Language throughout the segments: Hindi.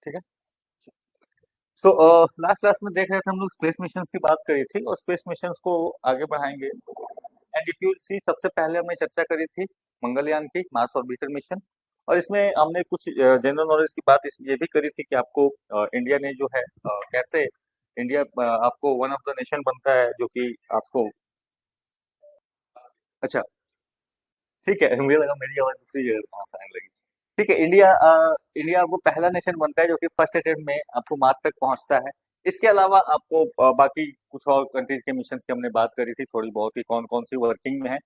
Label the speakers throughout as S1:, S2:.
S1: ठीक है। सो लास्ट क्लास में देख रहे थे हम लोग स्पेस मिशंस की बात करी थी और स्पेस मिशंस को आगे बढ़ाएंगे। एंड इफ यू सी, सबसे पहले हमने चर्चा करी थी मंगलयान की, मार्स ऑर्बिटर मिशन। और इसमें हमने कुछ जनरल नॉलेज की बात ये भी करी थी कि आपको इंडिया ने जो है कैसे इंडिया आपको वन ऑफ द नेशन बनता है जो कि आपको, अच्छा ठीक है, मुझे लगा मेरी आवाज दूसरी जगह कहाँ से आने लगी। ठीक है, इंडिया आपको पहला नेशन बनता है जो कि फर्स्ट अटेम्प्ट में आपको मार्स तक पहुंचता है। इसके अलावा आपको बाकी कुछ और कंट्रीज के मिशन की हमने बात करी थी थोड़ी बहुत ही, कौन कौन सी वर्किंग में है।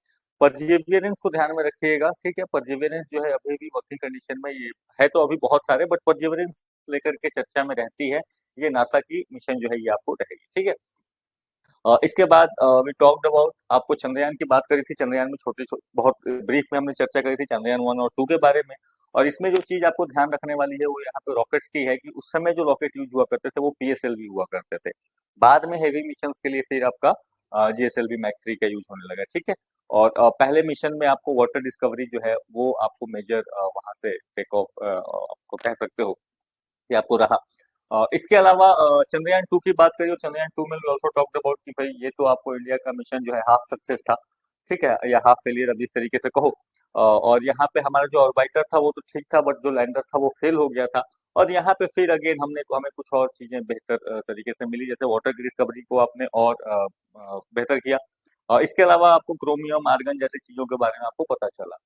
S1: परजिवियरेंस को ध्यान में रखिएगा, ठीक है। परजिवियरेंस जो है अभी भी वर्किंग कंडीशन में ये है, तो अभी बहुत सारे, बट परजिवियरेंस लेकर के चर्चा में रहती है। ये नासा की मिशन जो है ये आपको रहेगी, ठीक है। इसके बाद वी टॉक्ड अबाउट, आपको चंद्रयान की बात करी थी। चंद्रयान में छोटे छोटे बहुत ब्रीफ में हमने चर्चा करी थी चंद्रयान 1 और 2 के बारे में। और इसमें जो चीज आपको ध्यान रखने वाली है वो यहाँ पे रॉकेट्स की है कि उस समय जो रॉकेट यूज हुआ करते थे वो पीएसएलवी हुआ करते थे। बाद में हेवी मिशन के लिए फिर आपका जीएसएलवी मैक 3 का यूज होने लगा, ठीक है। और पहले मिशन में आपको वाटर डिस्कवरी जो है वो आपको मेजर वहां से टेक ऑफ आपको कह सकते हो कि आपको रहा। इसके अलावा चंद्रयान 2 की बात करिए, चंद्रयान 2 में वी ऑल्सो टॉक्ड अबाउट कि भाई ये तो आपको इंडिया का मिशन जो है हाफ सक्सेस था, ठीक है, या हाफ फेलियर, अब जिस तरीके से कहो। और यहाँ पे हमारा जो ऑर्बिटर था वो तो ठीक था, बट जो लैंडर था वो फेल हो गया था। और यहाँ पे फिर अगेन हमें कुछ और चीजें बेहतर तरीके से मिली, जैसे वाटर की डिस्कवरी को आपने और बेहतर किया। इसके अलावा आपको क्रोमियम आर्गन जैसी चीजों के बारे में आपको पता चला।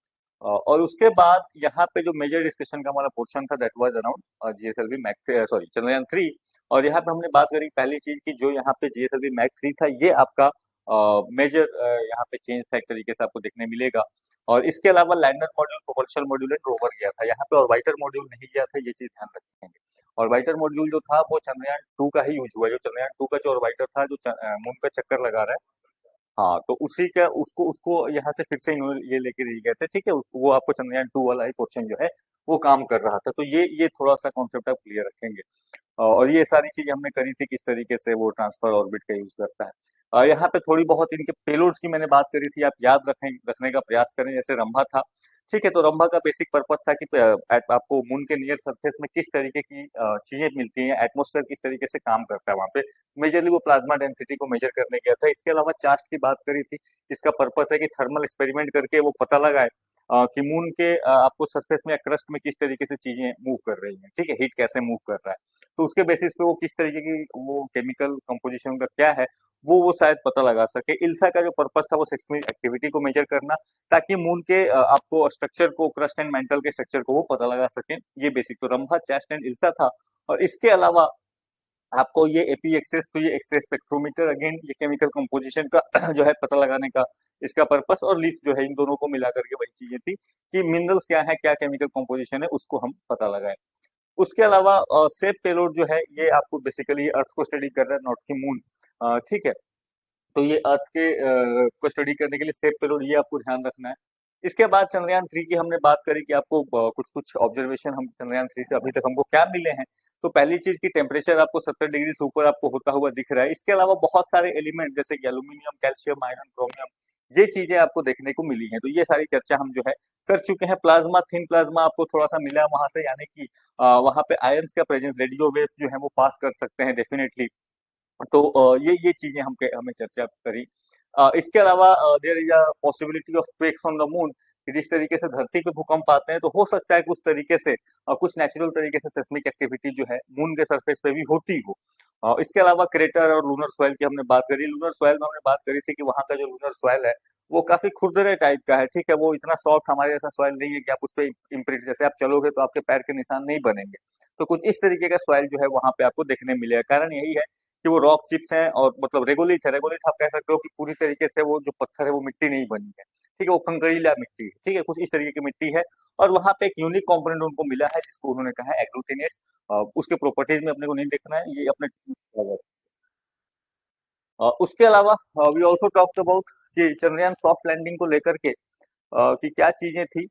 S1: और उसके बाद यहाँ पे जो मेजर डिस्कशन का हमारा पोर्शन था that was around GSLV Mk, sorry Chandrayaan 3। और यहाँ पे हमने बात करी पहली चीज की, जो यहाँ पे जीएसएलवी मैक 3 था ये आपका मेजर यहाँ पे चेंज था, एक तरीके से आपको देखने मिलेगा। और इसके अलावा lander module, propulsion module and rover गया था, यहाँ पे ऑर्बिटर मॉड्यूल नहीं गया था, ये चीज ध्यान रखेंगे। ऑर्बिटर मॉड्यूल जो था वो चंद्रयान 2 का ही यूज हुआ, जो चंद्रयान 2 का जो ऑर्बिटर था जो मून पे चक्कर लगा रहा है। हाँ, तो उसी का उसको उसको यहाँ से फिर से इन्होंने ये लेके नहीं गए थे, ठीक है। वो आपको चंद्रयान 2 वाला ही पोर्शन जो है वो काम कर रहा था, तो ये थोड़ा सा कॉन्सेप्ट आप क्लियर रखेंगे। और ये सारी चीजें हमने करी थी किस तरीके से वो ट्रांसफर ऑर्बिट का यूज करता है। यहाँ पे थोड़ी बहुत इनके पेलोड्स की मैंने बात करी थी, आप याद रखने का प्रयास करें, जैसे रंभा था, ठीक है। तो रंभा का बेसिक पर्पस था कि आपको मून के नियर सरफेस में किस तरीके की चीजें मिलती हैं, एटमोस्फेयर किस तरीके से काम करता है वहां पे। मेजरली वो प्लाज्मा डेंसिटी को मेजर करने गया था। इसके अलावा चार्ट की बात करी थी, इसका पर्पस है कि थर्मल एक्सपेरिमेंट करके वो पता लगाए कि मून के आपको सरफेस में या क्रस्ट में किस तरीके से चीजें मूव कर रही हैं, ठीक है, हीट कैसे मूव कर रहा है। तो उसके बेसिस पे वो किस तरीके की वो केमिकल कंपोजिशन का क्या है वो शायद पता लगा सके। इल्सा का जो पर्पस था वो सिस्मिक एक्टिविटी को मेजर करना, ताकि मून के आपको स्ट्रक्चर को, क्रस्ट एंड मेंटल के स्ट्रक्चर को वो पता लगा सके। ये बेसिक तो रंभा, चेस्ट एंड इल्सा था। और इसके अलावा आपको ये एपी एक्सेस, तो ये एक्सरे स्पेक्ट्रोमीटर, अगेन ये केमिकल कंपोजिशन का जो है पता लगाने का इसका पर्पस। और लीफ जो है इन दोनों को मिला करके वही चीजें थी कि मिनरल्स क्या है, क्या केमिकल कंपोजिशन है, उसको हम पता लगाएं। उसके अलावा सेफ पेलोड जो है ये आपको बेसिकली अर्थ को स्टडी कर रहा है, नॉट की मून, ठीक है। तो ये अर्थ के को स्टडी करने के लिए सेफ पेलोड, ये आपको ध्यान रखना है। इसके बाद चंद्रयान 3 की हमने बात करी कि आपको कुछ कुछ ऑब्जर्वेशन हम चंद्रयान 3 से अभी तक हमको क्या मिले हैं। तो पहली चीज की टेम्परेचर आपको 70 डिग्री से ऊपर आपको होता हुआ दिख रहा है। इसके अलावा बहुत सारे एलिमेंट जैसे कि एल्यूमिनियम, कैल्शियम, आयरन, क्रोमियम, ये चीजें आपको देखने को मिली हैं। तो ये सारी चर्चा हम जो है कर चुके हैं। प्लाज्मा, थिन प्लाज्मा आपको थोड़ा सा मिला वहां से, यानी कि वहां पे आयंस का प्रेजेंस, रेडियो वेव्स जो है वो पास कर सकते हैं डेफिनेटली। तो ये चीजें हमें चर्चा करी। इसके अलावा there is a possibility of quakes on the moon, कि जिस तरीके से धरती पे भूकंप आते हैं तो हो सकता है कुछ तरीके से कुछ नेचुरल तरीके से सेस्मिक एक्टिविटी जो है मून के सरफेस पे भी होती हो। इसके अलावा क्रेटर और लूनर सॉइल की हमने बात करी। लूनर सॉइल में हमने बात करी थी कि वहां का जो लूनर सॉइल है वो काफी खुरदरे टाइप का है, ठीक है। वो इतना सॉफ्ट हमारे जैसा सॉइल नहीं है कि आप उस पर इम्प्रिंट, जैसे आप चलोगे तो आपके पैर के निशान नहीं बनेंगे। तो कुछ इस तरीके का सॉइल जो है वहां पे आपको देखने मिलेगा। कारण यही है कि वो रॉक चिप्स हैं, और मतलब रेगोलिथ है। रेगोलिथ आप कह सकते हो कि पूरी तरीके से वो जो पत्थर है वो मिट्टी नहीं बनी है, ठीक है, वो कंकरीला मिट्टी है, ठीक है, कुछ इस तरीके की मिट्टी है। और वहां पे एक यूनिक कंपोनेंट उनको मिला है जिसको उन्होंने कहा है एग्लूटिनेट्स। उसके प्रॉपर्टीज में अपने को नहीं देखना है, ये अपने उसके अलावा वी ऑल्सो टॉक्ट अबाउट कि चंद्रयान सॉफ्ट लैंडिंग को लेकर के कि क्या चीजें थी।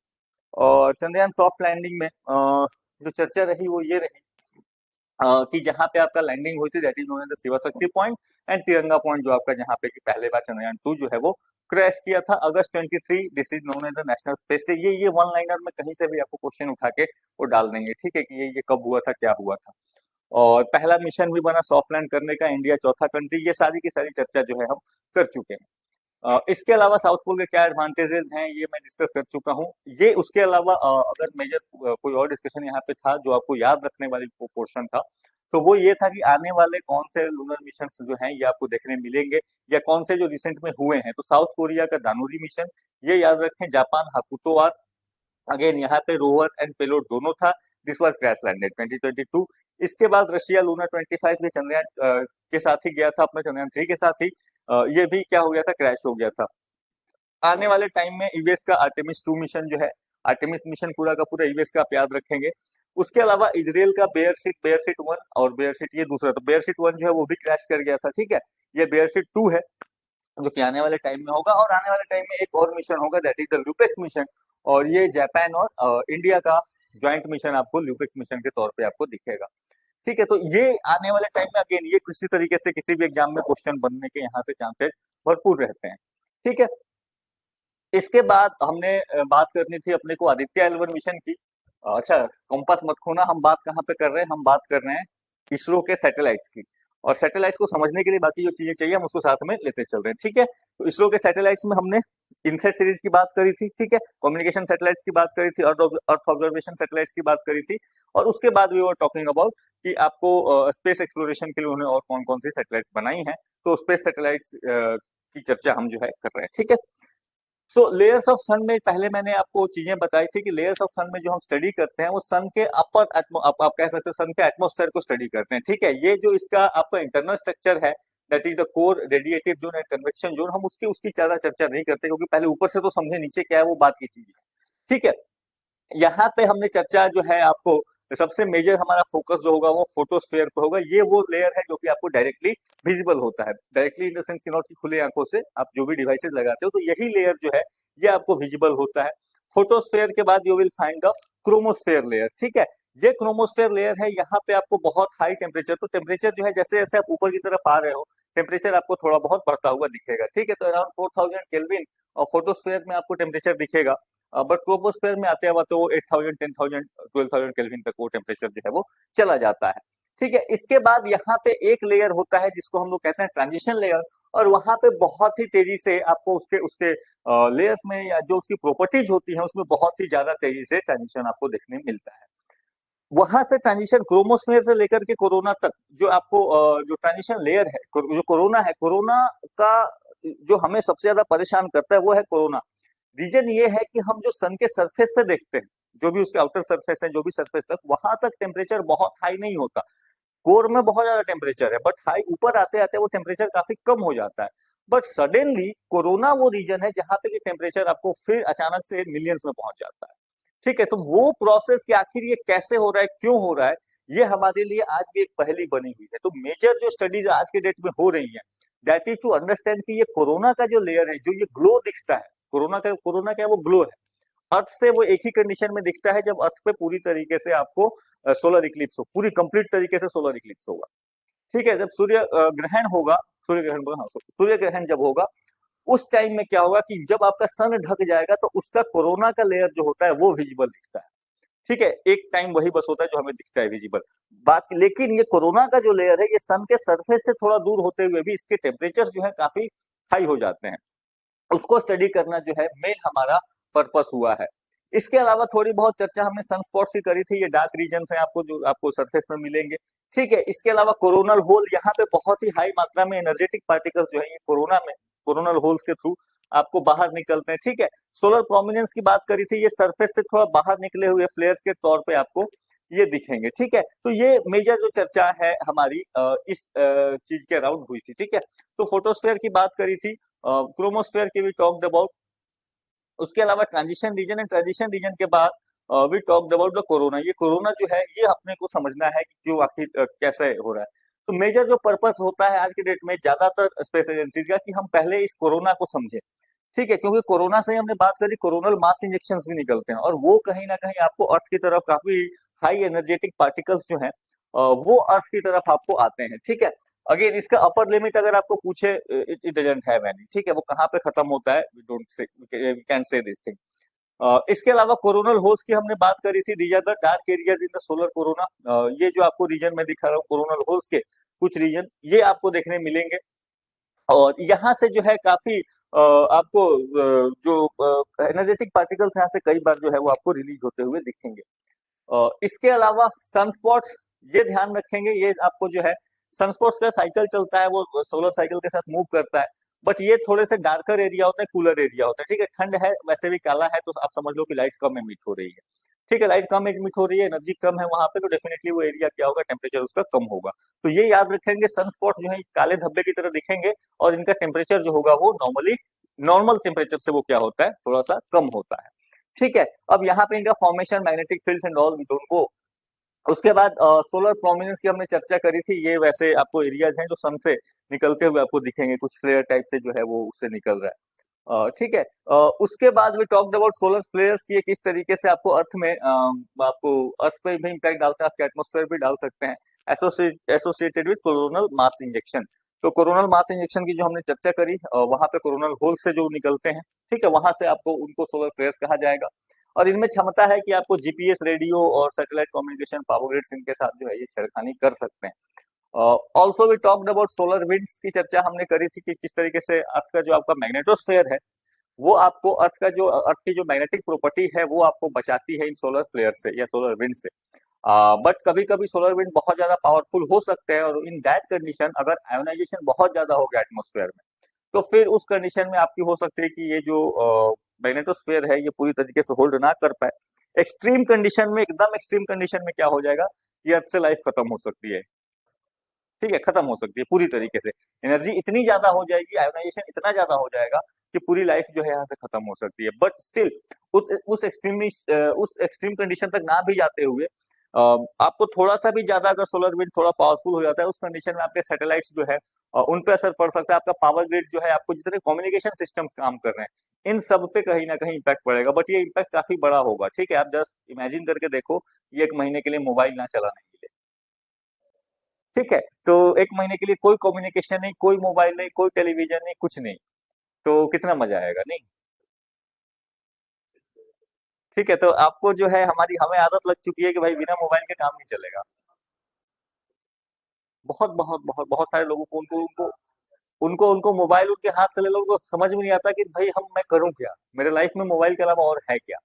S1: और चंद्रयान सॉफ्ट लैंडिंग में जो चर्चा रही वो ये रही कि जहाँ पे आपका लैंडिंग हुई थी, that is known as the Shiva Shakti point, and तिरंगा पॉइंट जो आपका जहाँ पे कि पहले बार चंद्रयान 2 जो है वो क्रैश किया था अगस्त 23। This is known as the national space day. ये वन लाइनर में कहीं से भी आपको क्वेश्चन उठा के वो डाल देंगे, ठीक है, कि ये कब हुआ था, क्या हुआ था। और पहला मिशन भी बना सॉफ्ट लैंड करने का, इंडिया चौथा कंट्री। ये सारी की सारी चर्चा जो है हम कर चुके हैं। इसके अलावा साउथ पोल के क्या एडवांटेजेस हैं ये मैं डिस्कस कर चुका हूँ। ये उसके अलावा अगर मेजर कोई और डिस्कशन यहाँ पे था जो आपको याद रखने वाली पोर्शन था, तो वो ये था कि आने वाले कौन से लूनर मिशन जो हैं ये आपको देखने मिलेंगे, या कौन से जो रिसेंट में हुए हैं। तो साउथ कोरिया का दानोरी मिशन, ये याद रखें। जापान हाकुतो, अगेन यहाँ पे रोवर एंड पेलोड दोनों था। This was crash landed 2022। इसके बाद रशिया लूना 25 में चंद्रयान के साथ ही गया था, अपना चंद्रयान 3 के साथ ही। ये भी क्या हो गया था, क्रैश हो गया था। आने वाले टाइम में यूएस का आर्टेमिस 2 मिशन जो है, आर्टेमिस मिशन पूरा का पूरा यूएस का आप याद रखेंगे। उसके अलावा इजराइल का बेयरशिट 1 और बेयरशिट ये दूसरा, तो बेयरशिट 1 जो है वो भी क्रैश कर गया था, ठीक है। ये बेयरशिट 2 है जो कि आने वाले टाइम में होगा, और आने वाले टाइम में एक और मिशन होगा, that is the LUPEX mission. और ये जापान और इंडिया का ज्वाइंट मिशन आपको ल्यूपेक्स मिशन के तौर पे आपको दिखेगा, ठीक है। तो ये आने वाले टाइम में अगेन ये किसी तरीके से किसी भी एग्जाम में क्वेश्चन बनने के यहाँ से चांसेस भरपूर रहते हैं, ठीक है। इसके बाद हमने बात करनी थी अपने को आदित्य एल1 मिशन की। अच्छा, कंपास मत खोना, हम बात कहाँ पे कर रहे हैं, हम बात कर रहे हैं इसरो के सैटेलाइट्स की। और सैटेलाइट्स को समझने के लिए बाकी जो चीजें चाहिए हम उसको साथ में लेते चल रहे हैं, ठीक है। तो इसरो के सैटेलाइट्स में हमने इनसेट सीरीज की बात करी थी, ठीक है, कम्युनिकेशन सैटेलाइट्स की बात करी थी, अर्थ ऑब्जर्वेशन सैटेलाइट्स की बात करी थी। और उसके बाद वी वर टॉकिंग अबाउट कि आपको स्पेस एक्सप्लोरेशन के लिए उन्होंने और कौन कौन सी सैटेलाइट्स बनाई हैं। तो स्पेस सैटेलाइट्स की चर्चा हम जो है कर रहे हैं, ठीक है। सो लेयर्स ऑफ सन में पहले मैंने आपको चीजें बताई थी कि लेयर्स ऑफ सन में जो हम स्टडी करते हैं वो सन के आप कह सकते हो सन के एटमोस्फेयर को स्टडी करते हैं, ठीक है। ये जो इसका आपका इंटरनल स्ट्रक्चर है, that is the core, radiative zone and convection zone, हम उसकी उसकी ज्यादा चर्चा नहीं करते क्योंकि पहले ऊपर से तो समझे नीचे क्या है वो बात की चीज है, ठीक है। यहाँ पे हमने चर्चा जो है आपको सबसे मेजर हमारा फोकस जो होगा वो फोटोस्फेयर पे होगा। ये वो लेयर है जो कि आपको डायरेक्टली विजिबल होता है, डायरेक्टली इन द सेंस की नॉट की खुले आंखों से आप जो भी डिवाइसेस लगाते हो तो यही लेयर जो है ये आपको विजिबल होता है। फोटोस्फेयर के बाद you will find the chromosphere layer, ठीक है। ये क्रोमोस्फेयर लेयर है, यहाँ पे आपको बहुत हाई टेम्परेचर, तो टेम्परेचर जो है जैसे जैसे आप ऊपर की तरफ आ रहे हो टेम्परेचर आपको थोड़ा बहुत बढ़ता हुआ दिखेगा, ठीक है। तो अराउंड 4000 केल्विन और फोटोस्फेयर में आपको टेम्परेचर दिखेगा। बट ट्रोपोस्फेयर में आते हुआ तो 8000 10000 12000 केल्विन तक वो टेम्परेचर जो है वो चला जाता है, ठीक है। इसके बाद यहाँ पे एक लेयर होता है जिसको हम लोग कहते हैं ट्रांजिशन लेयर, और वहां पे बहुत ही तेजी से आपको उसके उसके लेयर्स में या जो उसकी प्रॉपर्टीज होती है उसमें बहुत ही ज्यादा तेजी से ट्रांजिशन आपको देखने मिलता है। वहां से ट्रांजिशन क्रोमोस्फेयर से लेकर के कोरोना तक जो आपको जो ट्रांजिशन लेयर है, जो कोरोना है, कोरोना का जो हमें सबसे ज्यादा परेशान करता है वो है कोरोना। रीजन ये है कि हम जो सन के सरफेस पे देखते हैं, जो भी उसके आउटर सरफेस है, जो भी सरफेस तक, वहां तक टेम्परेचर बहुत हाई नहीं होता। कोर में बहुत ज्यादा टेम्परेचर है, बट हाई ऊपर आते आते वो टेम्परेचर काफी कम हो जाता है। बट सडनली कोरोना वो रीजन है जहां पे कि टेम्परेचर आपको फिर अचानक से मिलियंस में पहुंच जाता है, ठीक है। तो वो प्रोसेस कि आखिर ये कैसे हो रहा है, क्यों हो रहा है, ये हमारे लिए आज भी एक पहेली बनी हुई है। तो मेजर जो स्टडीज आज के डेट में हो रही है, दैट इज टू अंडरस्टैंड कि ये कोरोना का जो लेयर है, जो ये ग्लो दिखता है, कोरोना का वो ग्लो है, अर्थ से वो एक ही कंडीशन में दिखता है जब अर्थ पे पूरी तरीके से आपको सोलर इक्लिप्स हो, पूरी कंप्लीट तरीके से सोलर इक्लिप्स होगा, ठीक है। जब सूर्य ग्रहण होगा, सूर्य ग्रहण बोला, हाँ, सूर्य ग्रहण जब होगा उस टाइम में क्या होगा कि जब आपका सन ढक जाएगा तो उसका कोरोना का लेयर जो होता है वो विजिबल दिखता है, ठीक है। एक टाइम वही बस होता है जो हमें दिखता है विजिबल। बात लेकिन ये कोरोना का जो लेयर है ये सन के सरफेस से थोड़ा दूर होते हुए भी इसके टेम्परेचर जो है काफी हाई हो जाते हैं, उसको स्टडी करना जो है मेन हमारा पर्पस हुआ है। इसके अलावा थोड़ी बहुत चर्चा हमने सनस्पॉट्स की करी थी, ये डार्क रीजन है आपको जो आपको सरफेस में मिलेंगे, ठीक है। इसके अलावा कोरोनल होल, यहाँ पे बहुत ही हाई मात्रा में एनर्जेटिक पार्टिकल जो है ये कोरोना में कोरोनल होल्स के थ्रू आपको बाहर निकलते हैं, ठीक है। सोलर प्रोमिनेंस की बात करी थी, ये सरफेस से थोड़ा बाहर निकले हुए फ्लेयर्स के तौर पे आपको ये दिखेंगे, ठीक है। तो ये मेजर जो चर्चा है हमारी इस चीज के अराउंड हुई थी, ठीक है। तो फोटोस्फेयर की बात करी थी, क्रोमोस्फेयर की भी टॉक्ड अबाउट, उसके अलावा transition region and transition region के बाद we talked about the corona. ये कोरोना जो है ये अपने को समझना है कि जो आखिर कैसे हो रहा है। तो मेजर जो पर्पस होता है आज के डेट में ज्यादातर स्पेस एजेंसीज का कि हम पहले इस कोरोना को समझे, ठीक है, क्योंकि कोरोना से हमने बात करी, कोरोनल मास इंजेक्शन भी निकलते हैं और वो कहीं ना कहीं आपको अर्थ की तरफ काफी हाई एनर्जेटिक पार्टिकल्स जो हैं वो अर्थ की तरफ आपको आते हैं, ठीक है। अगेन इसका अपर लिमिट अगर आपको पूछे, it it doesn't have any, ठीक है, वो कहाँ पे खत्म होता है, we don't say, we can say this thing. इसके अलावा कोरोनल होल्स की हमने बात करी थी, these are the dark areas in the solar corona. ये जो आपको रीजन में दिखा रहा हूँ कोरोनल होल्स के कुछ रीजन ये आपको देखने मिलेंगे, और यहाँ से जो है काफी आपको जो एनर्जेटिक पार्टिकल्स यहाँ से कई बार जो है वो आपको रिलीज होते हुए दिखेंगे। इसके अलावा सनस्पॉट्स, ये ध्यान रखेंगे, ये आपको जो है सनस्पॉट्स का साइकिल चलता है, वो सोलर साइकिल के साथ मूव करता है, बट ये थोड़े से डार्कर एरिया होता है, कूलर एरिया होता है, ठीक है। ठंड है, वैसे भी काला है, तो आप समझ लो कि लाइट कम एमिट हो रही है, ठीक है, लाइट कम एमिट हो रही है, एनर्जी कम है वहां पे, तो डेफिनेटली वो एरिया क्या होगा, टेम्परेचर उसका कम होगा। तो ये याद रखेंगे, सनस्पॉट जो है काले धब्बे की तरह दिखेंगे, और इनका टेम्परेचर जो होगा वो नॉर्मली नॉर्मल टेम्परेचर से वो क्या होता है, थोड़ा सा कम होता है, ठीक है। अब यहाँ पे इनका formation, magnetic fields and all we don't go. उसके बाद सोलर प्रोमिनेंस की हमने चर्चा करी थी, ये वैसे आपको एरियाज हैं जो सन से निकलते हुए आपको दिखेंगे, कुछ फ्लेयर टाइप से जो है वो उससे निकल रहा है, ठीक है। उसके बाद we talked about solar flares की, किस तरीके से आपको अर्थ में आपको अर्थ पे भी इम्पैक्ट डालता है, आपके एटमोस्फेयर भी डाल सकते हैं, associated with coronal mass injection. तो कोरोनल मास इंजेक्शन की जो हमने चर्चा करी, वहां पे कोरोनल होल से जो निकलते हैं, ठीक है, वहां से आपको उनको सोलर फ्लेयर्स कहा जाएगा, और इनमें क्षमता है कि आपको जीपीएस, रेडियो और सैटेलाइट कम्युनिकेशन, पावर ग्रिड्स, इनके साथ जो है ये छेड़खानी कर सकते हैं। Also we talked about solar winds की चर्चा हमने करी थी कि किस तरीके से अर्थ का जो आपका मैग्नेटोस्फेयर है, वो आपको अर्थ की जो मैग्नेटिक प्रॉपर्टी है वो आपको बचाती है इन सोलर फ्लेयर से या सोलर विंड से। बट कभी कभी सोलर विंड बहुत ज्यादा पावरफुल हो सकते हैं, और इन दैट कंडीशन अगर आयोनाइजेशन बहुत ज्यादा हो गया एटमोस्फेयर में, तो फिर उस कंडीशन में आपकी हो सकती है कि ये जो मैग्नेटोस्फेयर है ये पूरी तरीके से होल्ड ना कर पाए। एक्सट्रीम कंडीशन में, एकदम एक्सट्रीम कंडीशन में क्या हो जाएगा, ये अर्थ से लाइफ खत्म हो सकती है, ठीक है, खत्म हो सकती है पूरी तरीके से। एनर्जी इतनी ज्यादा हो जाएगी, आयोनाइजेशन इतना ज्यादा हो जाएगा कि पूरी लाइफ जो है यहाँ से खत्म हो सकती है। बट स्टिल उस एक्सट्रीम कंडीशन तक ना भी जाते हुए, आपको थोड़ा सा भी ज्यादा अगर सोलर विंड थोड़ा पावरफुल हो जाता है, उस कंडीशन में आपके सैटेलाइट्स जो है उन पे असर पड़ सकता है, आपका पावर ग्रिड जो है, आपको जितने कम्युनिकेशन सिस्टम काम कर रहे हैं, इन सब पे कहीं ना कहीं इम्पैक्ट पड़ेगा, बट ये इम्पैक्ट काफी बड़ा होगा, ठीक है। आप जस्ट इमेजिन करके देखो, ये एक महीने के लिए मोबाइल ना चलाने के लिए, ठीक है, तो एक महीने के लिए कोई कम्युनिकेशन नहीं, कोई मोबाइल नहीं, कोई टेलीविजन नहीं, कुछ नहीं, तो कितना मजा आएगा, नहीं? ठीक है, तो आपको जो है हमें आदत लग चुकी है कि भाई बिना मोबाइल के काम नहीं चलेगा। बहुत बहुत बहुत बहुत सारे लोगों को, उनको उनको उनको उनको मोबाइल उनके हाथ से ले लो, उनको समझ में नहीं आता कि भाई मैं करूं क्या, मेरे लाइफ में मोबाइल के अलावा और है क्या,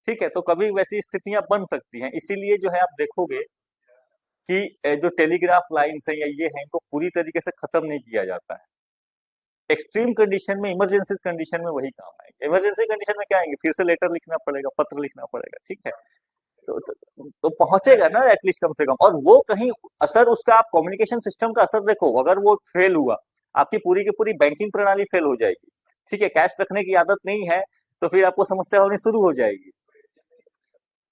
S1: ठीक है। तो कभी वैसी स्थितियां बन सकती हैं, इसीलिए जो है आप देखोगे कि जो टेलीग्राफ लाइन्स है या ये है, इनको पूरी तरीके से खत्म नहीं किया जाता है। एक्सट्रीम कंडीशन में, इमरजेंसी कंडीशन में वही काम आएंगे, इमरजेंसी कंडीशन में क्या आएंगे, फिर से लेटर लिखना पड़ेगा, पत्र लिखना पड़ेगा, ठीक है। तो पहुंचेगा ना एटलीस्ट कम से कम, और वो कहीं असर उसका, आप कम्युनिकेशन सिस्टम का असर देखो, अगर वो फेल हुआ, आपकी पूरी की पूरी बैंकिंग प्रणाली फेल हो जाएगी, ठीक है, कैश रखने की आदत नहीं है, तो फिर आपको समस्या होनी शुरू हो जाएगी।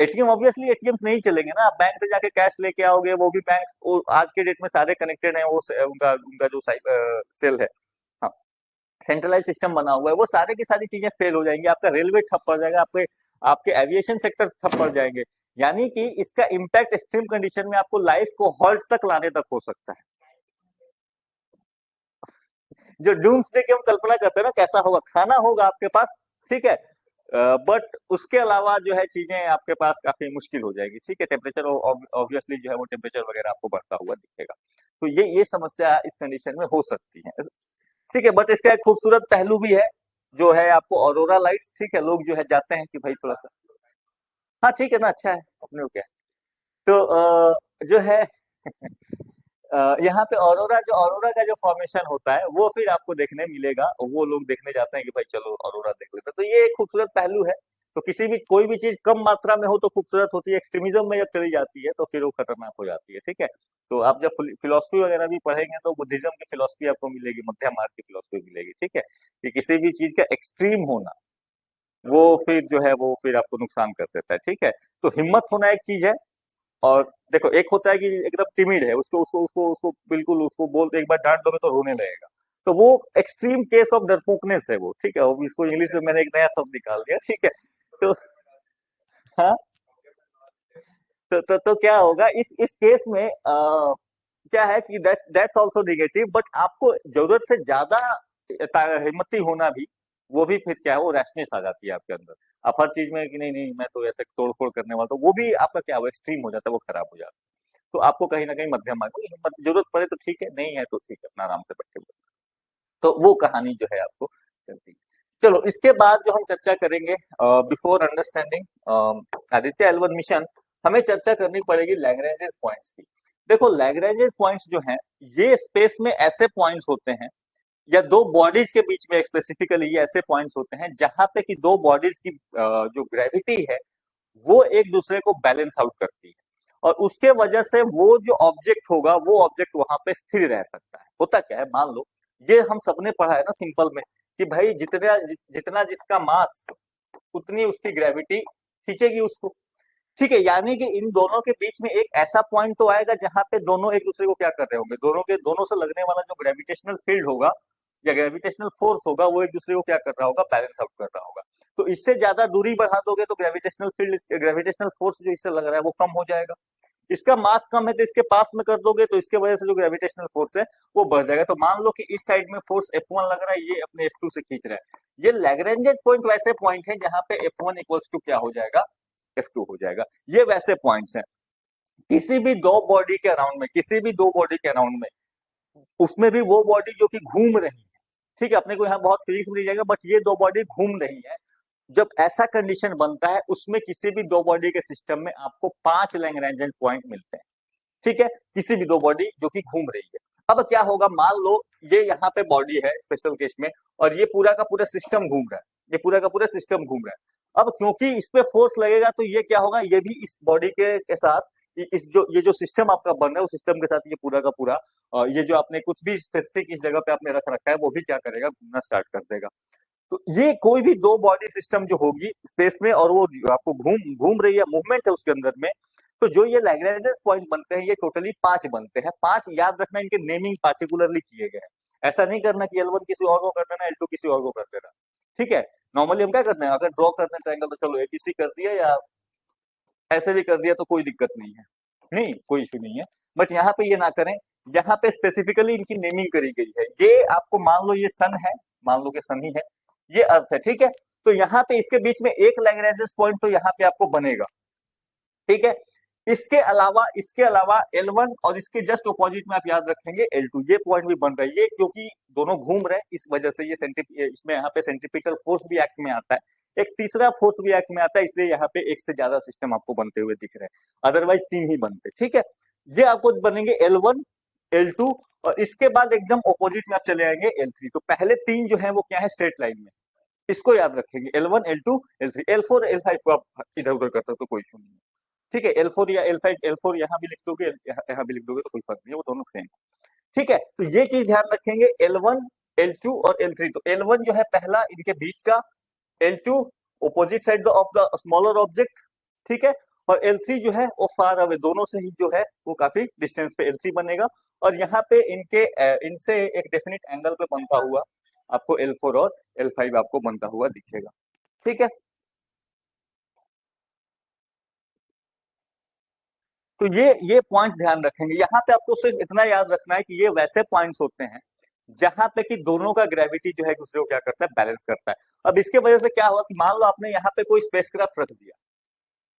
S1: एटीएम, ऑब्वियसली एटीएम नहीं चलेंगे ना, आप बैंक से जाके कैश लेके आओगे, वो भी बैंक आज के डेट में सारे कनेक्टेड हैं, वो उनका उनका जो सेल है, हाँ, सेंट्रलाइज सिस्टम बना हुआ है, वो सारे की सारी चीजें फेल हो जाएंगी, आपका रेलवे ठप पड़ जाएगा, आपके आपके एविएशन सेक्टर ठप पड़ जाएंगे, यानी कि इसका इम्पैक्ट एक्सट्रीम कंडीशन में आपको लाइफ को हॉल्ट तक लाने तक हो सकता है। जो डूम्सडे की हम कल्पना करते हैं ना, कैसा होगा, खाना होगा आपके पास, ठीक है, बट उसके अलावा जो है चीजें आपके पास काफी मुश्किल हो जाएगी, ठीक है, टेम्परेचर ऑब्वियसली जो है वो टेम्परेचर वगैरह आपको बढ़ता हुआ दिखेगा, तो ये समस्या इस कंडीशन में हो सकती है, ठीक है। बट इसका एक खूबसूरत पहलू भी है, जो है आपको ऑरोरा लाइट्स, ठीक है, लोग जो है जाते हैं कि भाई थोड़ा सा, हाँ ठीक है ना, अच्छा है, अपने को क्या है। तो जो है यहाँ पे ऑरोरा का जो फॉर्मेशन होता है वो फिर आपको देखने मिलेगा, वो लोग देखने जाते हैं कि भाई चलो ऑरोरा देख लेते हैं, तो ये एक खूबसूरत पहलू है। तो किसी भी कोई भी चीज कम मात्रा में हो तो खूबसूरत होती है, एक्सट्रीमिज्म में जब चली जाती है तो फिर वो खतरनाक हो जाती है, ठीक है। तो आप जब फिलोसफी वगैरह भी पढ़ेंगे तो बुद्धिज्म की फिलोसफी आपको मिलेगी, मध्य मार्ग की फिलोसफी मिलेगी, ठीक है, कि किसी भी चीज का एक्सट्रीम होना, वो फिर जो है वो फिर आपको नुकसान कर देता है, ठीक है। तो हिम्मत होना एक चीज है, और देखो एक होता है कि एकदम टिमिड है, उसको उसको उसको उसको बिल्कुल उसको बोल एक बार डांट दोगे तो रोने लगेगा, तो वो एक्सट्रीम केस ऑफ डरपोकनेस है वो, ठीक है, वो इसको इंग्लिश में मैंने एक नया शब्द निकाल दिया, ठीक है। तो हाँ, तो क्या होगा इस केस में क्या है कि दैट्स आल्सो नेगेटिव, बट आपको जरूरत से ज्यादा हिम्मती होना भी, वो भी फिर क्या है, वो रैशनेस आ जाती है आपके अंदर। आप हर चीज में कि नहीं नहीं मैं तो ऐसे तोड़ फोड़ करने वाला, तो वो भी आपका क्या हो एक्सट्रीम हो जाता है, वो खराब हो जाता है। तो आपको कहीं ना कहीं मध्यम मार्ग, हिम्मत जरूरत पड़े तो ठीक है, नहीं है तो ठीक है, अपना आराम से बैठे हुए। तो वो कहानी जो है आपको चलती है। चलो इसके बाद जो हम चर्चा करेंगे, before understanding Aditya L1 mission, हमें चर्चा करनी पड़ेगी लैग्रेंजेस पॉइंट्स की। देखो लैग्रेंजेस पॉइंट्स जो हैं, ये स्पेस में ऐसे पॉइंट्स होते हैं, या दो बॉडीज के बीच में स्पेसिफिकली ये ऐसे पॉइंट्स होते हैं जहां पे कि दो बॉडीज की जो ग्रेविटी है वो एक दूसरे को बैलेंस आउट करती है, और उसके वजह से वो जो ऑब्जेक्ट होगा वो ऑब्जेक्ट वहां पे स्थिर रह सकता है। होता क्या है, मान लो ये हम सबने पढ़ा है ना सिंपल में, कि भाई जितना जितना जिसका मास उतनी उसकी ग्रेविटी खींचेगी उसको। ठीक है, यानी कि इन दोनों के बीच में एक ऐसा पॉइंट तो आएगा जहां पे दोनों एक दूसरे को क्या कर रहे होंगे, दोनों से लगने वाला जो ग्रेविटेशनल फील्ड होगा या ग्रेविटेशनल फोर्स होगा वो एक दूसरे को क्या कर रहा होगा, बैलेंस आउट कर रहा होगा। तो इससे ज्यादा दूरी बढ़ा दोगे तो ग्रेविटेशनल फील्ड, ग्रेविटेशनल फोर्स जो इससे लग रहा है वो कम हो जाएगा। इसका मास कम है तो इसके पास में कर दोगे तो इसके वजह से जो ग्रेविटेशनल फोर्स है वो बढ़ जाएगा। तो मान लो कि इस साइड में फोर्स F1 लग रहा है, ये अपने F2 से खींच रहा है। ये लैग्रेंज पॉइंट वैसे पॉइंट है जहां पे F1 इक्वल्स टू क्या हो जाएगा, F2 हो जाएगा। ये वैसे पॉइंट्स हैं किसी भी दो बॉडी के अराउंड में, किसी भी दो बॉडी के अराउंड में, उसमें भी वो बॉडी जो कि घूम रही है। ठीक है, अपने को यहाँ बहुत फिजिक्स मिल जाएगा, बट ये दो बॉडी घूम रही है। जब ऐसा कंडीशन बनता है उसमें किसी भी दो बॉडी के सिस्टम में आपको 5 लैग्रेंज पॉइंट मिलते हैं। ठीक है, किसी भी दो बॉडी जो कि घूम रही है। अब क्या होगा, मान लो ये यहाँ पे बॉडी है स्पेशल केस में, और ये पूरा का पूरा सिस्टम घूम रहा है, ये पूरा का पूरा सिस्टम घूम रहा है। अब क्योंकि इस पे फोर्स लगेगा तो ये क्या होगा, ये भी इस बॉडी के साथ, इस जो ये जो सिस्टम आपका बन रहा है उस सिस्टम के साथ ये पूरा का पूरा, ये जो आपने कुछ भी स्पेसिफिक इस जगह पे आपने रख रखा है वो भी क्या करेगा, घूमना स्टार्ट कर देगा। तो ये कोई भी दो बॉडी सिस्टम जो होगी स्पेस में और वो आपको घूम घूम रही है, मूवमेंट है उसके अंदर में, तो जो ये लैग्रेंज पॉइंट बनते हैं ये टोटली 5 बनते हैं। 5 याद रखना, इनके नेमिंग पार्टिकुलरली किए गए हैं। ऐसा नहीं करना कि L1 किसी और को कर देना, L2 किसी और को कर देना। ठीक है, नॉर्मली हम क्या करते हैं, अगर ड्रॉ करते हैं ट्रायंगल तो चलो ABC कर दिया या ऐसे भी कर दिया तो कोई दिक्कत नहीं है, नहीं कोई इशू नहीं है। बट यहाँ पे ये ना करें, यहाँ पे स्पेसिफिकली इनकी नेमिंग करी गई है। ये आपको मान लो ये सन है, मान लो कि सन ही है, ये अर्थ है। ठीक है, तो यहाँ पे इसके बीच में एक लैग्रेंज पॉइंट तो यहाँ पे आपको बनेगा। ठीक है, इसके अलावा L1 और इसके जस्ट अपोजिट में आप याद रखेंगे L2, ये पॉइंट भी बन रहा है। ये क्योंकि दोनों घूम रहे हैं इस वजह से ये इसमें यहाँ पे सेंट्रीपिटल फोर्स भी एक्ट में आता है, एक तीसरा फोर्स भी एक्ट में आता है, इसलिए यहाँ पे एक से ज्यादा सिस्टम आपको बनते हुए दिख रहे हैं, अदरवाइज 3 ही बनते। ठीक है, ये आपको बनेंगे L1 L2, और इसके बाद एकदम ऑपोजिट में आप चले आएंगे L3। तो पहले 3 जो है वो क्या है, स्ट्रेट लाइन में, इसको याद रखेंगे L1 L2 L3, L4 L5 को आप इधर उधर कर सकते हो, कोई इशू नहीं है। ठीक है, L4 या L5, L4 यहाँ भी लिख दोगे, यहाँ भी लिख दोगे तो कोई फर्क नहीं है, वो दोनों सेम। ठीक है, तो ये चीज ध्यान रखेंगे, L1 L2 और L3। तो L1 जो है पहला इनके बीच का, L2 opposite side of the smaller object. ठीक है, और L3 जो है वो फार अवे, दोनों से ही जो है वो काफी डिस्टेंस पे L3 बनेगा। और यहाँ पे इनसे एक डेफिनेट एंगल पे बनता हुआ आपको L4 और L5 आपको बनता हुआ दिखेगा। ठीक है, तो ये पॉइंट्स ध्यान रखेंगे। यहाँ पे आपको सिर्फ इतना याद रखना है कि ये वैसे पॉइंट्स होते हैं जहां पे कि दोनों का ग्रेविटी जो है एक दूसरे को क्या करता है, बैलेंस करता है। अब इसके वजह से क्या हुआ कि मान लो आपने यहाँ पे कोई स्पेसक्राफ्ट रख दिया।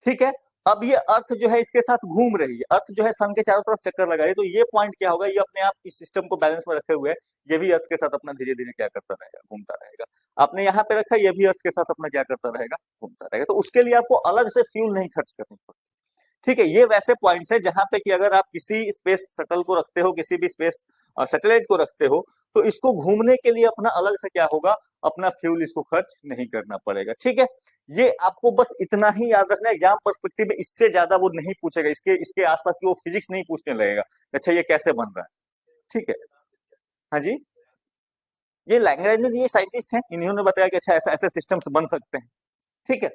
S1: ठीक है, अब ये अर्थ जो है इसके साथ घूम रही है, अर्थ जो है सन के चारों तरफ चक्कर लगा रही है, तो ये पॉइंट क्या होगा, ये अपने आप इस सिस्टम को बैलेंस में रखे हुए है, ये भी अर्थ के साथ अपना धीरे धीरे क्या करता रहेगा, घूमता रहेगा। आपने यहाँ पे रखा, ये भी अर्थ के साथ अपना क्या करता रहेगा, घूमता रहेगा। तो उसके लिए आपको अलग से फ्यूल नहीं खर्च करनी पड़ती। ठीक है, ये वैसे पॉइंट्स है जहां पे कि अगर आप किसी स्पेस शटल को रखते हो, किसी भी स्पेस सैटेलाइट को रखते हो, तो इसको घूमने के लिए अपना अलग से क्या होगा, अपना फ्यूल इसको खर्च नहीं करना पड़ेगा। ठीक है, ये आपको बस इतना ही याद रखना है, एग्जाम पर्सपेक्टिव में इससे ज्यादा वो नहीं पूछेगा, इसके इसके आसपास की वो फिजिक्स नहीं पूछने लगेगा, अच्छा ये कैसे बन रहा है। ठीक है, हाँ जी, ये लैग्रेंज ये साइंटिस्ट हैं, इन्होंने बताया कि अच्छा ऐसा ऐसे सिस्टम्स बन सकते हैं। ठीक है,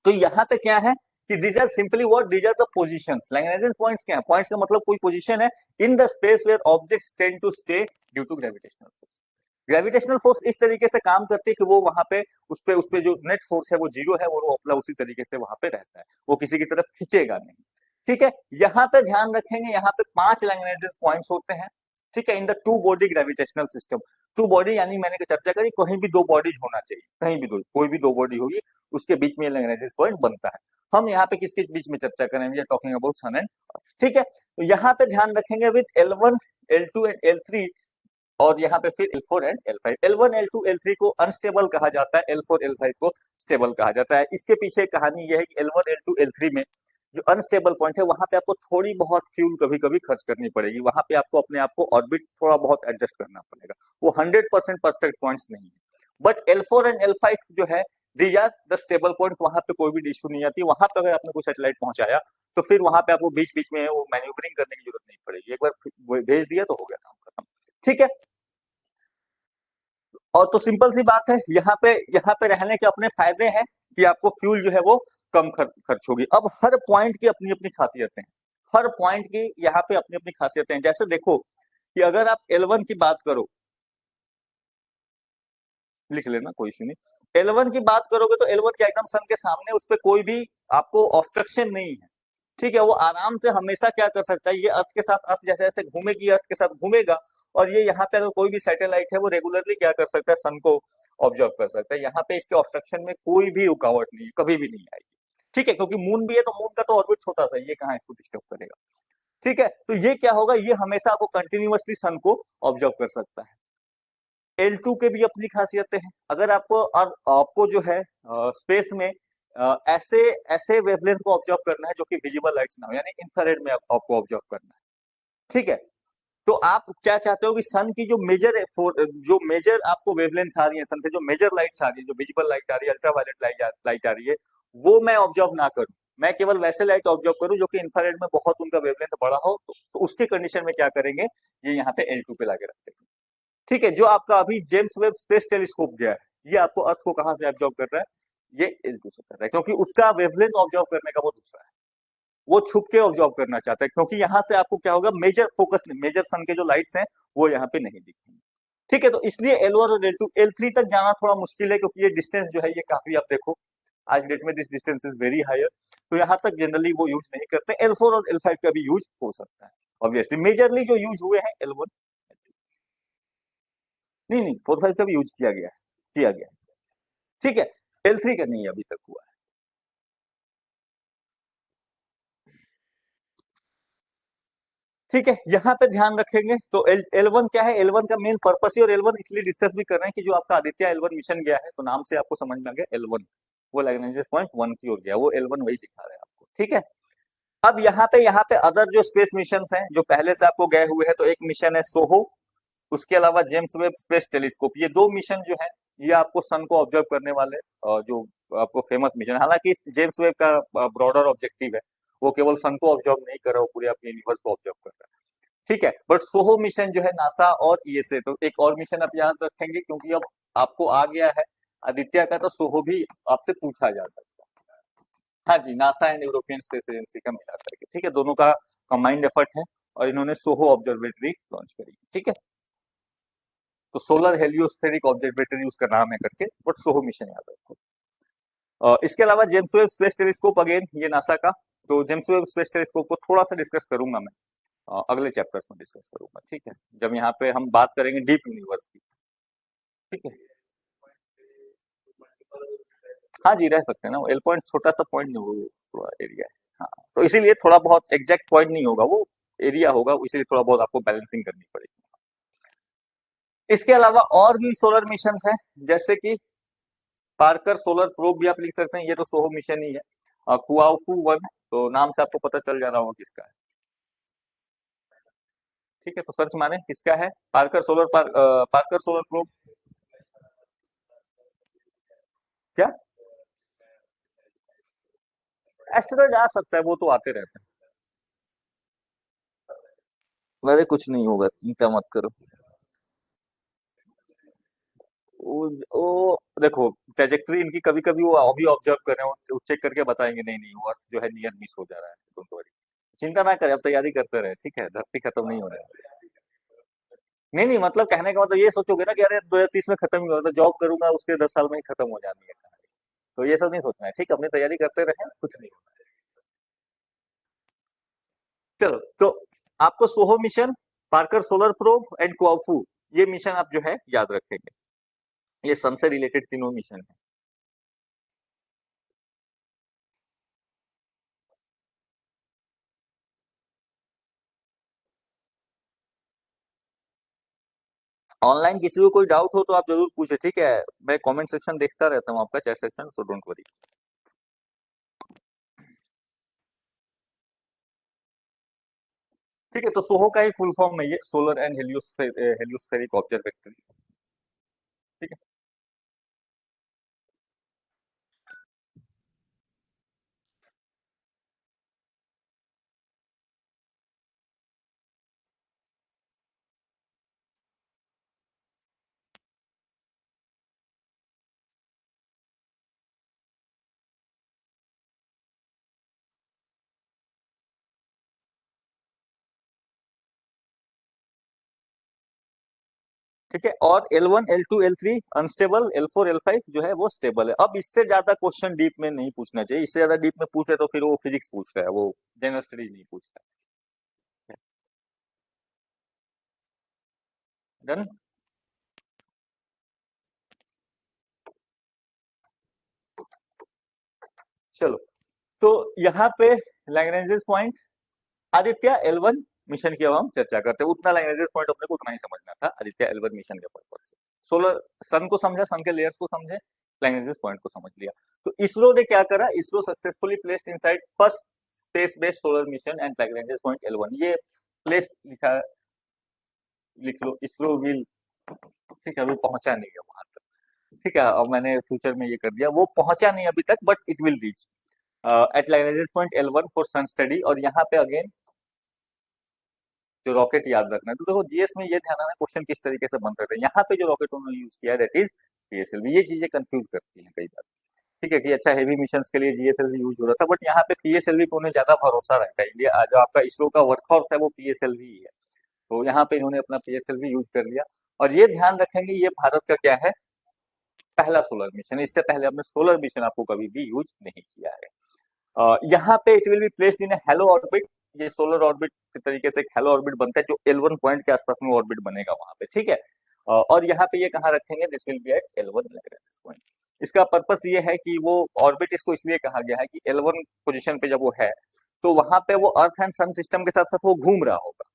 S1: तो यहाँ पे क्या है कि these are simply what, these are the positions. Lagrange points क्या है, पॉइंट्स का मतलब कोई पोजीशन है in the space where objects tend to stay due to gravitational force. Gravitational force इस तरीके से काम करती है कि वो वहां पे उस पे जो नेट फोर्स है वो जीरो है, और वो अपना उसी तरीके से वहां पे रहता है, वो किसी की तरफ खींचेगा नहीं। ठीक है, यहाँ पे ध्यान रखेंगे, यहाँ पे 5 लैग्रेंज पॉइंट्स होते हैं। ठीक है, in the two body gravitational system. Two body यानी मैंने चर्चा करी, कहीं भी दो बॉडीज होना चाहिए, कहीं भी दो, कोई भी दो बॉडी होगी उसके बीच में लैग्रेंज पॉइंट बनता है। हम यहाँ पे किसके बीच में चर्चा करेंगे, टॉकिंग अबाउट सन एंड। ठीक है, तो यहाँ पे ध्यान रखेंगे with L1 L2 and L3, और यहाँ पे फिर L4 and L5। L1 L2 L3 को अनस्टेबल कहा जाता है, L4 L5 को स्टेबल कहा जाता है। इसके पीछे कहानी यह है कि L1 L2 L3 में जो अनस्टेबल पॉइंट है वहां पे आपको थोड़ी बहुत फ्यूल कभी कभी खर्च करनी पड़ेगी, वहां पे आपको अपने आप को ऑर्बिट थोड़ा बहुत एडजस्ट करना पड़ेगा, वो 100% परफेक्ट पॉइंट्स नहीं है। बट L4 एंड L5 जो है, these are the stable point, वहां पे कोई भी इशू नहीं आती। वहां पे अगर आपने कोई सैटेलाइट पहुंचाया तो फिर वहां पे आपको बीच बीच में वो मैन्यूवरिंग करने की जरूरत नहीं पड़ेगी, एक बार भेज दिया तो हो गया काम खत्म। ठीक है, और तो सिंपल सी बात है, यहाँ पे रहने के अपने फायदे हैं कि आपको फ्यूल जो है वो कम खर्च होगी। अब हर पॉइंट की अपनी अपनी खासियतें हैं, हर पॉइंट की यहाँ पे अपनी अपनी खासियतें हैं। जैसे देखो कि अगर आप L1 की बात करो, लिख लेना कोई इशू नहीं, L1 की बात करोगे तो L1 के एकदम सन के सामने, उस पर कोई भी आपको ऑब्स्ट्रक्शन नहीं है। ठीक है, वो आराम से हमेशा क्या कर सकता है, ये अर्थ के साथ, अर्थ जैसे जैसे घूमेगी अर्थ के साथ घूमेगा, और ये यहाँ पे अगर कोई भी सैटेलाइट है वो रेगुलरली क्या कर सकता है, सन को ऑब्जर्व कर सकता है। यहाँ पे इसके ऑब्स्ट्रक्शन में कोई भी रुकावट नहीं है, कभी भी नहीं आएगी। ठीक है, क्योंकि मून भी है तो मून का तो ऑर्बिट छोटा सा है, ये कहाँ इसको डिस्टर्ब करेगा। ठीक है, तो ये क्या होगा, ये हमेशा आपको कंटिन्यूअसली सन को ऑब्जर्व कर सकता है। L2 के भी अपनी खासियतें हैं। अगर आपको जो है स्पेस में ऐसे ऐसे वेवलेंथ को ऑब्जर्व करना है जो कि विजिबल लाइट्स ना हो, यानी इंफ्रारेड में आपको ऑब्जर्व करना है। ठीक है, तो आप क्या चाहते हो कि सन की जो मेजर आपको वेवलेंथ आ रही है, सन से जो मेजर लाइट्स आ रही है, जो विजिबल लाइट आ रही है, अल्ट्रावायलेट लाइट आ रही है, वो मैं ऑब्जर्व ना करूं, मैं केवल वैसे लाइट ऑब्जर्व करूं जो कि इंफ्रारेड में बहुत उनका वेवलेंथ बड़ा हो। तो उसके कंडीशन में क्या करेंगे, ये यहाँ पे L2 पे लाके रखते हैं। ठीक है, जो आपका अभी जेम्स वेब स्पेस टेलीस्कोप गया है, ये आपको अर्थ को कहां से ऑब्जर्व कर रहा है, ये L2 से कर रहा है, क्योंकि उसका वेवलेंथ ऑब्जर्व करने का वो दूसरा है, वो छुप के ऑब्जर्व करना चाहता है, क्योंकि यहाँ से आपको क्या होगा, मेजर फोकस, मेजर सन के जो लाइट्स हैं वो यहाँ पे नहीं दिखेंगे। ठीक है, तो इसलिए L1 और L2, L3 तक जाना थोड़ा मुश्किल है, क्योंकि ये डिस्टेंस जो है ये काफी, आप देखो आज डेट में this distance is very higher, तो यहाँ तक जनरली वो यूज नहीं करते। L4 और L5 का भी यूज हो सकता है, ऑब्वियसली मेजरली जो यूज हुए हैं L1। नहीं नहीं, 4 5 का भी यूज किया गया है। ठीक है, L3 का नहीं अभी तक हुआ है। ठीक है, यहाँ पे ध्यान रखेंगे तो L1 क्या है, L1 का मेन पर्पस ही, और L1 इसलिए डिस्कस भी कर रहे हैं कि जो आपका आदित्य L1 मिशन गया है, तो नाम से आपको समझ में आ गया L1, वो लैग्रेंज पॉइंट 1 की ओर गया, वो L1 वही दिखा रहा है आपको। ठीक है, अब यहाँ पे अदर जो स्पेस मिशन हैं जो पहले से आपको गए हुए हैं, तो एक मिशन है सोहो, उसके अलावा जेम्स वेब स्पेस टेलीस्कोप, ये दो मिशन जो है ये आपको सन को ऑब्जर्व करने वाले जो आपको फेमस मिशन, हालांकि जेम्स वेब का ब्रॉडर ऑब्जेक्टिव है, वो केवल सन को ऑब्जर्व नहीं कर रहा, वो पूरे अपने यूनिवर्स को ऑब्जर्व कर रहा है। ठीक है, बट सोहो मिशन जो है नासा और ईएसए, तो एक और मिशन आप याद रखेंगे, क्योंकि अब आपको आ गया है आदित्य का, तो सोहो भी आपसे पूछा जा सकता है। हाँ जी, NASA and European Space Agency का मिला करके, ठीक है, दोनों का कंबाइंड एफर्ट है, और इन्होंने सोहो ऑब्जर्वेटरी लॉन्च करी। ठीक है, तो सोलर हेलियोस्फेरिक ऑब्जर्वेटरी उसका नाम है करके, बट सोहो मिशन याद रखो। इसके अलावा James Webb space telescope, again ये नासा का, तो जेम्स वेब स्पेस टेलीस्कोप को थोड़ा सा डिस्कस करूंगा मैं, अगले चैप्टर्स में डिस्कस करूंगा। ठीक है, जब यहाँ पे हम बात करेंगे डीप यूनिवर्स की। ठीक है, हाँ जी, रह सकते हैं ना, एल पॉइंट छोटा सा पॉइंट नहीं, वो थोड़ा एरिया है। हाँ, तो इसीलिए थोड़ा बहुत एग्जैक्ट पॉइंट नहीं होगा, वो एरिया होगा, इसीलिए थोड़ा बहुत आपको बैलेंसिंग करनी पड़ेगी। इसके अलावा और भी सोलर मिशन हैं, जैसे कि पार्कर सोलर प्रोब भी आप लिख सकते हैं, ये तो सोहो मिशन ही है। कुआफू 1, तो नाम से आपको पता चल जा रहा होगा किसका है। ठीक है, तो सर्च माने किसका है, पार्कर सोलर प्रोब। क्या, एस्टेरॉइड आ सकता है, वो तो आते रहते हैं। अरे कुछ नहीं होगा, चिंता मत करो। वो देखो, ट्रेजेक्ट्री इनकी कभी कभी वो अभी ऑब्जर्व कर रहे हो, चेक करके बताएंगे, नहीं नहीं वो अर्थ जो है नियर मिस हो जा रहा है, डोंट वरी, चिंता ना करें, अब तैयारी करते रहे। ठीक है, धरती खत्म नहीं हो रहा है। नहीं नहीं, मतलब कहने का मतलब ये सोचोगे ना कि अरे 2030 में खत्म ही हो रहा था, जॉब करूंगा उसके 10 साल में ही खत्म हो जानी है कहानी। तो ये सब नहीं सोचना है, ठीक है, अपनी तैयारी करते रहें, कुछ नहीं होना है। चलो तो आपको SOHO mission, Parker Solar Probe and Kuafu, ये मिशन आप जो है याद रखेंगे। ये सन से रिलेटेड तीनों मिशन है। ऑनलाइन किसी को कोई डाउट हो तो आप जरूर पूछे, ठीक है। मैं कमेंट सेक्शन देखता रहता हूँ, आपका chat section, so don't worry. ठीक है, तो सोहो का ही फुल फॉर्म है ये, सोलर एंड हेलियोस्फेरिक ऑब्जर्वेटरी। ठीक है। ठीक है, और L1 L2 L3 unstable, L4 L5 जो है वो स्टेबल है। अब इससे ज्यादा क्वेश्चन डीप में नहीं पूछना चाहिए, इससे ज्यादा डीप में पूछे तो फिर वो फिजिक्स पूछ रहा है, वो जनरल स्टडीज नहीं पूछ रहा है। डन। चलो, तो यहाँ पे Lagrange's point, Aditya L1 mission की अब हम चर्चा करते हैं। उतना लैग्रेंजेस पॉइंट अपने को उतना ही समझना था आदित्य L1 मिशन के पर्पज से। सोलर सन को समझा, सन के लेयर्स को समझे, लैग्रेंजेस पॉइंट को समझ लिया। तो इसरो ने क्या करा, ISRO successfully placed inside first space based solar mission and Lagrange's point L1, ये प्लेस लिखा, लिख लो, इसरो विल। ठीक है, अभी पहुंचा नहीं है वहां तक। ठीक है, अब मैंने फ्यूचर में ये कर दिया, वो पहुंचा नहीं अभी तक, but it will reach at Lagrange's point L1 for sun study. और यहाँ पे अगेन जो रॉकेट याद रखना है, तो देखो जीएस में ये ध्यान रखना क्वेश्चन किस तरीके से बन सकते हैं। यहाँ पे जो रॉकेट उन्होंने यूज किया है दैट इज पीएसएलवी। ये चीजें कंफ्यूज करती हैं कई बार। ठीक है, कि अच्छा हेवी मिशंस के लिए जीएसएलवी यूज हो रहा था, बट यहाँ पे पीएसएलवी को उन्हें ज्यादा भरोसा रहता है। इंडिया जो आपका इसरो का वर्कफोर्स है वो पीएसएलवी ही है, तो यहाँ पे इन्होंने अपना पीएसएलवी यूज कर लिया। और ये ध्यान रखेंगे ये भारत का क्या है, पहला सोलर मिशन। इससे पहले हमने सोलर मिशन आपको कभी भी यूज नहीं किया है। यहाँ पे it will be placed in hello orbit. ये सोलर ऑर्बिट के तरीके से एक हेलो ऑर्बिट बनता है जो L1 पॉइंट के आसपास में ऑर्बिट बनेगा वहां पे, ठीक है। और यहाँ पे ये कहाँ रखेंगे, this will be at L1 Lagrange point. इसका पर्पस ये है कि वो ऑर्बिट, इसको इसलिए कहा गया है कि L1 पोजीशन पे जब वो है तो वहां पे वो अर्थ एंड सन सिस्टम के साथ साथ वो घूम रहा होगा।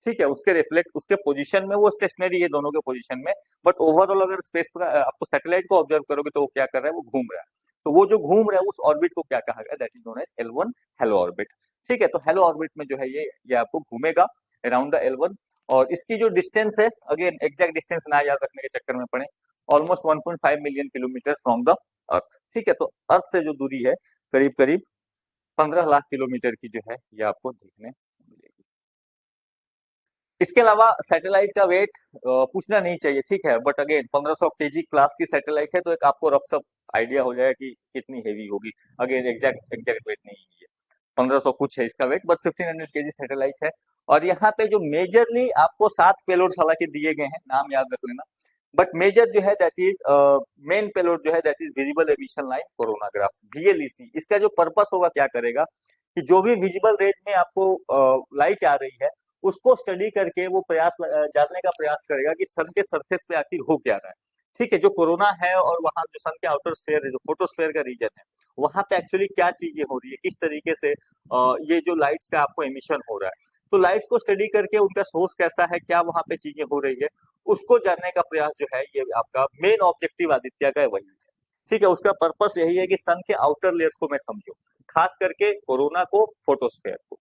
S1: ठीक है, उसके रिफ्लेक्ट उसके पोजीशन में वो स्टेशनरी है दोनों के पोजीशन में, बट ओवरऑल अगर स्पेस पर आपको सैटेलाइट को ऑब्जर्व करोगे तो वो क्या कर रहा है, वो घूम रहा है। तो वो जो घूम रहा है उस ऑर्बिट को क्या कहा गया, that is known as L1 halo orbit. ठीक है, तो हेलो ऑर्बिट में जो है ये आपको घूमेगा अराउंड द L1। और इसकी जो डिस्टेंस है, अगेन एग्जैक्ट डिस्टेंस ना याद रखने के चक्कर में पड़े, almost 1.5 million kilometre from the earth. ठीक है, तो अर्थ से जो दूरी है करीब करीब 15 लाख किलोमीटर की जो है ये आपको देखने मिलेगी। इसके अलावा सैटेलाइट का वेट पूछना नहीं चाहिए, ठीक है, बट अगेन 1500 केजी क्लास की सैटेलाइट है, तो एक आपको रफ सब आइडिया हो जाएगा कि कितनी हेवी होगी। अगेन एग्जैक्ट एग्जैक्ट वेट नहीं है, 1500 कुछ है इसका वेट, बट 1500 केजी सैटेलाइट है। और यहाँ पे जो मेजरली आपको 7 पेलोड्स हालांकि दिए गए हैं, नाम याद रख लेना। बट मेजर जो है दैट इज मेन पेलोड जो है that is visible emission line coronagraph, VLEC। इसका जो पर्पस होगा क्या करेगा कि जो भी विजिबल रेंज में आपको लाइट आ रही है उसको स्टडी करके वो जानने का प्रयास करेगा कि सन के सरफेस पे आखिर हो क्या रहा है। ठीक है, जो कोरोना है और वहां जो सन के आउटर स्फेयर है, जो फोटोस्फेयर का रीजन है, वहां पे एक्चुअली क्या चीजें हो रही है, किस तरीके से ये जो लाइट्स का आपको एमिशन हो रहा है। तो लाइट्स को स्टडी करके उनका सोर्स कैसा है, क्या वहां पे चीजें हो रही है, उसको जानने का प्रयास जो है ये आपका मेन ऑब्जेक्टिव आदित्य का है, वही है। ठीक है, उसका पर्पस यही है कि सन के आउटर लेयर्स को मैं समझूं, खास करके कोरोना को, फोटोस्फेयर को।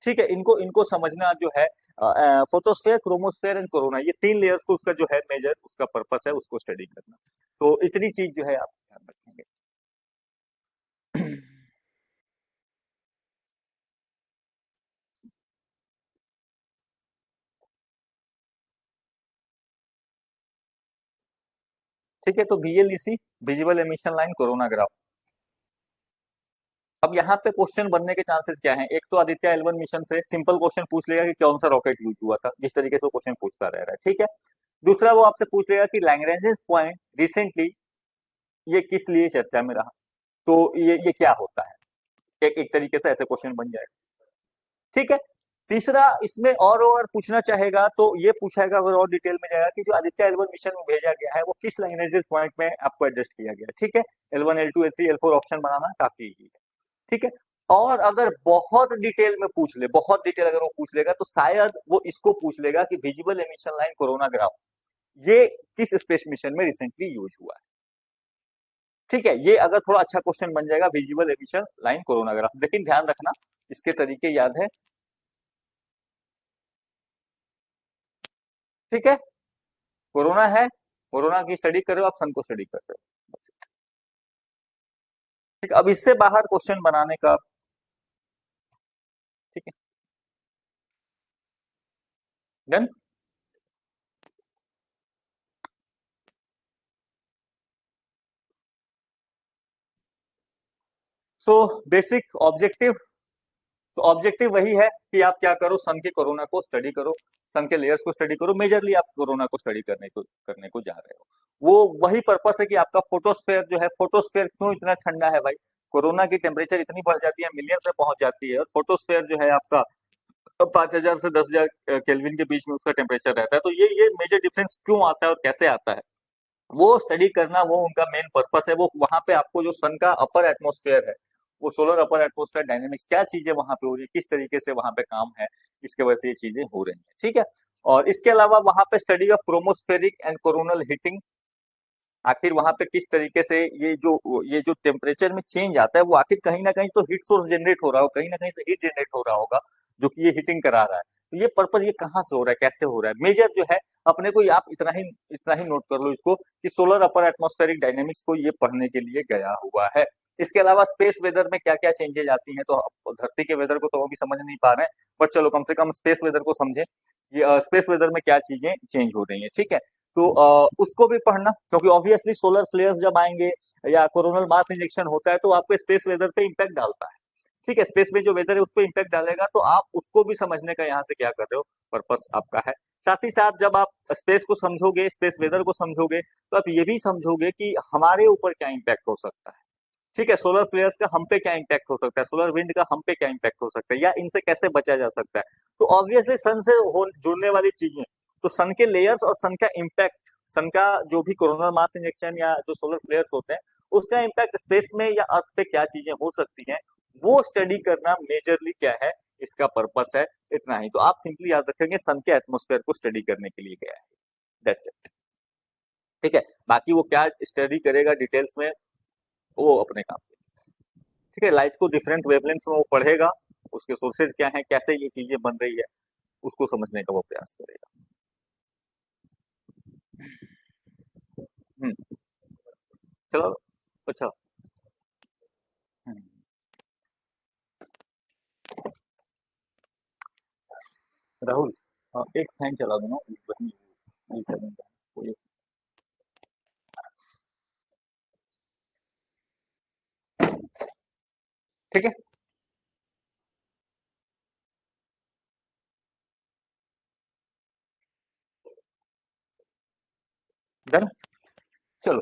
S1: ठीक है, इनको इनको समझना जो है, फोटोस्फेयर, क्रोमोस्फेयर एंड कोरोना, ये 3 लेयर्स को उसका जो है मेजर उसका पर्पस है उसको स्टडी करना। तो इतनी चीज जो है आप ध्यान रखेंगे। ठीक है, तो VLEC, visible emission line coronagraph. अब यहाँ पे क्वेश्चन बनने के चांसेस क्या हैं? एक तो आदित्य L1 मिशन से सिंपल क्वेश्चन पूछ लेगा कि कौन सा रॉकेट यूज हुआ था, जिस तरीके से वो क्वेश्चन पूछता रह रहा है, ठीक है। दूसरा वो आपसे पूछ लेगा कि लैग्रेंजेस पॉइंट रिसेंटली ये किस लिए चर्चा में रहा, तो ये क्या होता है, एक तरीके से ऐसे क्वेश्चन बन जाएगा, ठीक है। तीसरा इसमें और पूछना चाहेगा तो ये पूछेगा, अगर और डिटेल में जाएगा कि जो आदित्य L1 मिशन में भेजा गया है वो किस लैग्रेंजेस पॉइंट में आपको एडजस्ट किया गया है, ठीक है। L1 L2 L3 L4 option बनाना काफी इजी है, ठीक है। और अगर बहुत डिटेल में पूछ ले, बहुत डिटेल अगर वो पूछ लेगा तो शायद वो इसको पूछ लेगा कि विजिबल एमिशन लाइन कोरोनाग्राफ ये किस स्पेस मिशन में रिसेंटली यूज हुआ है, ठीक है। ये अगर थोड़ा अच्छा क्वेश्चन बन जाएगा, विजिबल एमिशन लाइन कोरोनाग्राफ। लेकिन ध्यान रखना इसके तरीके याद है, ठीक है। कोरोना है, कोरोना की स्टडी कर रहे हो आप, सन को स्टडी कर रहे हो, ठीक है। अब इससे बाहर क्वेश्चन बनाने का, ठीक है, डन। सो बेसिक ऑब्जेक्टिव, तो ऑब्जेक्टिव वही है कि आप क्या करो, सन के कोरोना को स्टडी करो, सन के लेयर्स को स्टडी करो। मेजरली आप कोरोना को स्टडी करने को जा रहे हो। वो वही पर्पस है कि आपका फोटोस्फेयर जो है, फोटोस्फेयर क्यों इतना ठंडा है भाई, कोरोना की टेम्परेचर इतनी बढ़ जाती है, मिलियंस में पहुंच जाती है, और फोटोस्फेयर जो है आपका 5,000 से 10,000 केल्विन के बीच में उसका टेम्परेचर रहता है। तो ये मेजर डिफरेंस क्यों आता है और कैसे आता है, वो स्टडी करना, वो उनका मेन पर्पस है। वो वहां पे आपको जो सन का अपर एटमॉस्फेयर है, वो सोलर अपर एटमॉस्फेयर डायनेमिक्स क्या चीजें वहां पे हो रही है, किस तरीके से वहां पे काम है, इसके वजह से ये चीजें हो रही है, ठीक है। और इसके अलावा वहां पे study of chromospheric and coronal heating, आखिर वहां पे किस तरीके से ये जो टेम्परेचर में चेंज आता है, वो आखिर कहीं ना कहीं तो हीट सोर्स जनरेट हो रहा हो, कहीं ना कहीं से हीट जनरेट हो रहा होगा, जो कि ये हीटिंग करा रहा है। तो ये पर्पज ये कहाँ से हो रहा है, कैसे हो रहा है, मेजर जो है अपने को आप इतना ही नोट कर लो इसको, कि सोलर अपर एटमॉस्फेरिक डायनेमिक्स को ये पढ़ने के लिए गया हुआ है। इसके अलावा स्पेस वेदर में क्या क्या चेंजेज आती हैं, तो धरती के वेदर को तो अभी समझ नहीं पा रहे हैं, बट चलो कम से कम स्पेस वेदर को समझे, ये स्पेस वेदर में क्या चीजें चेंज हो रही है, ठीक है। तो उसको भी पढ़ना, क्योंकि ऑब्वियसली सोलर फ्लेयर्स जब आएंगे या कोरोनल मास इंजेक्शन होता है तो आपको स्पेस वेदर पे इम्पैक्ट डालता है, ठीक है। स्पेस में जो वेदर है उस पर इम्पैक्ट डालेगा, तो आप उसको भी समझने का यहाँ से क्या कर रहे हो, पर्पस आपका है। साथ ही साथ जब आप स्पेस को समझोगे, स्पेस वेदर को समझोगे, तो आप ये भी समझोगे कि हमारे ऊपर क्या इम्पैक्ट हो सकता है, ठीक है। सोलर फ्लेयर्स का हम पे क्या इम्पैक्ट हो सकता है, सोलर विंड का हम पे क्या इम्पैक्ट हो सकता है, या इनसे कैसे बचा जा सकता है। तो ऑब्वियसली सन से जुड़ने वाली चीजें, तो सन के लेयर्स और सन का इम्पैक्ट, सन का जो भी कोरोनल मास इंजेक्शन या जो सोलर फ्लेयर्स होते हैं, उसका इम्पैक्ट स्पेस में या अर्थ पे क्या चीजें हो सकती हैं, वो स्टडी करना मेजरली क्या है, इसका पर्पस है। इतना ही तो आप सिंपली याद रखेंगे, सन के एटमोस्फेयर को स्टडी करने के लिए गया है, दैट्स इट, ठीक है। बाकी वो क्या स्टडी करेगा डिटेल्स में, वो अपने काम, ठीक है। लाइट को डिफरेंट वेवलेंथ्स में वो पढ़ेगा, उसके सोर्सेज क्या हैं, कैसे ये चीजें बन रही है, उसको समझने का वो प्रयास करेगा। हम्म, चलो, अच्छा। हम्म, राहुल, एक फैन चला दो ना, वही वही सेवन का, वो ठीक है, डन। चलो,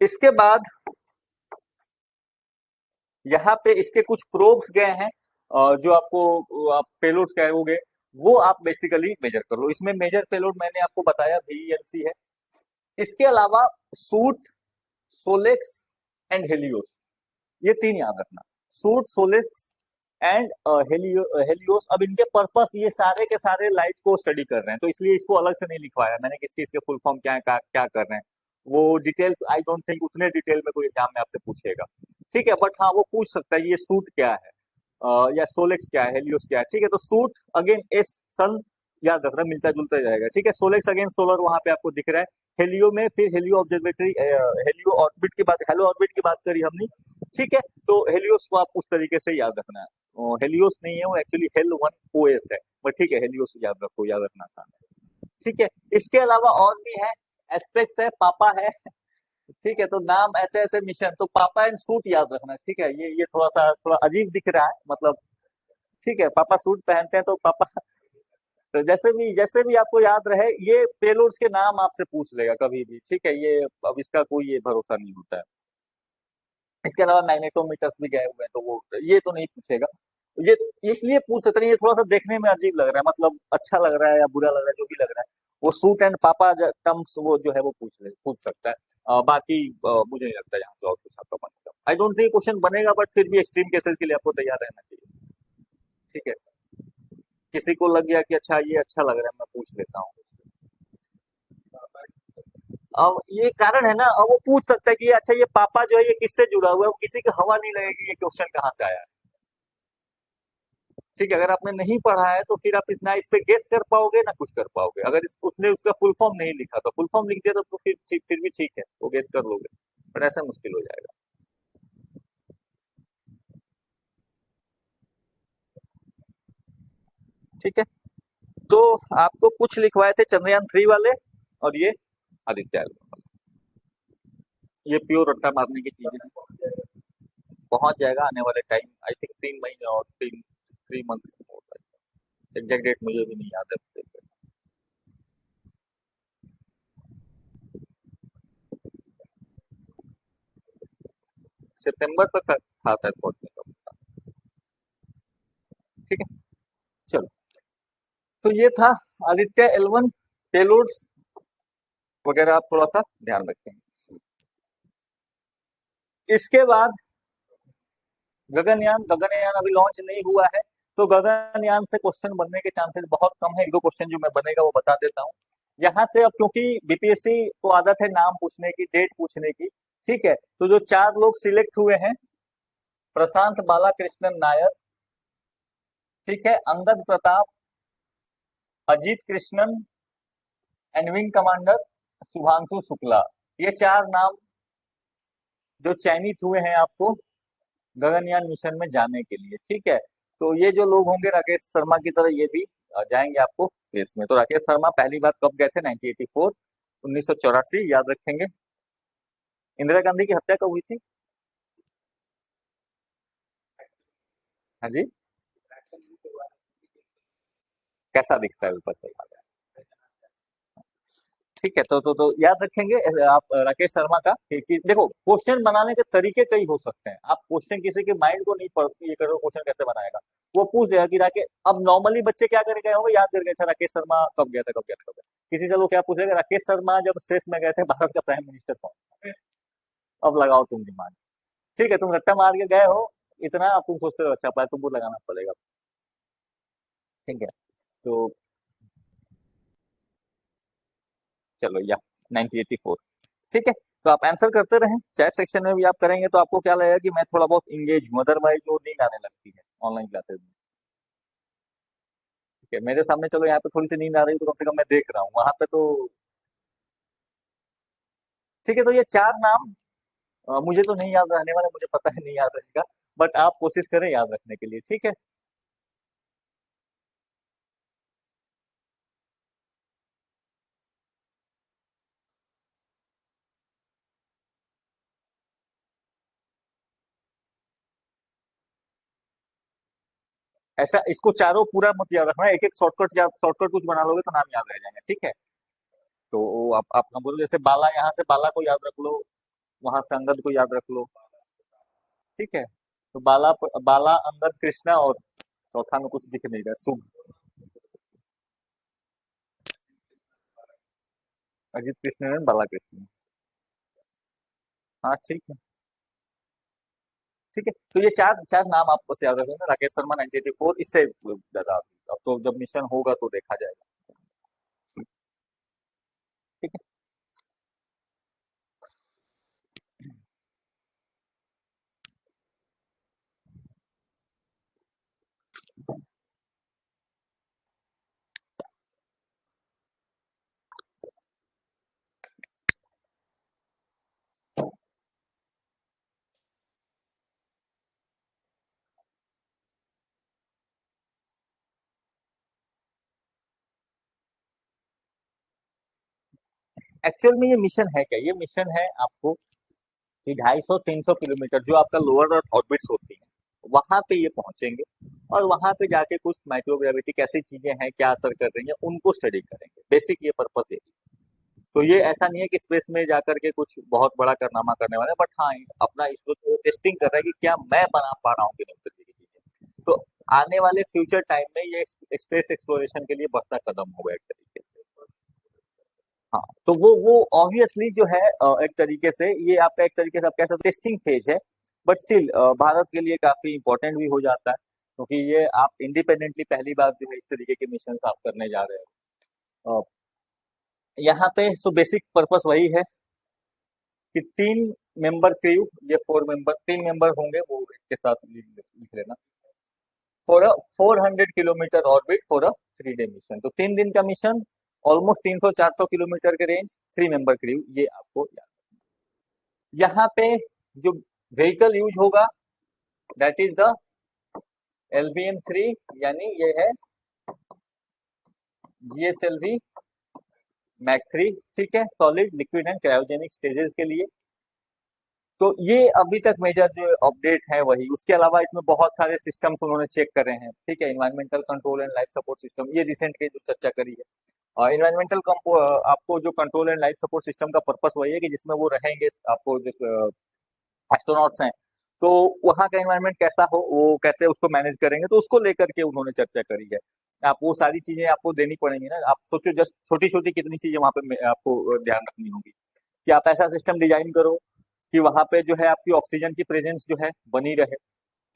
S1: इसके बाद यहाँ पे इसके कुछ प्रोब्स गए हैं, जो आपको आप पेलोड कहोगे, वो आप बेसिकली मेजर कर लो। इसमें मेजर पेलोड मैंने आपको बताया VELC है। इसके अलावा सूट, सोलेक्स एंड हेलियोस, ये तीन याद रखना। SUIT, Solexs and Helios. अब इनके पर्पस ये सारे के सारे लाइट को स्टडी कर रहे हैं, तो इसलिए इसको अलग से नहीं लिखवाया मैंने, किसके इसके फुल फॉर्म क्या है, क्या कर रहे हैं, वो डिटेल्स आई डोंट थिंक उतने डिटेल में कोई एग्जाम में आपसे पूछेगा, ठीक है। बट हाँ, वो पूछ सकता है ये सूट क्या है, या सोलेक्स क्या है, हेलियोस क्या है, ठीक है। तो सूट अगेन एस सन, याद रखना, मिलता जुलता जाएगा, ठीक है। सोलेक्स अगेन सोलर वहां पे आपको दिख रहा है। हेलियो में फिर हेलियो ऑब्जर्वेटरी, हेलियो ऑर्बिट की बात, हेलो ऑर्बिट की बात करी हमने, ठीक है। तो हेलियोस को आप उस तरीके से याद रखना है, हेलियोस नहीं है वो, एक्चुअली हेल वन ओएस है, बट ठीक है, हेलियोस याद रखो, याद रखना आसान है, ठीक है। इसके अलावा और भी है, एस्पेक्ट्स है, पापा है, ठीक है, तो नाम ऐसे ऐसे मिशन, तो पापा एंड सूट याद रखना, ठीक है। ये थोड़ा अजीब दिख रहा है मतलब, ठीक है, पापा सूट पहनते हैं तो पापा। तो जैसे भी आपको याद रहे, ये पेलोड्स के नाम आपसे पूछ लेगा कभी भी, ठीक है। ये अब इसका कोई ये भरोसा नहीं होता है। इसके अलावा मैग्नेटोमीटर्स भी गए हुए हैं, तो वो ये तो नहीं पूछेगा। ये इसलिए पूछ सकते नहीं, ये थोड़ा सा देखने में अजीब लग रहा है, मतलब अच्छा लग रहा है या बुरा लग रहा है, जो भी लग रहा है। वो सूट एंड पापा टर्म्स वो जो है वो पूछ सकता है। बाकी मुझे नहीं लगता यहाँ से और कुछ आपका बनेगा। आई डोंट थिंक क्वेश्चन बनेगा, बट फिर भी एक्सट्रीम केसेस के लिए आपको तैयार रहना चाहिए। ठीक है, किसी को लग गया कि अच्छा ये अच्छा लग रहा है, मैं पूछ लेता हूँ। अब ये कारण है ना, अब वो पूछ सकता है कि अच्छा ये पापा जो है ये किससे जुड़ा हुआ है, वो किसी की हवा नहीं लगेगी ये क्वेश्चन कहाँ से आया है। ठीक है, अगर आपने नहीं पढ़ा है तो फिर आप ना इस पे गेस कर पाओगे ना कुछ कर पाओगे। अगर उसने उसका फुल फॉर्म नहीं लिखा तो फुल फॉर्म लिख दिया तो फिर ठीक, फिर भी ठीक है, वो गेस कर लोगे। बट ऐसा मुश्किल हो जाएगा। ठीक है, तो आपको कुछ लिखवाए थे चंद्रयान 3 वाले, और ये आदित्य एल वाले। ये प्योर रट्टा मारने की चीजें हैं। पहुंच जाएगा आने वाले टाइम, आई थिंक 3 महीने और 3 मंथ्स होता है। एग्जैक्ट डेट मुझे भी नहीं याद है। सितंबर तक था शायद पहुंचने का। ठीक है, चलो। तो ये था आदित्य L1 पेलोड्स वगैरह, आप थोड़ा सा ध्यान रखें। इसके बाद गगनयान अभी लॉन्च नहीं हुआ है, तो गगनयान से क्वेश्चन बनने के चांसेस बहुत कम है। एक दो क्वेश्चन जो मैं बनेगा वो बता देता हूँ। यहाँ से अब क्योंकि बीपीएससी को आदत है नाम पूछने की, डेट पूछने की, ठीक है, तो जो 4 लोग सिलेक्ट हुए हैं, प्रशांत बालाकृष्णन नायर, ठीक है, Angad Pratap, Ajit Krishnan and wing commander Shubhanshu Shukla. ये 4 नाम जो चयनित हुए हैं आपको गगनयान मिशन में जाने के लिए, ठीक है। तो ये जो लोग होंगे राकेश शर्मा की तरह ये भी जाएंगे आपको स्पेस में। तो राकेश शर्मा पहली बार कब गए थे? 1984, 1984 याद रखेंगे। इंदिरा गांधी की हत्या कब हुई थी? हाँ जी, कैसा दिखता है ऊपर से? ठीक है, तो याद रखेंगे आप राकेश शर्मा का कि देखो क्वेश्चन बनाने के तरीके कई हो सकते हैं। आप क्वेश्चन किसी के माइंड को नहीं पढ़ ये करो क्वेश्चन कैसे बनाएगा। वो पूछ देगा कि राकेश, अब नॉर्मली बच्चे क्या कर गए होंगे, याद कर गए अच्छा राकेश शर्मा कब गया था, कब गया था, कब गया था। किसी से लोग क्या पूछेगा, राकेश शर्मा जब स्पेस में गए थे भारत का प्राइम मिनिस्टर कौन? अब लगाओ तुम दिमाग। ठीक है, तुम रट्टा मार के गए हो इतना, अब तुम सोचते हो अच्छा पाया, तुमको लगाना पड़ेगा। ठीक है, तो चलो या 1984। ठीक है, तो आप आंसर करते रहें, चैट सेक्शन में भी आप करेंगे तो आपको क्या लगेगा कि मैं थोड़ा बहुत इंगेज हूँ, अदरवाइज वो नींद आने लगती है ऑनलाइन क्लासेस में। ठीक है, मेरे सामने चलो यहाँ पे थोड़ी सी नींद आ रही है तो कम से कम मैं देख रहा हूँ, वहां पे तो ठीक है। तो ये 4 नाम मुझे तो नहीं याद रहने वाला, मुझे पता है नहीं याद रहेगा, बट आप कोशिश करें याद रखने के लिए, ठीक है। ऐसा इसको चारों पूरा मत याद रखना, एक एक शॉर्टकट या शॉर्टकट कुछ बना लोगे तो नाम याद रह जाएंगे, ठीक है। तो आप ना बोलो, जैसे बाला, यहाँ से बाला को याद रख लो, वहां से अंगद को याद रख लो, ठीक है। तो बाला अंगद कृष्णा, और चौथा में कुछ दिख नहीं रहा, शुभ, अजित कृष्ण बाला कृष्ण। हाँ ठीक है, ठीक है। तो ये चार चार नाम आपको से याद रखेंगे, राकेश शर्मा 1984, इससे ज्यादा अब तो जब मिशन होगा तो देखा जाएगा। ठीक है। एक्चुअल में ये मिशन है क्या? ये मिशन है आपको कि 250-300 किलोमीटर जो आपका लोअर अर्थ ऑर्बिट्स होती हैं, वहां पे ये पहुंचेंगे और वहां पे जाके कुछ माइक्रोग्रेविटी कैसी चीजें हैं, क्या असर कर रही हैं, उनको स्टडी करेंगे। बेसिक ये पर्पस है। तो ये ऐसा नहीं है कि स्पेस में जाकर के कुछ बहुत बड़ा कारनामा करने वाले, बट हाँ अपना इसरो तो टेस्टिंग कर रहा है कि क्या मैं बना पा रहा हूँ कि नहीं उस तरीके की चीजें। तो आने वाले फ्यूचर टाइम में ये स्पेस एक्सप्लोरेशन के लिए बढ़ता कदम होगा एक तरीके से। हाँ, तो वो ऑब्वियसली जो है एक तरीके से ये आपका एक तरीके से आप कह सकते टेस्टिंग फेज है। बट स्टिल भारत के लिए काफी इंपॉर्टेंट भी हो जाता है, क्योंकि ये आप इंडिपेंडेंटली पहली बार जो है इस तरीके के मिशन आप करने जा रहे हो। यहाँ पे सो बेसिक पर्पस वही है कि 3 मेंबर क्रू, ये 4 मेंबर 3 मेंबर होंगे, वो इसके साथ लिख लेना। For a 400 kilometre orbit for a 3 day mission, तो 3 दिन का मिशन, ऑलमोस्ट 300-400 किलोमीटर के रेंज, 3 मेंबर क्रू, ये आपको याद। यहाँ पे जो व्हीकल यूज होगा दैट इज द LVM-3, यानी ये है GSLV मैक 3। ठीक है, solid liquid and cryogenic stages के लिए। तो ये अभी तक मेजर जो अपडेट है वही, उसके अलावा इसमें बहुत सारे सिस्टम्स उन्होंने चेक करे हैं। ठीक है, environmental control and life support system, ये रिसेंट के जो चर्चा करी है। इन्वायरमेंटल आपको जो control and life support system का पर्पस वही है कि जिसमें वो रहेंगे, आपको जिस एस्ट्रोनॉट्स हैं, तो वहाँ का एनवायरनमेंट कैसा हो, वो कैसे उसको मैनेज करेंगे, तो उसको लेकर के उन्होंने चर्चा करी है। आप वो सारी चीजें आपको देनी पड़ेंगी ना। आप सोचो जस्ट छोटी छोटी कितनी चीजें वहाँ पे आपको ध्यान रखनी होगी कि आप ऐसा सिस्टम डिजाइन करो कि वहाँ पे जो है आपकी ऑक्सीजन की प्रेजेंस जो है बनी रहे।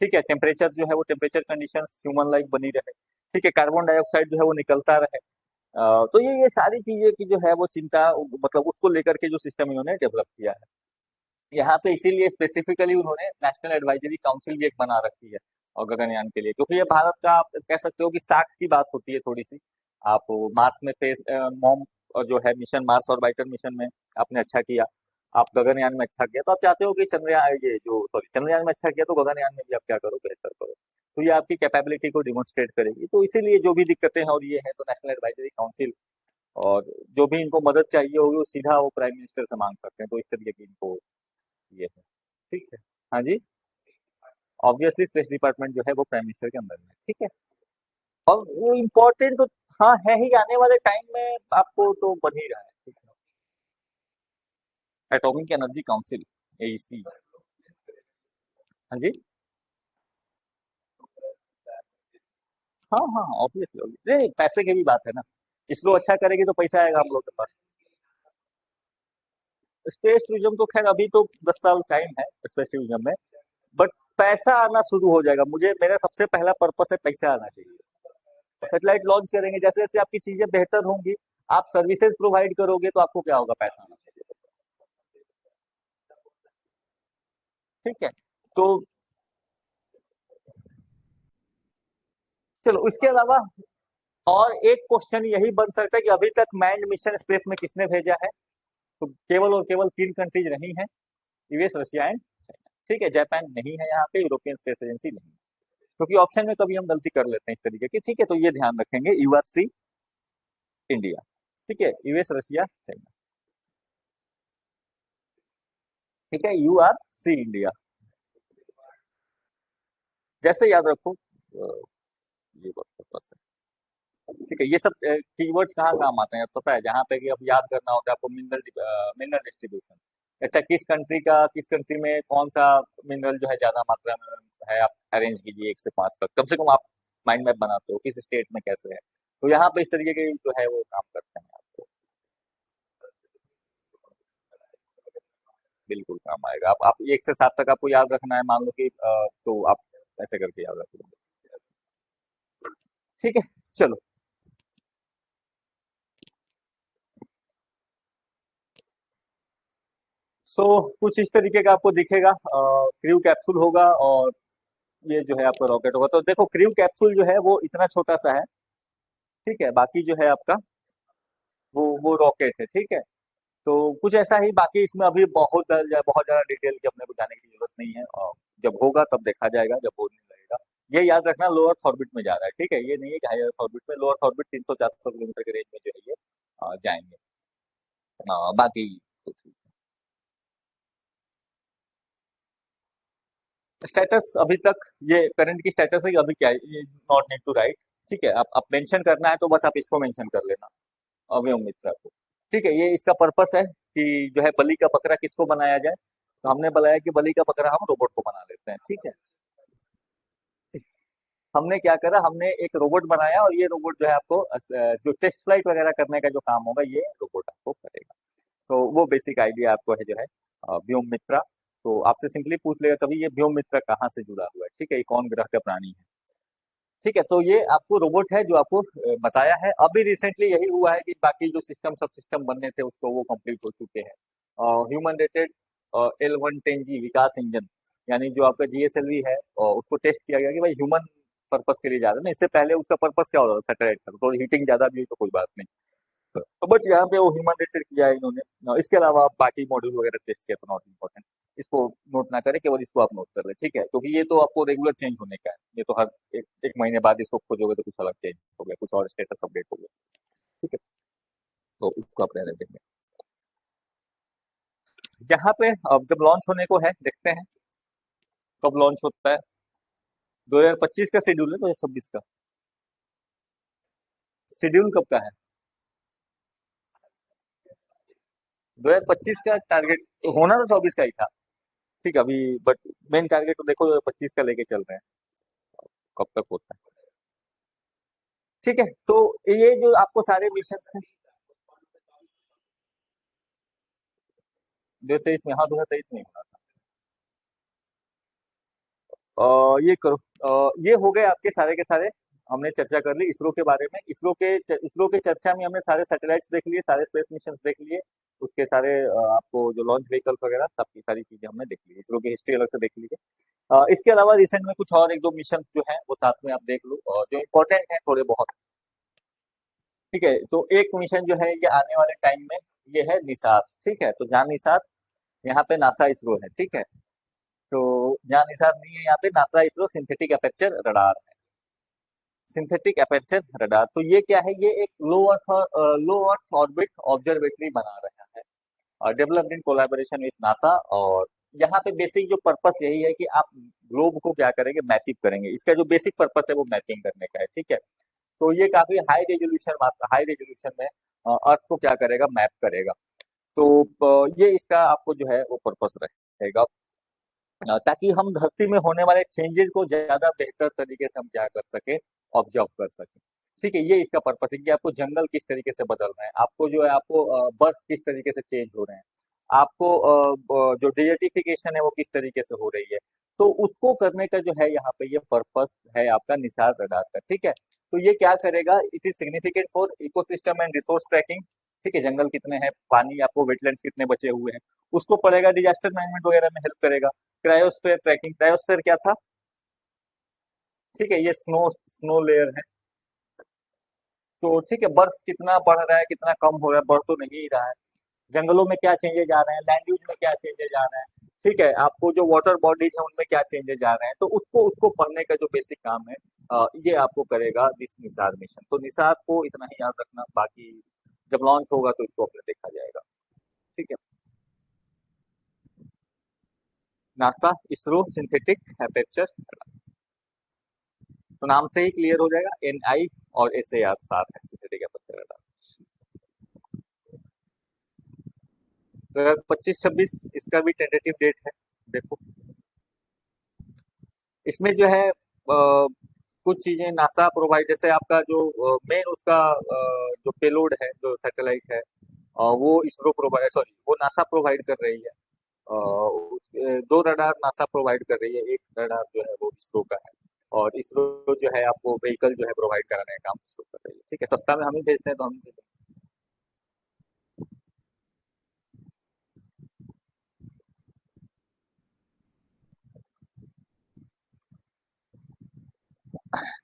S1: ठीक है, टेम्परेचर जो है वो टेम्परेचर कंडीशंस ह्यूमन लाइफ बनी रहे। ठीक है, कार्बन डाइऑक्साइड जो है वो निकलता रहे। तो ये सारी चीजें की जो है वो चिंता, मतलब उसको लेकर के जो सिस्टम इन्होंने डेवलप किया है। यहाँ पे इसीलिए स्पेसिफिकली उन्होंने नेशनल एडवाइजरी काउंसिल भी एक बना रखी है और गगनयान के लिए, क्योंकि ये भारत का आप कह सकते हो कि साख की बात होती है थोड़ी सी। आप मार्स में फेस मॉम जो है मिशन, मार्स और बाइटर मिशन में आपने अच्छा किया, आप गगनयान में अच्छा किया, तो आप चाहते हो कि चंद्रयान, ये जो सॉरी चंद्रयान में अच्छा किया, तो गगनयान में भी आप क्या करो, बेहतर करो। तो ये आपकी कैपेबिलिटी को डिमोन्स्ट्रेट करेगी। तो इसीलिए जो भी दिक्कतें हैं और ये है, तो नेशनल एडवाइजरी काउंसिल, और जो भी इनको मदद चाहिए होगी वो सीधा वो प्राइम मिनिस्टर से मांग सकते हैं। तो इस तरीके की इनको ये है। ठीक है। हाँ जी। ऑब्वियसली स्पेस डिपार्टमेंट जो है वो प्राइम मिनिस्टर के अंदर में है। ठीक है, और वो इम्पोर्टेंट तो हाँ है ही, आने वाले टाइम में आपको तो बन ही रहा है। ठीक है, एटॉमिक एनर्जी काउंसिल, AEC। हाँ जी। हाँ हाँ, ऑब्वियसली नहीं, पैसे की भी बात है ना। इसरो अच्छा करेगी तो पैसा आएगा हम लोग के पास। स्पेस टूरिज्म तो खैर अभी तो 10 साल टाइम है स्पेस टूरिज्म में, बट पैसा आना शुरू हो जाएगा। मुझे मेरा सबसे पहला पर्पस है पैसा आना चाहिए। सैटेलाइट लॉन्च करेंगे, जैसे जैसे आपकी चीजें बेहतर होंगी, आप सर्विसेज प्रोवाइड करोगे, तो आपको क्या होगा, पैसा आना चाहिए। ठीक है, तो चलो इसके अलावा और एक क्वेश्चन यही बन सकता है कि अभी तक मैंड मिशन स्पेस में किसने भेजा है? तो केवल और केवल 3 कंट्रीज रही हैं, यूएस, रशिया एंड चाइना। ठीक है, जापान नहीं है यहाँ पे, यूरोपियन स्पेस एजेंसी नहीं है, क्योंकि ऑप्शन में कभी हम गलती कर लेते हैं इस तरीके की। ठीक है, तो ये ध्यान रखेंगे, यूआरसी इंडिया। ठीक है, यूएस, रशिया, चाइना। ठीक है, यूआरसी इंडिया, जैसे याद रखो ये पर्पस है। ठीक है, ये सब कीवर्ड्स कहाँ काम आते हैं पता है? जहाँ पे कि अब याद करना होता है आपको, मिनरल मिनरल डिस्ट्रीब्यूशन। अच्छा, किस कंट्री में कौन सा मिनरल जो है ज्यादा मात्रा में है, आप अरेंज कीजिए 1 से 5 तक, कम से कम आप माइंड मैप बनाते हो किस स्टेट में कैसे है। तो यहाँ पे इस तरीके के जो है वो काम करते हैं आपको, बिल्कुल काम आएगा। आप 1 से 7 तक आपको याद रखना है, मान लो कि तो आप ऐसे करके याद रख लेंगे। ठीक है, चलो। सो कुछ इस तरीके का आपको दिखेगा, क्रू कैप्सूल होगा और ये जो है आपका रॉकेट होगा। तो देखो क्रू कैप्सूल जो है वो इतना छोटा सा है। ठीक है, बाकी जो है आपका वो रॉकेट है। ठीक है, तो कुछ ऐसा ही, बाकी इसमें अभी बहुत ज्यादा डिटेल की अपने को जाने की जरूरत नहीं है, और जब होगा तब देखा जाएगा, जब होने लगेगा। ये याद रखना, लोअर ऑर्बिट में जा रहा है। ठीक है, ये नहीं है कि हायर ऑर्बिट में। लोअर ऑर्बिट 300-400 किलोमीटर के रेंज में जो है ये जाएंगे। बाकी तो स्टेटस अभी तक ये करंट की स्टेटस है कि अभी क्या है, ये नॉट नीड टू राइट। ठीक है, आप मेंशन करना है तो बस आप इसको मेंशन कर लेना, अवयव मित्रा को। ठीक है, ये इसका पर्पस है कि जो है बलि का बकरा किसको बनाया जाए, तो हमने बताया कि बलि का बकरा हम रोबोट को बना लेते हैं। ठीक है, हमने क्या करा, हमने एक रोबोट बनाया और ये रोबोट जो है आपको जो टेस्ट फ्लाइट वगैरह करने का जो काम होगा ये रोबोट आपको करेगा। तो वो बेसिक आइडिया आपको है जो है व्योम मित्रा। तो आपसे सिंपली पूछ लेगा कभी ये व्योम मित्रा कहाँ से जुड़ा हुआ है, ठीक है, ये कौन ग्रह का प्राणी है। ठीक है, तो ये आपको रोबोट है जो आपको बताया है। अभी रिसेंटली यही हुआ है कि बाकी जो सिस्टम सब सिस्टम बनने थे उसको वो कंप्लीट हो चुके हैं। ह्यूमन रेटेड L110G विकास इंजन, यानी जो आपका GSLV है उसको टेस्ट किया गया कि भाई ह्यूमन पर्पस के लिए जा रहा है ना। इससे पहले उसका पर्पस क्या होता था, सैटेलाइट का, तो हीटिंग ज्यादा भी हुई तो कोई बात नहीं। तो बट यहाँ पे वो ह्यूमन रेटेड किया है इन्होंने। इसके अलावा आप बाकी मॉड्यूल वगैरह टेस्ट किया तो नॉट इम्पोर्टेंट, इसको नोट ना करें, केवल इसको आप नोट कर लें। ठीक है, क्योंकि ये तो आपको रेगुलर चेंज होने का है, ये तो हर एक महीने बाद इसको खोजोगे तो कुछ अलग चेंज हो गया, कुछ और स्टेटस अपडेट हो गया। ठीक है, तो उसको आप रहने देंगे। यहाँ पे अब जब लॉन्च होने को है, देखते हैं कब लॉन्च होता है। 2025 का शेड्यूल है, 2026 का शेड्यूल कब का है? 2025 का टारगेट होना तो 24 का ही था। ठीक है, अभी बट मेन टारगेट तो देखो 2025 का लेके चल रहे हैं, कब तक होता है। ठीक है, तो ये जो आपको सारे मिशन हैं 2023 में, हाँ 2023 में ही होना था। ये करो, ये हो गए आपके सारे के सारे। हमने चर्चा कर ली इसरो के बारे में। इसरो के चर्चा में हमने सारे सैटेलाइट्स देख लिए, सारे स्पेस मिशन देख लिए, उसके सारे आपको जो लॉन्च व्हीकल्स वगैरह सबकी सारी चीजें हमने देख ली, इसरो की हिस्ट्री अलग से देख ली है। इसके अलावा रिसेंट में कुछ और एक दो मिशन जो हैं वो साथ में आप देख लो, और जो इम्पोर्टेंट है थोड़े बहुत। ठीक है, तो एक मिशन जो है ये आने वाले टाइम में, ये है निसार। ठीक है, तो जहाँ निसार, यहाँ पे नासा इसरो है। ठीक है, तो जहाँ निसार नहीं है यहाँ पे NASA ISRO synthetic aperture radar है। सिंथेटिक अपर्चर रडार, तो ये क्या है, ये एक लो अर्थ ऑर्बिट ऑब्जर्वेटरी बना रहा है, developed in collaboration with NASA. और यहाँ पे बेसिक जो पर्पस यही है कि आप ग्लोब को क्या करेंगे, मैपिंग करेंगे। इसका जो बेसिक पर्पस है वो मैपिंग करने का है। ठीक है, तो ये काफी हाई रेजोल्यूशन में अर्थ को क्या करेगा, मैप करेगा। तो ये इसका आपको जो है वो पर्पस रहेगा, ताकि हम धरती में होने वाले चेंजेस को ज्यादा बेहतर तरीके से हम क्या कर सके, ऑब्जर्व कर सके। ठीक है, ये इसका पर्पस है कि आपको जंगल किस तरीके से बदल रहे हैं, आपको जो है आपको बर्फ किस तरीके से चेंज हो रहे हैं, आपको जो डिजर्टिफिकेशन है वो किस तरीके से हो रही है। तो उसको करने का जो है यहाँ पे ये पर्पस है आपका निसार रडार का। ठीक है, तो ये क्या करेगा, it is significant for ecosystem and resource tracking. ठीक है, जंगल कितने हैं, पानी आपको वेटलैंड्स कितने बचे हुए हैं, उसको पड़ेगा, डिजास्टर मैनेजमेंट वगैरह में हेल्प करेगा। क्रायोस्फेयर ट्रैकिंग, क्रायोस्फेयर क्या था? ठीक है, ये स्नो स्नो लेयर है। तो ठीक है, बर्फ कितना बढ़ रहा है कितना कम हो रहा है, बढ़ तो नहीं रहा है। जंगलों में क्या चेंजेज आ रहे हैं, लैंड यूज में क्या चेंजेज आ रहे हैं। ठीक है, आपको जो वाटर बॉडीज है उनमें क्या चेंजेज आ रहे हैं, तो उसको उसको पढ़ने का जो बेसिक काम है ये आपको करेगा दिस निसार मिशन। तो निसार को इतना ही याद रखना, बाकी जब लॉन्च होगा तो इसको अपने देखा जाएगा। ठीक है, नासा इसरो सिंथेटिक एपर्चर, तो नाम से ही क्लियर हो जाएगा, NI और SAR, साथ है सिंथेटिक एपर्चर रडार। तो 25-26 इसका भी टेंटेटिव डेट है। देखो इसमें जो है कुछ चीजें नासा प्रोवाइड, जैसे आपका जो मेन उसका जो पेलोड है, जो सैटेलाइट है, वो इसरो प्रोवाइड, सॉरी वो नासा प्रोवाइड कर रही है। दो रडार नासा प्रोवाइड कर रही है, एक रडार जो है वो इसरो का है। और इसरो जो है आपको व्हीकल जो है प्रोवाइड कराने का काम इसरो कर रही है। ठीक है, सस्ता में हम ही भेजते हैं तो हम ही भेजते हैं।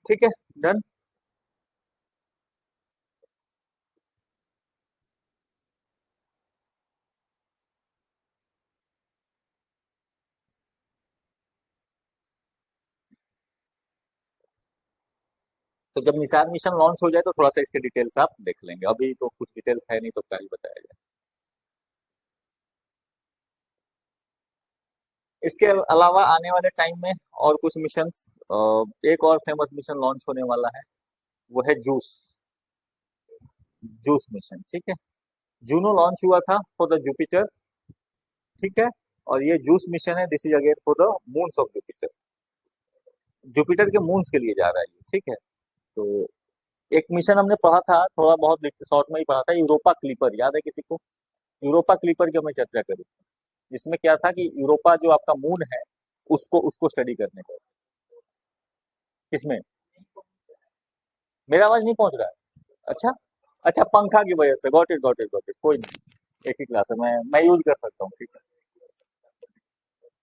S1: ठीक है, डन। तो जब निशान मिशन लॉन्च हो जाए तो थोड़ा सा इसके डिटेल्स आप देख लेंगे, अभी तो कुछ डिटेल्स है नहीं तो क्या ही बताया जाए। इसके अलावा आने वाले टाइम में और कुछ मिशंस, एक और फेमस मिशन लॉन्च होने वाला है, वो है जूस। जूस मिशन, ठीक है। जूनो लॉन्च हुआ था फॉर द जुपिटर, ठीक है। और ये जूस मिशन है, this is again for the moons of Jupiter. Jupiter के मून्स के लिए जा रहा है ये, ठीक है। तो एक मिशन हमने पढ़ा था, थोड़ा बहुत शॉर्ट में ही पढ़ा था, यूरोपा क्लीपर, याद है किसी को? यूरोपा क्लीपर की हमने चर्चा करी, जिसमें क्या था कि यूरोपा जो आपका मून है, उसको उसको स्टडी करने का। किसमें? मेरा आवाज नहीं पहुंच रहा है? अच्छा। अच्छा, पंखा की वजह से, got it got it got it, कोई नहीं, एक ही क्लास है, मैं यूज कर सकता हूँ, ठीक है।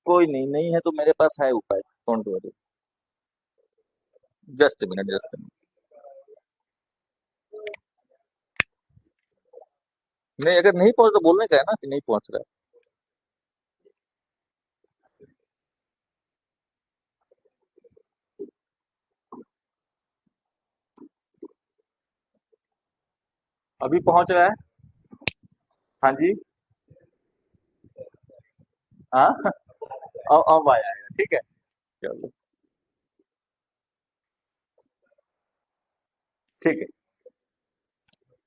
S1: कोई नहीं, नहीं है तो मेरे पास है उपाय, don't worry. Just minute, just minute. नहीं, अगर नहीं पहुंच तो बोलने का है ना कि नहीं पहुंच रहा है। अभी पहुंच रहा है? हाँ जी। हाँ। अब आ जाएगा, ठीक है। चलो, ठीक है।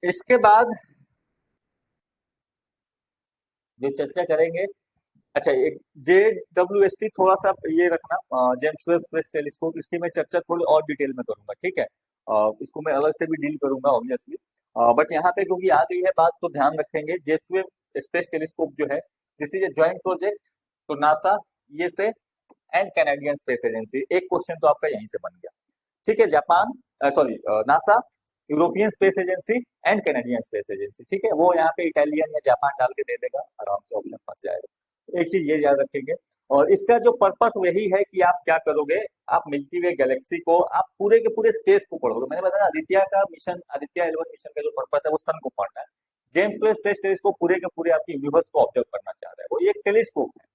S1: इसके बाद जो चर्चा करेंगे, अच्छा, एक JWST थोड़ा सा ये रखना, जेम्स वेब स्पेस टेलीस्कोप, इसकी मैं चर्चा थोड़ी और डिटेल में करूंगा, ठीक है। इसको मैं अलग से भी डील करूंगा ऑब्वियसली। बट यहाँ पे क्योंकि आ गई है बात, तो ध्यान रखेंगे, जेम्स वेब स्पेस टेलीस्कोप जो है, this is a joint project, तो NASA, USA and Canadian Space Agency. एक क्वेश्चन तो आपका यहीं से बन गया, ठीक है। Japan, sorry, NASA, European Space Agency and Canadian Space Agency, ठीक है। वो यहाँ पे इटालियन या जापान डाल के दे देगा, आराम से ऑप्शन फंस जाएगा। एक चीज ये याद रखेंगे। और इसका जो पर्पस वही है कि आप क्या करोगे, आप मिल्की वे गैलेक्सी को, आप पूरे के पूरे स्पेस को पढ़ोगे। मैंने बताया आदित्य का मिशन, आदित्य 11 मिशन का जो पर्पस है वो सन को पढ़ना है। जेम्स वेब स्पेस टेलीस्कोप पूरे के पूरे आपके यूनिवर्स को ऑब्जर्व करना चाह रहा है, वो एक टेलीस्कोप है,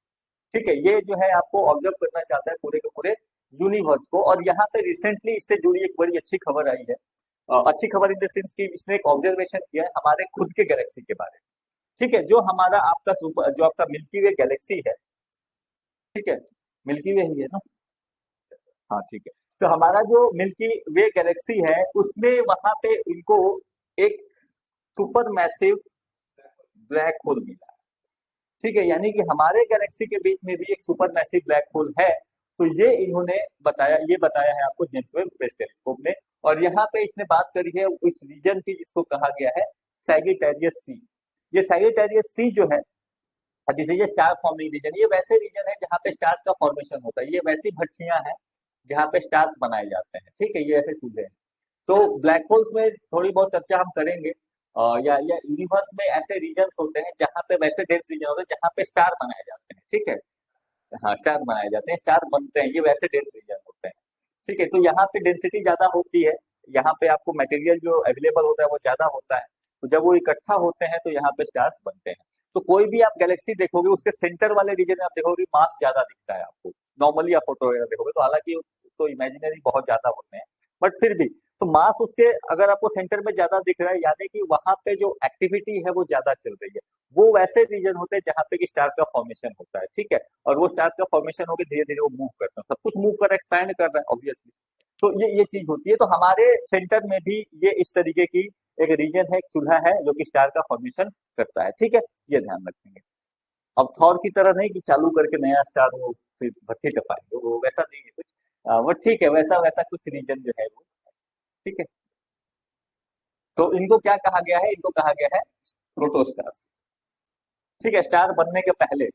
S1: ठीक है। ये जो है आपको ऑब्जर्व करना चाहता है पूरे के पूरे यूनिवर्स को। और यहाँ पे रिसेंटली इससे जुड़ी एक बड़ी अच्छी खबर आई है। अच्छी खबर इन द सेंस कि इसने एक ऑब्जर्वेशन किया है हमारे खुद के गैलेक्सी के बारे में, ठीक है। जो हमारा आपका सुपर, जो आपका मिल्की वे गैलेक्सी है, ठीक है, मिल्की वे ही है ना? हाँ, ठीक है। तो हमारा जो मिल्की वे गैलेक्सी है, उसमें वहां पे इनको एक सुपर मैसिव ब्लैक होल मिला, ठीक है। यानी कि हमारे गैलेक्सी के बीच में भी एक सुपर मैसिव ब्लैक होल है। तो ये इन्होंने बताया, ये बताया है आपको जेम्स वेब स्पेस टेलीस्कोप ने। और यहाँ पे इसने बात करी है उस रीजन की जिसको कहा गया है सैगिटेरियस सी। ये सैगिटेरियस सी जो है, this is a star forming region. ये वैसे रीजन है जहाँ पे स्टार्स का फॉर्मेशन होता है, ये वैसी भट्टियां हैं जहाँ पे स्टार्स बनाए जाते हैं, ठीक है। ये ऐसे चीजें हैं। तो ब्लैक होल्स में थोड़ी बहुत चर्चा हम करेंगे। या यूनिवर्स में ऐसे रीजन्स होते हैं जहाँ पे वैसे डेंस रीजन होते हैं जहाँ पे स्टार बनाए जाते हैं, ठीक है। हाँ, स्टार बनाए जाते हैं, स्टार बनते हैं, ये वैसे डेंस रीजन होते हैं, ठीक है। तो यहाँ पे डेंसिटी ज्यादा होती है, यहाँ पे आपको मटेरियल जो अवेलेबल होता है वो ज्यादा होता है। तो जब वो इकट्ठा होते हैं तो यहाँ पे स्टार्स बनते हैं। तो कोई भी आप गैलेक्सी देखोगे, उसके सेंटर वाले रीजन में आप देखोगे मास ज्यादा दिखता है आपको। नॉर्मली आप फोटो वगैरह देखोगे तो, हालांकि तो इमेजिनरी बहुत ज्यादा होते हैं, बट फिर भी, तो मास उसके अगर आपको सेंटर में ज्यादा दिख रहा है, यानी कि वहां पे जो एक्टिविटी है वो ज्यादा चल रही है। वो वैसे रीजन होते हैं जहाँ पे कि स्टार्स का फॉर्मेशन होता है, ठीक है। और वो स्टार्स का फॉर्मेशन होकर धीरे धीरे वो मूव करते हैं, सब कुछ मूव कर एक्सपैंड कर रहा है ऑब्वियसली। तो ये चीज होती है। तो हमारे सेंटर में भी ये इस तरीके की एक रीजन है, एक चूल्हा है जो कि स्टार का फॉर्मेशन करता है, ठीक है। ये ध्यान रखेंगे। अब थॉर की तरह नहीं कि चालू करके नया स्टार वो फिर भट्टी टपाएंगे, वो वैसा नहीं है कुछ। वो ठीक है, वैसा वैसा कुछ रीजन जो है वो, ठीक है। तो इनको क्या कहा गया है, इनको कहा गया है प्रोटोस्टार्स, ठीक है, स्टार बनने के पहले,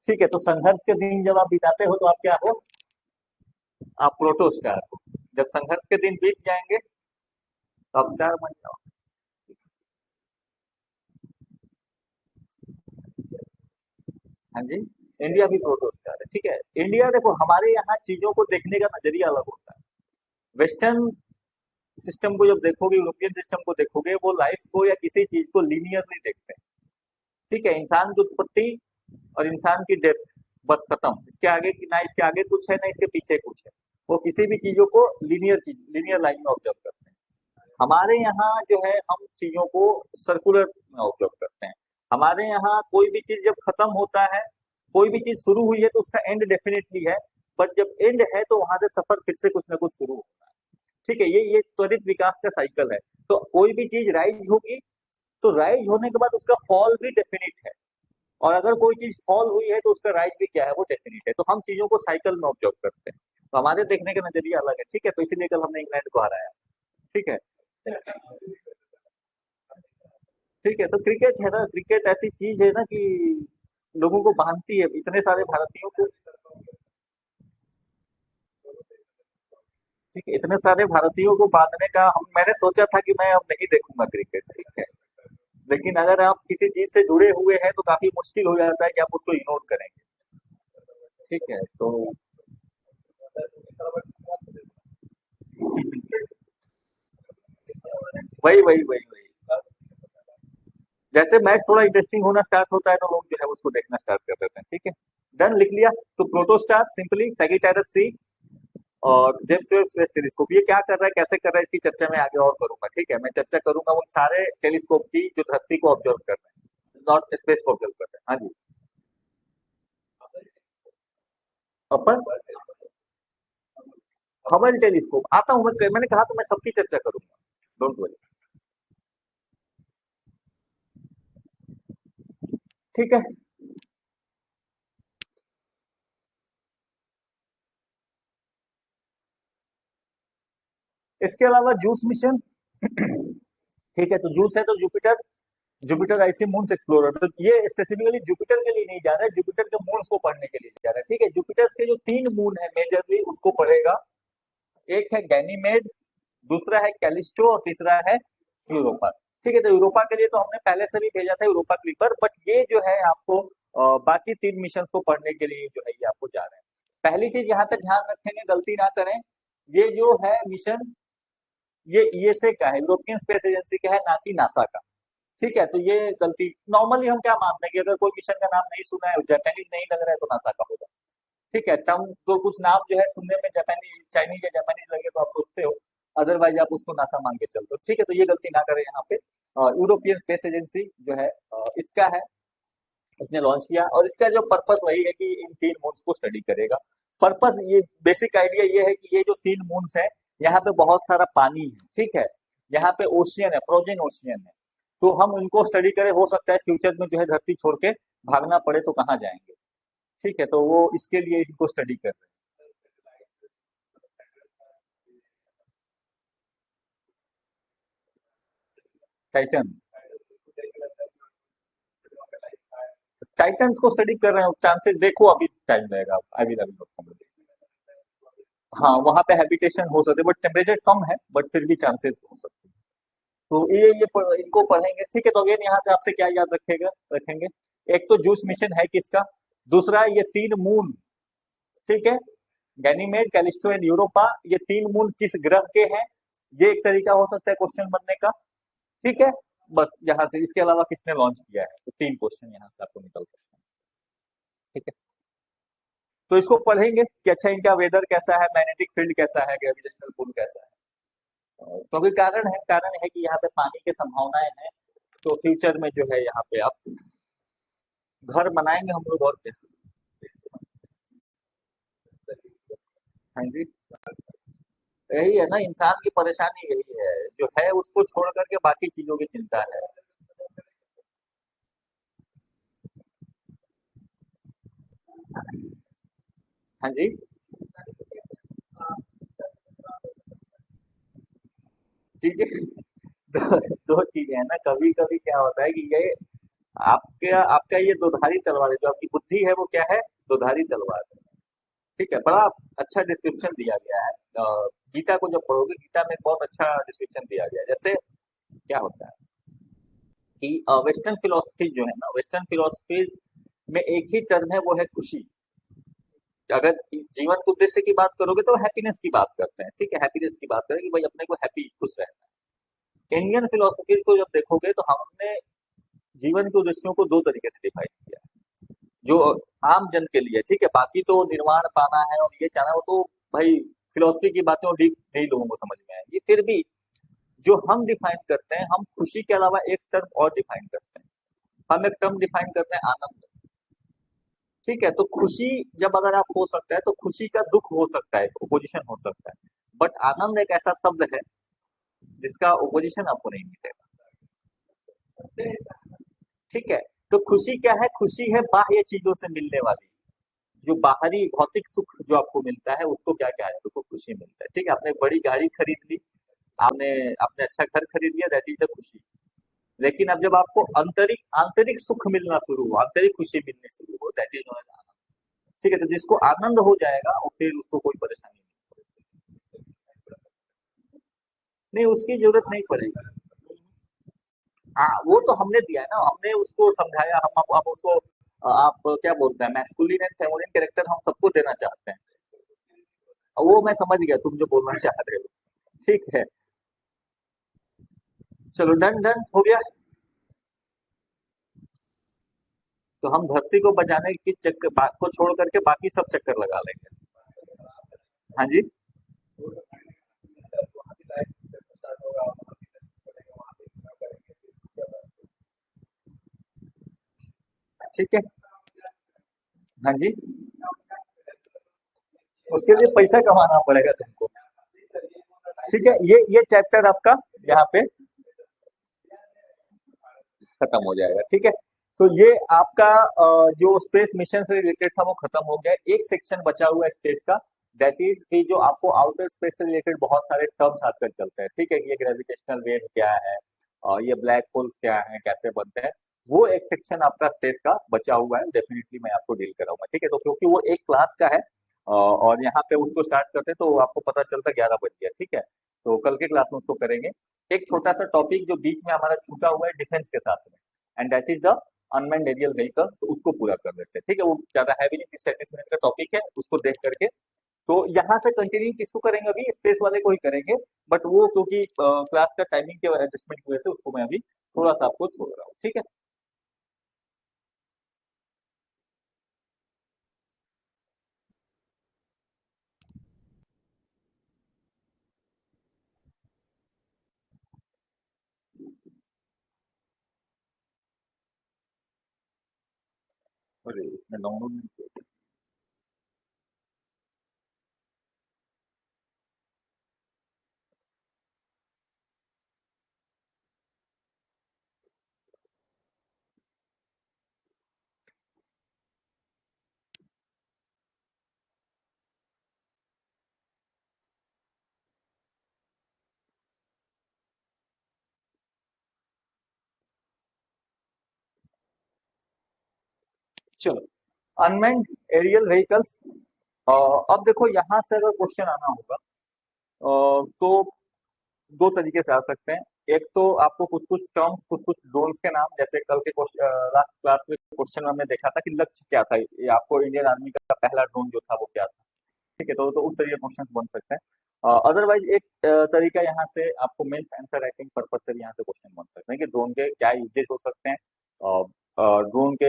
S1: ठीक है। तो संघर्ष के दिन जब आप बिताते हो तो आप क्या हो? आप प्रोटोस्टार हो। जब संघर्ष के दिन बीत जाएंगे तो आप स्टार बन जाओ। हाँ जी। इंडिया भी प्रोटोस्टार है, ठीक है। इंडिया, देखो हमारे यहाँ चीजों को देखने का नजरिया अलग होता है। वेस्टर्न सिस्टम को जब देखोगे, यूरोपियन सिस्टम को देखोगे, वो लाइफ को या किसी चीज को लीनियर नहीं देखते, ठीक है। इंसान की उत्पत्ति और इंसान की डेथ, बस खत्म। इसके आगे की ना, इसके आगे कुछ है ना इसके पीछे कुछ है। वो किसी भी चीजों को लीनियर चीज, लीनियर लाइन में ऑब्जर्व करते हैं। हमारे यहाँ जो है, हम चीजों को सर्कुलर में ऑब्जर्व करते हैं। हमारे यहाँ कोई भी चीज जब खत्म होता है कोई भी चीज शुरू हुई है तो उसका एंड डेफिनेटली है, बट जब एंड है तो वहां से सफर फिर से कुछ ना कुछ शुरू होना है। ठीक है, ये त्वरित विकास का साइकिल है। तो कोई भी चीज राइज होगी, तो राइज होने के बाद उसका फॉल भी डेफिनिट है, और अगर कोई चीज फॉल हुई है तो उसका राइज भी क्या है, वो डेफिनिट है। तो हम चीजों को साइकिल में ऑब्जर्व करते हैं, तो हमारे देखने का नजरिया अलग है। ठीक है, तो इसीलिए कल हमने इंग्लैंड को हराया। ठीक है। ठीक है, तो क्रिकेट है ना, क्रिकेट ऐसी चीज है ना कि लोगों को बांधती है, इतने सारे भारतीयों को। ठीक है, इतने सारे भारतीयों को बांधने का मैंने सोचा था कि मैं अब नहीं देखूंगा क्रिकेट। ठीक है, लेकिन अगर आप किसी चीज से जुड़े हुए हैं तो काफी मुश्किल हो जाता है कि आप उसको इग्नोर करेंगे। ठीक है, तो वही जैसे मैच थोड़ा इंटरेस्टिंग होना स्टार्ट होता है तो लोग जो है उसको देखना स्टार्ट कर देते हैं। ठीक है, डन, लिख लिया। तो प्रोटोस्टार सिंपली सैगिटायरस सी और जेम्स वेब स्पेस टेलीस्कोप, ये क्या कर रहा है, कैसे कर रहा है, इसकी चर्चा मैं आगे और करूंगा। ठीक है, मैं चर्चा करूंगा उन सारे टेलीस्कोप की जो धरती को ऑब्जर्व कर रहे हैं, नॉट स्पेस को ऑब्जर्व कर रहे हैं। हाँ जी। अपन हबल टेलीस्कोप आता हूँ मैं, मैंने कहा तो मैं सबकी चर्चा करूंगा, डोंट वरी। ठीक है, इसके अलावा जूस मिशन। ठीक है, तो जूस है तो Jupiter, Jupiter IC moons explorer, तो ये स्पेसिफिकली जुपिटर के लिए नहीं जा रहा है, जुपिटर के मून्स को पढ़ने के लिए जा रहा है। ठीक है, जुपिटर के जो 3 मून है मेजरली उसको पढ़ेगा। एक है गैनीमेड, दूसरा है कैलिस्टो और तीसरा है यूरोपा। ठीक है, तो यूरोपा के लिए तो हमने पहले से भी भेजा था यूरोपा क्लिपर, बट ये जो है आपको बाकी 3 मिशन को पढ़ने के लिए जो है ये आपको जा रहे हैं। पहली चीज यहाँ पे ध्यान रखेंगे, गलती ना करें, ये जो है मिशन, ये ईएसए का है, यूरोपियन स्पेस एजेंसी का है, ना कि नासा का। ठीक है, तो ये गलती, नॉर्मली हम क्या मानते हैं कि अगर कोई मिशन का नाम नहीं सुना है, जापानीज नहीं लग रहा है, तो नासा का होगा। ठीक है, टर्म तो कुछ नाम जो है सुनने में जापानी, चाइनीज या जापानीज लगे तो आप सोचते हो, अदरवाइज आप उसको नासा मान के चलते हो। ठीक है, तो ये गलती ना करें यहाँ पे। यूरोपियन स्पेस एजेंसी जो है इसका है, उसने लॉन्च किया, और इसका जो पर्पस वही है कि इन 3 मून्स को स्टडी करेगा। पर्पस, ये बेसिक आइडिया ये है कि ये जो 3 मून्स है, यहाँ पे बहुत सारा पानी है। ठीक है, यहाँ पे ओशियन है, फ्रोजन ओशियन है, तो हम उनको स्टडी करें, हो सकता है फ्यूचर में जो है धरती छोड़ के भागना पड़े तो कहाँ जाएंगे। ठीक है, तो वो इसके लिए इनको स्टडी कर रहे हैं। टाइटन, टाइटन्स को स्टडी कर रहे हो, चांसेस देखो, अभी टाइम लगेगा, अभी अभी। हाँ, वहां पे हैबिटेशन हो सकते, बट टेम्परेचर कम है, बट फिर भी चांसेस हो सकते हैं। तो इनको पढ़ेंगे। ठीक है, तो अगेन यहाँ से आपसे क्या याद रखेगा, रखेंगे, एक तो जूस मिशन है किसका, दूसरा ये 3 मून। ठीक है, गैनीमेड, कैलिस्टो एंड यूरोपा, ये 3 मून किस ग्रह के हैं, ये एक तरीका हो सकता है क्वेश्चन बनने का। ठीक है, बस यहाँ से, इसके अलावा किसने लॉन्च किया है, तो 3 क्वेश्चन यहाँ से आपको निकल सकते हैं। ठीक है, तो इसको पढ़ेंगे कि अच्छा इनका वेदर कैसा है, मैग्नेटिक फील्ड कैसा है, ग्रेविटेशनल पुल कैसा है। क्योंकि कारण है कि यहाँ पे पानी की संभावनाएं हैं, तो फ्यूचर में जो है यहाँ पे आप घर बनाएंगे हम लोग, और क्या। हाँ जी, यही है ना, इंसान की परेशानी यही है, जो है उसको छोड़ करके बाकी चीजों की चिंता है। हाँ जी, चीजें, दो चीजें है ना, कभी कभी क्या होता है कि ये आपका ये दोधारी तलवार है, जो आपकी बुद्धि है वो क्या है, दोधारी तलवार है। ठीक है, बड़ा अच्छा डिस्क्रिप्शन दिया गया है। गीता को जब पढ़ोगे, गीता में बहुत अच्छा डिस्क्रिप्शन दिया गया है। जैसे क्या होता है कि वेस्टर्न फिलोसफी जो है ना, वेस्टर्न फिलोसफीज में एक ही टर्म है, वो है खुशी। अगर जीवन के उद्देश्य की बात करोगे तो हैप्पीनेस की बात करते हैं। ठीक है, हैप्पीनेस की बात करें कि भाई अपने को हैप्पी, खुश रहना है। इंडियन फिलोसफीज को जब देखोगे तो हमने जीवन के उद्देश्यों को 2 तरीके से डिफाइन किया है, जो आम जन के लिए। ठीक है, बाकी तो निर्वाण पाना है और ये चाहना, वो तो भाई फिलोसफी की बातें और डीप नहीं लोगों को समझ में आएगी। फिर भी जो हम डिफाइन करते हैं, हम खुशी के अलावा एक टर्म और डिफाइन करते हैं, हम एक टर्म डिफाइन करते हैं आनंद। ठीक है, तो खुशी जब अगर आप हो सकता है तो खुशी का दुख हो सकता है, ओपोजिशन हो सकता है। बट आनंद एक ऐसा शब्द है जिसका ओपोजिशन आपको नहीं मिलेगा। ठीक है, तो खुशी क्या है? खुशी है बाह्य चीजों से मिलने वाली, जो बाहरी भौतिक सुख जो आपको मिलता है उसको क्या कहते हैं? उसको खुशी मिलता है। ठीक है, आपने बड़ी गाड़ी खरीद ली, आपने आपने अच्छा घर खरीद लिया, दैट इज द खुशी। लेकिन अब जब आपको आंतरिक आंतरिक सुख मिलना शुरू हो, आंतरिक खुशी मिलनी शुरू हो, दैट इज नॉट आनंद। ठीक है, तो जिसको आनंद हो जाएगा और फिर उसको कोई परेशानी नहीं, उसकी जरूरत नहीं पड़ेगी। हाँ, वो तो हमने दिया है ना, हमने उसको समझाया, हम उसको आप क्या बोलते हैं, मैस्कुलिन एंड फेमिनिन कैरेक्टर हम सबको देना चाहते हैं। वो मैं समझ गया तुम जो बोलना चाह रहे हो। ठीक है, चलो डन डन हो गया। तो हम धरती को बचाने की चक्कर बात को छोड़ करके बाकी सब चक्कर लगा लेंगे। हाँ जी। ठीक है। हाँ जी। उसके लिए पैसा कमाना पड़ेगा तुमको। ठीक है, ये चैप्टर आपका यहाँ पे खत्म हो जाएगा। ठीक है, तो ये आपका जो स्पेस मिशन से रिलेटेड था वो खत्म हो गया। एक सेक्शन बचा हुआ है स्पेस का, दैट इज कि जो आपको आउटर स्पेस से रिलेटेड बहुत सारे टर्म्स आजकल चलते हैं। ठीक है, ये ग्रेविटेशनल वेव क्या है, और ये ब्लैक होल्स क्या है, कैसे बनते हैं, वो एक सेक्शन आपका स्पेस का बचा हुआ है, डेफिनेटली मैं आपको डील कराऊंगा। ठीक है, तो क्योंकि वो एक क्लास का है और यहाँ पे उसको स्टार्ट करते हैं तो आपको पता चलता 11 बज गया। ठीक है, तो कल के क्लास में उसको करेंगे। एक छोटा सा टॉपिक जो बीच में हमारा छूटा हुआ है डिफेंस के साथ में, and that is the unmanned aerial vehicles, तो उसको पूरा कर देते हैं। ठीक है, वो ज्यादा हैवी नहीं, 30-35 मिनट का टॉपिक है, उसको देख करके तो यहाँ से कंटिन्यू किसको करेंगे? अभी स्पेस वाले को ही करेंगे। बट वो क्योंकि क्लास का टाइमिंग के एडजस्टमेंट की वजह से उसको मैं अभी थोड़ा सा आपको छोड़ रहा हूँ। ठीक है। अरे इसमें डाउनलोड नहीं किया। चलो, अनमैन्ड एरियल व्हीकल्स। अब देखो यहाँ से अगर क्वेश्चन आना होगा तो दो तरीके से आ सकते हैं। एक तो आपको कुछ कुछ टर्म्स, कुछ कुछ ड्रोन्स के नाम, जैसे कल के लास्ट क्लास में क्वेश्चन हमने देखा था कि लक्ष्य क्या था, ये आपको इंडियन आर्मी का पहला ड्रोन जो था वो क्या था। ठीक है, तो उस तरीके क्वेश्चन बन सकते हैं। अदरवाइज एक तरीका यहाँ से आपको मेंस आंसर राइटिंग पर्पज से भी यहाँ से क्वेश्चन बन सकते हैं कि ड्रोन के क्या यूजेस हो सकते हैं, ड्रोन के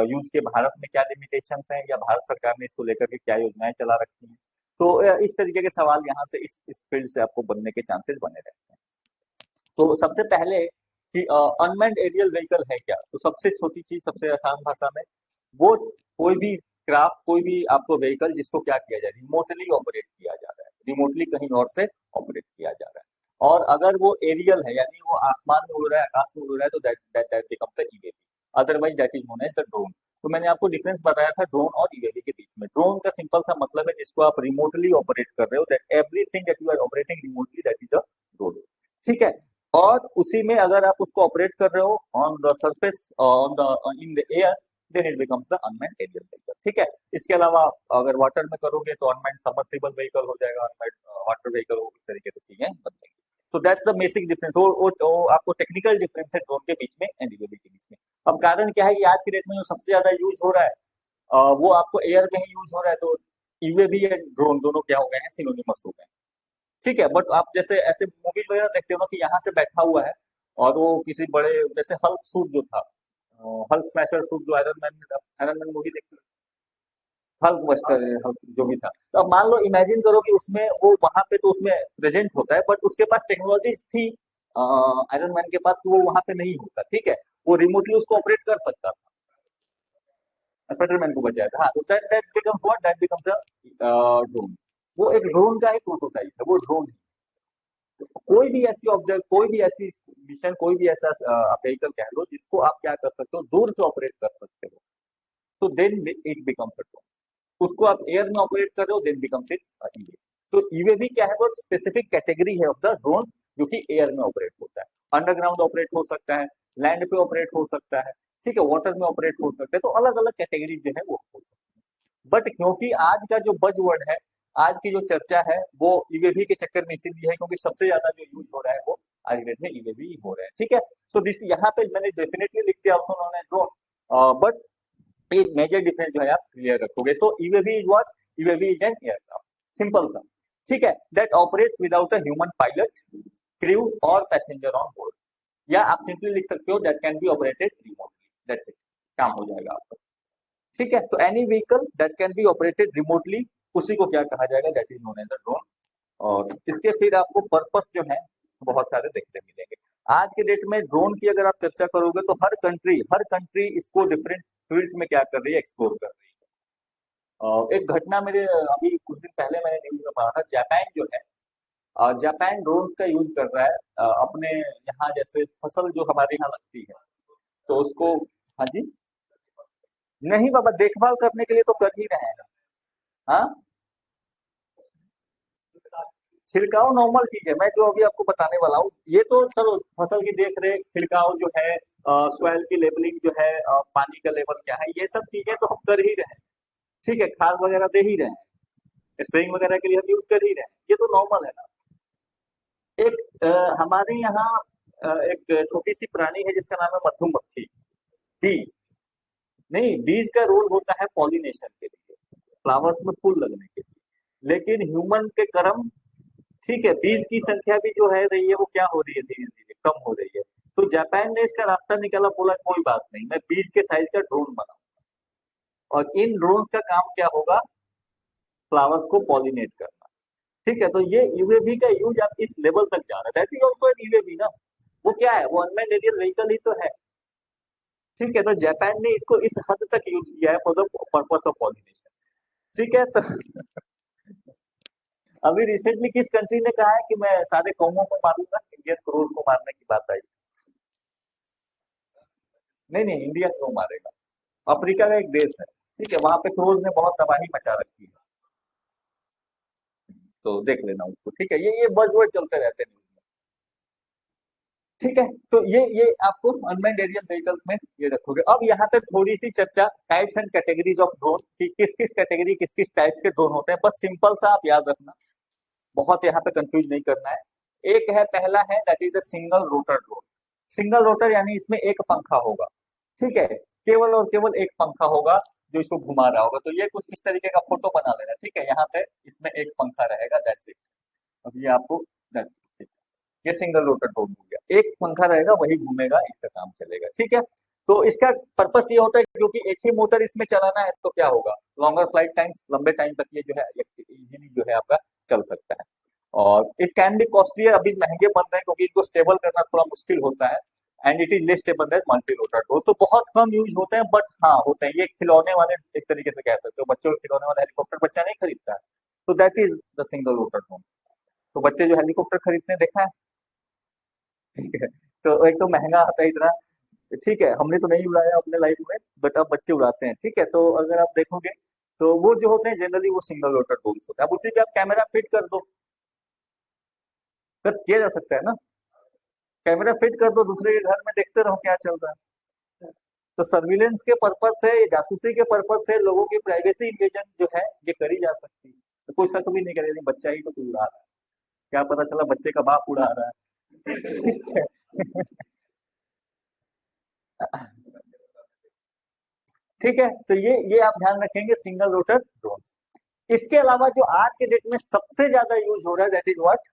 S1: यूज के भारत में क्या लिमिटेशंस हैं, या भारत सरकार ने इसको लेकर के क्या योजनाएं चला रखी हैं। तो इस तरीके के सवाल यहाँ से इस फील्ड से आपको बनने के चांसेस बने रहते हैं। तो सबसे पहले कि अनमैन्ड एरियल व्हीकल है क्या, तो सबसे छोटी चीज, सबसे आसान भाषा में, वो कोई भी क्राफ्ट, कोई भी आपको व्हीकल जिसको क्या किया जाए, रिमोटली ऑपरेट किया जा रहा है, रिमोटली कहीं और से ऑपरेट किया जा रहा है। और अगर वो एरियल है यानी वो आसमान में उड़ रहा है, आकाश में उड़ रहा है, तो that that that becomes a UAV, otherwise that is known as the drone. तो मैंने आपको डिफरेंस बताया था ड्रोन और ईवीएवी के बीच में। ड्रोन का सिंपल सा मतलब है जिसको आप रिमोटली ऑपरेट कर रहे हो, that everything that you are operating remotely, that is a drone. ठीक है, और उसी में अगर आप उसको ऑपरेट कर रहे हो on the surface, on the in the air, then it becomes the unmanned aerial vehicle. ठीक है, इसके अलावा अगर वाटर में करोगे तो अनमैन्ड सबमर्सिबल व्हीकल हो जाएगा, अनमैन्ड वाटर व्हीकल हो, इस तरीके से चीजें बदलेंगी। तो दैट्स द बेसिक डिफरेंस। वो आपको टेक्निकल डिफरेंस है ड्रोन के बीच में एंड यूएवी के बीच में। अब कारण क्या है कि आज की डेट में जो सबसे ज्यादा यूज हो रहा है वो आपको एयर में ही यूज हो रहा है, तो यूएवी एंड ड्रोन दोनों क्या हो गए हैं, सिनोनिमस हो गए हैं। ठीक है, बट आप जैसे ऐसे मूवीज वगैरह देखते हो ना कि यहाँ से बैठा हुआ है और वो किसी बड़े, जैसे हल्क सूट जो था, हल्क स्मैशर सूट जो आयरन मैन मूवी देखी, हल्क बस्टर, हल्क जो भी था, तो अब मान लो इमेजिन करो कि उसमें वो वहां पे तो उसमें प्रेजेंट होता है, बट उसके पास टेक्नोलॉजीज थी आयरन मैन के पास, कि वो वहां पे नहीं होता। ठीक है, वो रिमोटली उसको ऑपरेट कर सकता था। स्पाइडरमैन को बचाया था, हाँ, तो that that becomes what, that becomes a drone. वो एक ड्रोन का एक प्रोटोटाइप है, वो ड्रोन। कोई भी ऐसी ऑब्जेक्ट, कोई भी ऐसी मिशन, कोई भी ऐसा व्हीकल कह लो जिसको आप क्या कर सकते हो, दूर से ऑपरेट कर सकते हो, तो then it becomes a drone. उसको आप एयर में ऑपरेट कर रहे हो, देन बिकम्स इट ईवीए। तो ईवीए क्या है, वो स्पेसिफिक कैटेगरी है ऑफ द ड्रोन जो कि एयर में ऑपरेट होता है। अंडरग्राउंड ऑपरेट हो सकता है, लैंड पे ऑपरेट हो सकता है, ठीक है, वाटर में ऑपरेट हो सकता है, तो अलग अलग कैटेगरी जो है वो हो सकती है। बट क्योंकि आज का जो बज वर्ड है, आज की जो चर्चा है, वो ईवीवी के चक्कर में इसीलिए है क्योंकि सबसे ज्यादा जो यूज हो रहा है वो आज की डेट में ईवीवी हो रहा है, ठीक है। सो दिस यहाँ पे मैंने डेफिनेटली लिख दिया also known as drone, but एक मेजर डिफरेंस जो है आप क्लियर रखोगे। So UAV is what, UAV is an aircraft, simple सा, ठीक है, that operates without a human pilot, crew और पैसेंजर ऑन बोर्ड। या आप सिंपली लिख सकते हो that can be operated remotely, that's it, काम हो जाएगा आपका, ठीक है। तो any vehicle that can be operated remotely, उसी को क्या कहा जाएगा, that is known as the drone. और इसके फिर आपको पर्पस जो है बहुत सारे देखने मिलेंगे। आज के डेट में ड्रोन की अगर आप चर्चा करोगे तो हर कंट्री इसको डिफरेंट फील्ड्स में क्या कर रही है, एक्सप्लोर कर रही है। एक घटना मेरे अभी कुछ दिन पहले मैंने न्यूज में पढ़ा था, जापान जो है, जापान ड्रोन्स का यूज कर रहा है अपने यहाँ, जैसे फसल जो हमारे यहाँ लगती है, तो उसको, हाँ जी, नहीं बाबा, देखभाल करने के लिए तो कर ही रहे हैं। हाँ, छिड़काव नॉर्मल चीज है, मैं जो अभी आपको बताने वाला हूँ ये तो चलो, फसल की देख रेख, छिड़काव जो है, सॉइल की लेवलिंग जो है, पानी का लेवल क्या है, ये सब चीजें तो हम कर ही रहे हैं, ठीक है, खाद वगैरह दे ही रहे हैं, स्प्रेइंग वगैरह के लिए हम यूज कर ही रहे हैं, ये तो नॉर्मल है ना। एक हमारे यहाँ एक छोटी सी प्राणी है जिसका नाम है मधुमक्खी, बी। नहीं, बीज का रोल होता है पॉलिनेशन के लिए, फ्लावर्स में फूल लगने के लिए, लेकिन ह्यूमन के कर्म, ठीक है, बीज की संख्या भी जो है रही है वो क्या हो रही है, धीरे धीरे कम हो रही है। तो जापान ने इसका रास्ता निकाला, बोला कोई बात नहीं, मैं बीज के साइज का ड्रोन बनाऊं, और इन ड्रोन्स का काम क्या होगा, फ्लावर्स को पॉलिनेट करना, ठीक है। तो ये यूएवी का यूज आप इस लेवल तक जा रहा है, that is also an UAV ना। वो क्या है, वो अनमैन्ड एरियल व्हीकल ही तो है, ठीक है। तो जापान ने इसको इस हद तक यूज किया है for the purpose of pollination, ठीक है। तो अभी रिसेंटली किस कंट्री ने कहा है कि मैं सारे कौमों को मारूंगा, इंडियन क्रोज को मारने की बात आई। नहीं नहीं, इंडिया क्यों मारेगा, अफ्रीका का एक देश है, ठीक है, वहां पे क्रोज ने बहुत तबाही मचा रखी है, तो देख लेना उसको, ठीक है, ये बज़वर्ड चलते रहते हैं न्यूज़ में, ठीक है। तो ये आपको अनमैन्ड एरियल व्हीकल्स में ये रखोगे। अब यहाँ पे थोड़ी सी चर्चा types and categories of drone, कि किस किस कैटेगरी, किस किस टाइप्स के ड्रोन होते हैं, बस सिंपल सा आप याद रखना, बहुत यहाँ पे कंफ्यूज नहीं करना है। एक है, पहला है that is the single rotor drone. Single rotor यानी इसमें एक पंखा होगा, ठीक है, केवल और केवल एक पंखा होगा जो इसको घुमा रहा होगा। तो ये कुछ इस तरीके का फोटो बना लेना, ठीक है, यहाँ पे इसमें एक पंखा रहेगा, दैट्स इट। अब ये आपको, दैट्स इट, ये सिंगल रोटर ड्रोन हो गया, एक पंखा रहेगा वही घूमेगा, इसका काम चलेगा, ठीक है। तो इसका पर्पस ये होता है क्योंकि एक ही मोटर इसमें चलाना है, तो क्या होगा, लॉन्गर फ्लाइट टाइम्स, लंबे टाइम तक ये जो है इजीली जो है आपका चल सकता है। और इट कैन बी कॉस्टली, अभी महंगे बन रहे हैं क्योंकि इनको स्टेबल करना थोड़ा मुश्किल होता है, and it is less stable that multi rotor drone. तो बहुत कम यूज होते हैं, बट हाँ होते हैं, ये खिलौने वाले एक तरीके से कह सकते हो, बच्चों के खिलौने वाले हेलीकॉप्टर बच्चा नहीं खरीदता है, तो that is the single rotor drone. तो बच्चे जो हेलीकॉप्टर खरीदते हैं देखा है, ठीक है, तो एक तो महंगा आता है इतना, ठीक है, हमने तो नहीं उड़ाया अपने लाइफ में, बट अब बच्चे उड़ाते हैं, ठीक है। तो अगर आप देखोगे तो वो जो होते हैं जनरली वो सिंगल रोटर ड्रोन्स होते हैं। अब उसी पे आप कैमरा फिट कर दो, खर्च किया जा सकता है ना, कैमरा फिट कर दो, दूसरे के घर में देखते रहो क्या चल रहा है। तो सर्विलेंस के पर्पज से, जासूसी के पर्पज से लोगों की प्राइवेसी इन्वेजन जो है ये करी जा सकती है, तो कोई शक भी नहीं करेगा, नहीं बच्चा ही तो कोई उड़ा रहा है, क्या पता चला बच्चे का बाप उड़ा रहा है, ठीक है। ठीक है, तो ये आप ध्यान रखेंगे, सिंगल रोटर ड्रोन्स। इसके अलावा जो आज के डेट में सबसे ज्यादा यूज हो रहा है, that is what,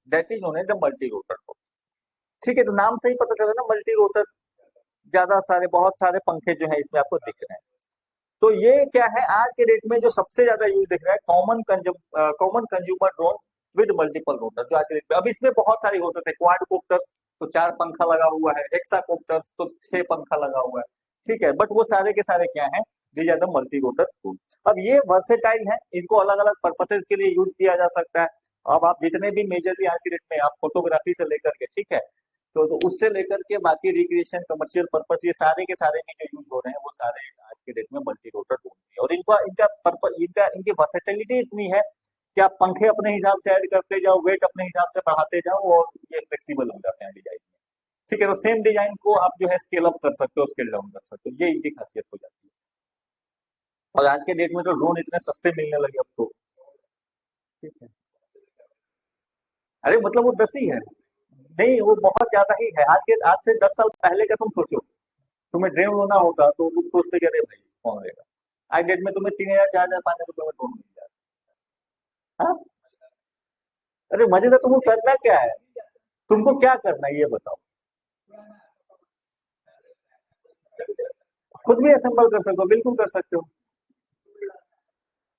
S1: that is known as the multi rotor drone, ठीक है। तो नाम से ही पता चला ना, मल्टी रोटर, ज्यादा सारे, बहुत सारे पंखे जो है इसमें आपको दिख रहे हैं। तो ये क्या है, आज के डेट में जो सबसे ज्यादा यूज दिख रहा है, common consumer drone with multiple rotor, जो आज के डेट में, अब इसमें बहुत सारे हो सकते हैं, क्वाड कोप्टर्स तो 4 पंखा लगा हुआ है, हेक्सा कोप्टर्स तो 6 पंखा लगा हुआ है, ठीक है। बट वो सारे के सारे क्या है, these are the multi rotor spoon. अब ये वर्सेटाइल है, इनको अलग अलग पर्पसेस के लिए यूज किया जा सकता है। अब आप जितने भी मेजरली आज की डेट में आप फोटोग्राफी से लेकर के, ठीक है, तो उससे लेकर के बाकी रिक्रिएशन कमर्शियल पर्पस, ये सारे के सारे में जो यूज हो रहे हैं वो सारे आज के डेट में मल्टी रोटर ड्रोन्स है। और इनका इनका पर्पस, इनकी वर्सेटिलिटी इतनी है कि आप पंखे अपने हिसाब से ऐड करते जाओ, वेट अपने हिसाब से बढ़ाते जाओ, और ये फ्लेक्सिबल हो जाते हैं डिजाइन में। ठीक है, तो सेम डिजाइन को आप जो है स्केल अप कर सकते हो, स्केल डाउन कर सकते हो, ये इनकी खासियत हो जाती है। और आज के डेट में तो ड्रोन इतने सस्ते मिलने लगे अब तो। ठीक है, अरे मतलब वो 10 ही है, नहीं वो बहुत ज्यादा ही है। आज से 10 साल पहले का तुम सोचो, तुम्हें ड्रोन होना होता तो तुम सोचते कि अरे भाई कौन लेगा। आज डेट में तुम्हें 3,000 4,000 5,000 रुपए में ड्रोन मिल जाता है। हाँ? अरे मजे तो तुमको करना क्या है, तुमको क्या करना है ये बताओ। खुद भी असेंबल कर सकते हो, बिल्कुल कर सकते हो।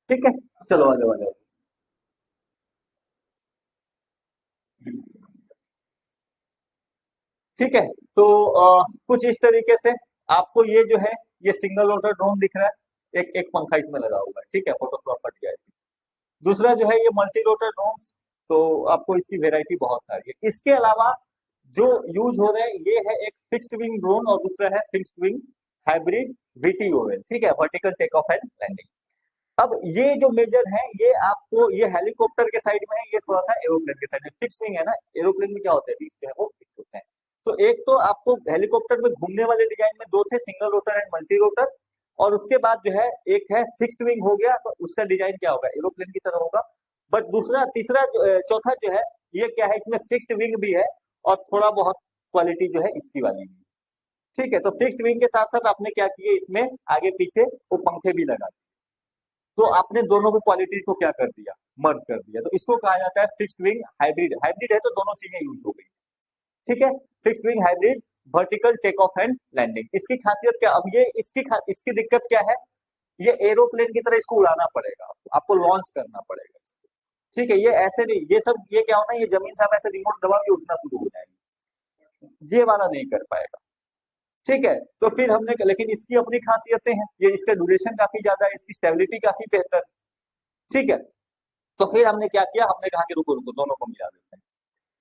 S1: ठीक है, चलो आगे आ जाओ। ठीक है, तो कुछ इस तरीके से आपको ये जो है, ये सिंगल रोटर ड्रोन दिख रहा है, एक एक पंखा इसमें लगा हुआ है, ठीक है, फोटो थोड़ा फट गया है। दूसरा जो है ये मल्टी रोटर ड्रोन्स, तो आपको इसकी वेराइटी बहुत सारी है। इसके अलावा जो यूज हो रहे हैं ये है एक फिक्स्ड विंग ड्रोन, और दूसरा है फिक्स्ड विंग हाइब्रिड वीटीओएल, ठीक है, vertical take off and landing. अब ये जो मेजर है ये आपको, ये हेलीकॉप्टर के साइड में है, ये थोड़ा सा एरोप्लेन के साइड में। फिक्स विंग है ना, एरोप्लेन में क्या होता है, बीच जो है वो फिक्स होते हैं। तो एक तो आपको हेलीकॉप्टर में घूमने वाले डिजाइन में दो थे, single rotor and multi rotor. और उसके बाद जो है एक है फिक्स्ड विंग हो गया, तो उसका डिजाइन क्या होगा, एरोप्लेन की तरह होगा। बट दूसरा तीसरा चौथा जो है, ये क्या है, इसमें फिक्स्ड विंग भी है, और थोड़ा बहुत क्वालिटी जो है इसकी वाली भी। ठीक है, तो फिक्स्ड विंग के साथ साथ आपने क्या किए, इसमें आगे पीछे वो पंखे भी लगा दिए। तो आपने दोनों को क्वालिटीज को क्या कर दिया, मर्ज कर दिया। तो इसको कहा जाता है फिक्स्ड विंग हाइब्रिड। हाइब्रिड है तो दोनों चीजें यूज हो गई। ठीक है, fixed wing hybrid vertical take off and landing. इसकी खासियत क्या, अब ये इसकी दिक्कत क्या है, ये एरोप्लेन की तरह इसको उड़ाना पड़ेगा, आपको लॉन्च करना पड़ेगा इसको। ठीक है, ये ऐसे नहीं, ये सब ये क्या होता है, ये जमीन से आप ऐसे रिमोट दबाओगे उठना शुरू हो जाएगी, ये वाला नहीं कर पाएगा। ठीक है, तो फिर हमने, लेकिन इसकी अपनी खासियतें हैं, ये इसका ड्यूरेशन काफी ज्यादा है, इसकी स्टेबिलिटी काफी बेहतर। ठीक है, तो फिर हमने क्या किया, हमने कहा कि रुको रुको दोनों को मिला देते हैं।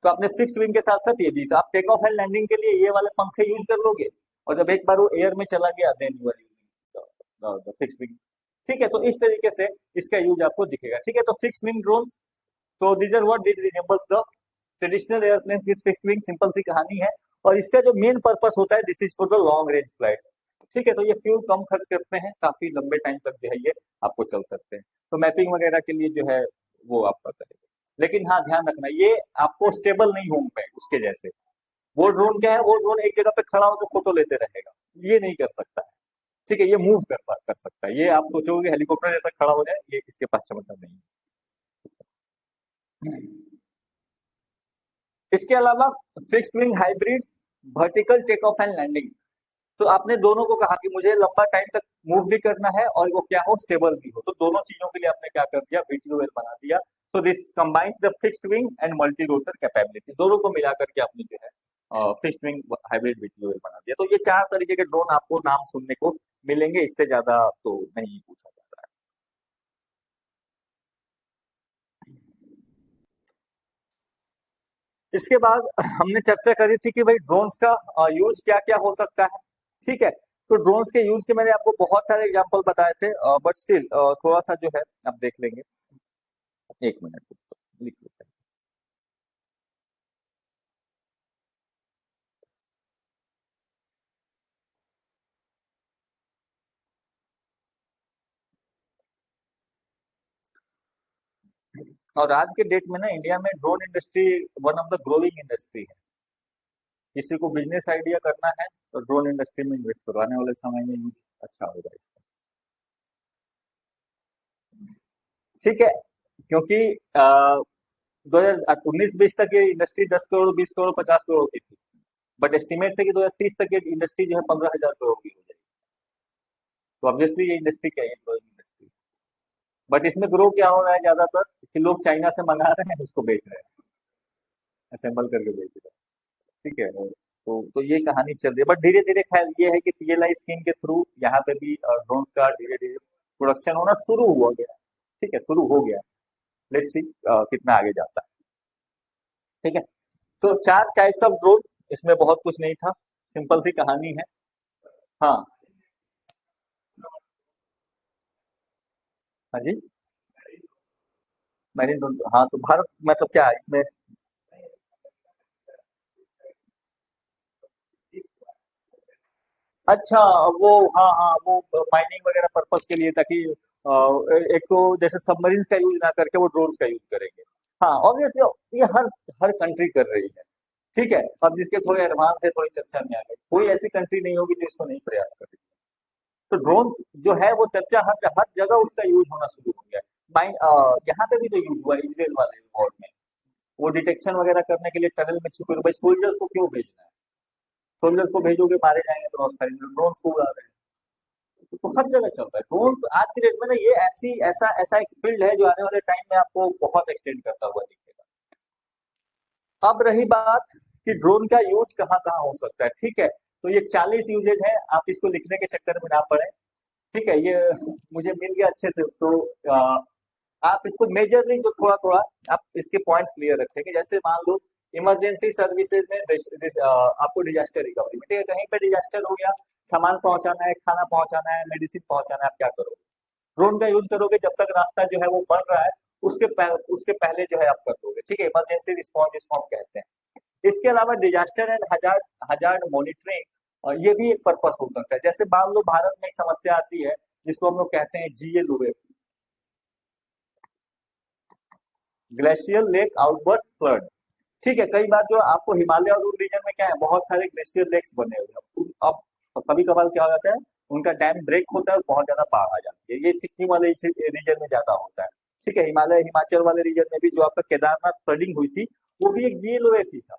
S1: तो आपने फिक्स्ड विंग के साथ साथ ये भी, तो आप टेक ऑफ एंड लैंडिंग के लिए ये वाले पंखे यूज कर लोगे, और जब एक बार वो एयर में चला गया then you are using fixed wing. ठीक है, तो इस तरीके से इसका यूज आपको दिखेगा। ठीक है, तो फिक्स्ड विंग ड्रोन्स, तो this are what this resembles the traditional aeroplanes with fixed wing, simple सी कहानी है। और इसका जो मेन पर्पस होता है, this is for the long range flights. ठीक है, तो ये फ्यूल कम खर्च करते हैं, काफी लंबे टाइम तक जो है ये आपको चल सकते हैं। तो मैपिंग वगैरह के लिए जो है वो आप पता है। लेकिन हाँ ध्यान रखना, ये आपको स्टेबल नहीं होंगे उसके जैसे। वो ड्रोन क्या है, वो ड्रोन एक जगह पे खड़ा होकर फोटो लेते रहेगा, ये नहीं कर सकता है। ठीक है, ये मूव कर सकता है, ये आप सोचोगे हेलीकॉप्टर जैसा खड़ा हो जाए, ये इसके पास क्षमता नहीं है। इसके अलावा fixed wing hybrid vertical take off and landing, तो आपने दोनों को कहा कि मुझे लंबा टाइम तक मूव भी करना है और वो क्या हो, स्टेबल भी हो, तो दोनों चीजों के लिए आपने क्या कर दिया, वीटीओएल बना दिया। So this combines the fixed wing and multi rotor capability, दोनों को मिलाकर के आपने जो है फिक्स्ड विंग हाइब्रिड वीटीओएल बना दिया। तो ये चार तरीके के ड्रोन आपको नाम सुनने को मिलेंगे, इससे ज्यादा तो नहीं पूछा जाता है। इसके बाद हमने चर्चा करी थी कि भाई ड्रोन्स का यूज क्या क्या हो सकता है। ठीक है, तो ड्रोन्स के यूज के मैंने आपको बहुत सारे एग्जांपल बताए थे, बट स्टिल थोड़ा सा जो है आप देख लेंगे। एक मिनट लिख लेते हैं। और आज के डेट में ना इंडिया में drone industry one of the growing industry है। किसी को बिजनेस आइडिया करना है तो ड्रोन इंडस्ट्री में इन्वेस्ट करो, आने वाले समय में यूज अच्छा होगा इसका। ठीक है, क्योंकि 2019-20 तक ये इंडस्ट्री 10 करोड़ 20 करोड़ 50 करोड़ की थी, बट एस्टिमेट है कि 2030 तक ये इंडस्ट्री जो है 15,000 करोड़ की हो जाएगी। तो ऑब्वियसली ये इंडस्ट्री क्या है, ग्रोइंग इंडस्ट्री। बट इसमें ग्रो क्या हो रहा है ज्यादातर, कि लोग चाइना से मंगा रहे हैं, उसको बेच रहे हैं, असेंबल करके बेच रहे हैं। ठीक है, तो ये कहानी चल रही है, बट धीरे धीरे खैर ये है कि पीएलआई स्कीम के थ्रू यहाँ पे भी ड्रोन्स का धीरे धीरे प्रोडक्शन होना शुरू हुआ गया। ठीक है, शुरू हो गया। लेट्स सी कितना आगे जाता है। ठीक है, तो चार टाइप्स ऑफ ड्रोन, इसमें बहुत कुछ नहीं था, सिंपल सी कहानी है। हाँ। हाँ जी। मैंने हाँ, तो भारत मतलब क्या है इसमें? अच्छा, वो, हाँ हाँ, वो माइनिंग वगैरह पर्पस के लिए, ताकि एक तो जैसे सबमरीन्स का यूज ना करके वो ड्रोन्स का यूज करेंगे। हाँ, ऑब्वियसली ये हर हर कंट्री कर रही है। ठीक है, अब जिसके थोड़े एडवांस है, थोड़ी चर्चा में आ गई, कोई ऐसी कंट्री नहीं होगी जो इसको नहीं प्रयास कर रही। तो ड्रोन्स जो है वो चर्चा हर हर जगह उसका यूज होना शुरू हो गया। माइन यहाँ पे भी तो यूज हुआ इजराइल वाले वॉर में। वो डिटेक्शन वगैरह करने के लिए टनल में छुपे हुए, भाई सोल्जर्स को क्यों भेजना है? सोल्जर्स को भेजोगे मारे जाएंगे क्रॉस फायर, ड्रोन्स को उड़ा रहे हैं। तो हर जगह चल रहा है ड्रोन्स आज की डेट में ना, ये ऐसी ऐसा ऐसा एक फील्ड है जो आने वाले टाइम में आपको बहुत एक्सटेंड करता हुआ दिखेगा। अब रही बात कि ड्रोन का यूज कहाँ कहाँ हो सकता है। ठीक है, तो ये 40 यूजेज है, आप इसको लिखने के चक्कर में ना पड़े। ठीक है, ये मुझे मिल गया अच्छे से। तो आप इसको मेजरली जो थोड़ा थोड़ा आप इसके पॉइंट्स क्लियर रखेंगे। जैसे मान लो इमरजेंसी सर्विसेज में आपको डिजास्टर रिकवरी में, ठीक है, कहीं पे डिजास्टर हो गया, सामान पहुंचाना है, खाना पहुंचाना है, मेडिसिन पहुंचाना है, आप क्या करोगे? ड्रोन का यूज करोगे। जब तक रास्ता जो है वो बन रहा है, उसके पहले जो है आप कर दोगे। ठीक है, इमरजेंसी रिस्पॉन्स जिसको हम कहते हैं। इसके अलावा disaster and hazard hazard monitoring, और ये भी एक पर्पस हो सकता है। जैसे मान लो भारत में एक समस्या आती है जिसको हम लोग कहते हैं GLOF, glacier lake outburst flood. ठीक है, कई बार जो आपको हिमालय और उन रीजन में क्या है, बहुत सारे ग्लेशियर लेक्स बने हुए हैं। अब कभी कभार क्या हो जाता है, उनका डैम ब्रेक होता है और बहुत ज्यादा बाढ़ आ जाती है। ये सिक्किम वाले रीजन में ज्यादा होता है। ठीक है, हिमालय हिमाचल वाले रीजन में भी जो आपका केदारनाथ फ्लडिंग हुई थी, वो भी एक जीएलओएफ ही था।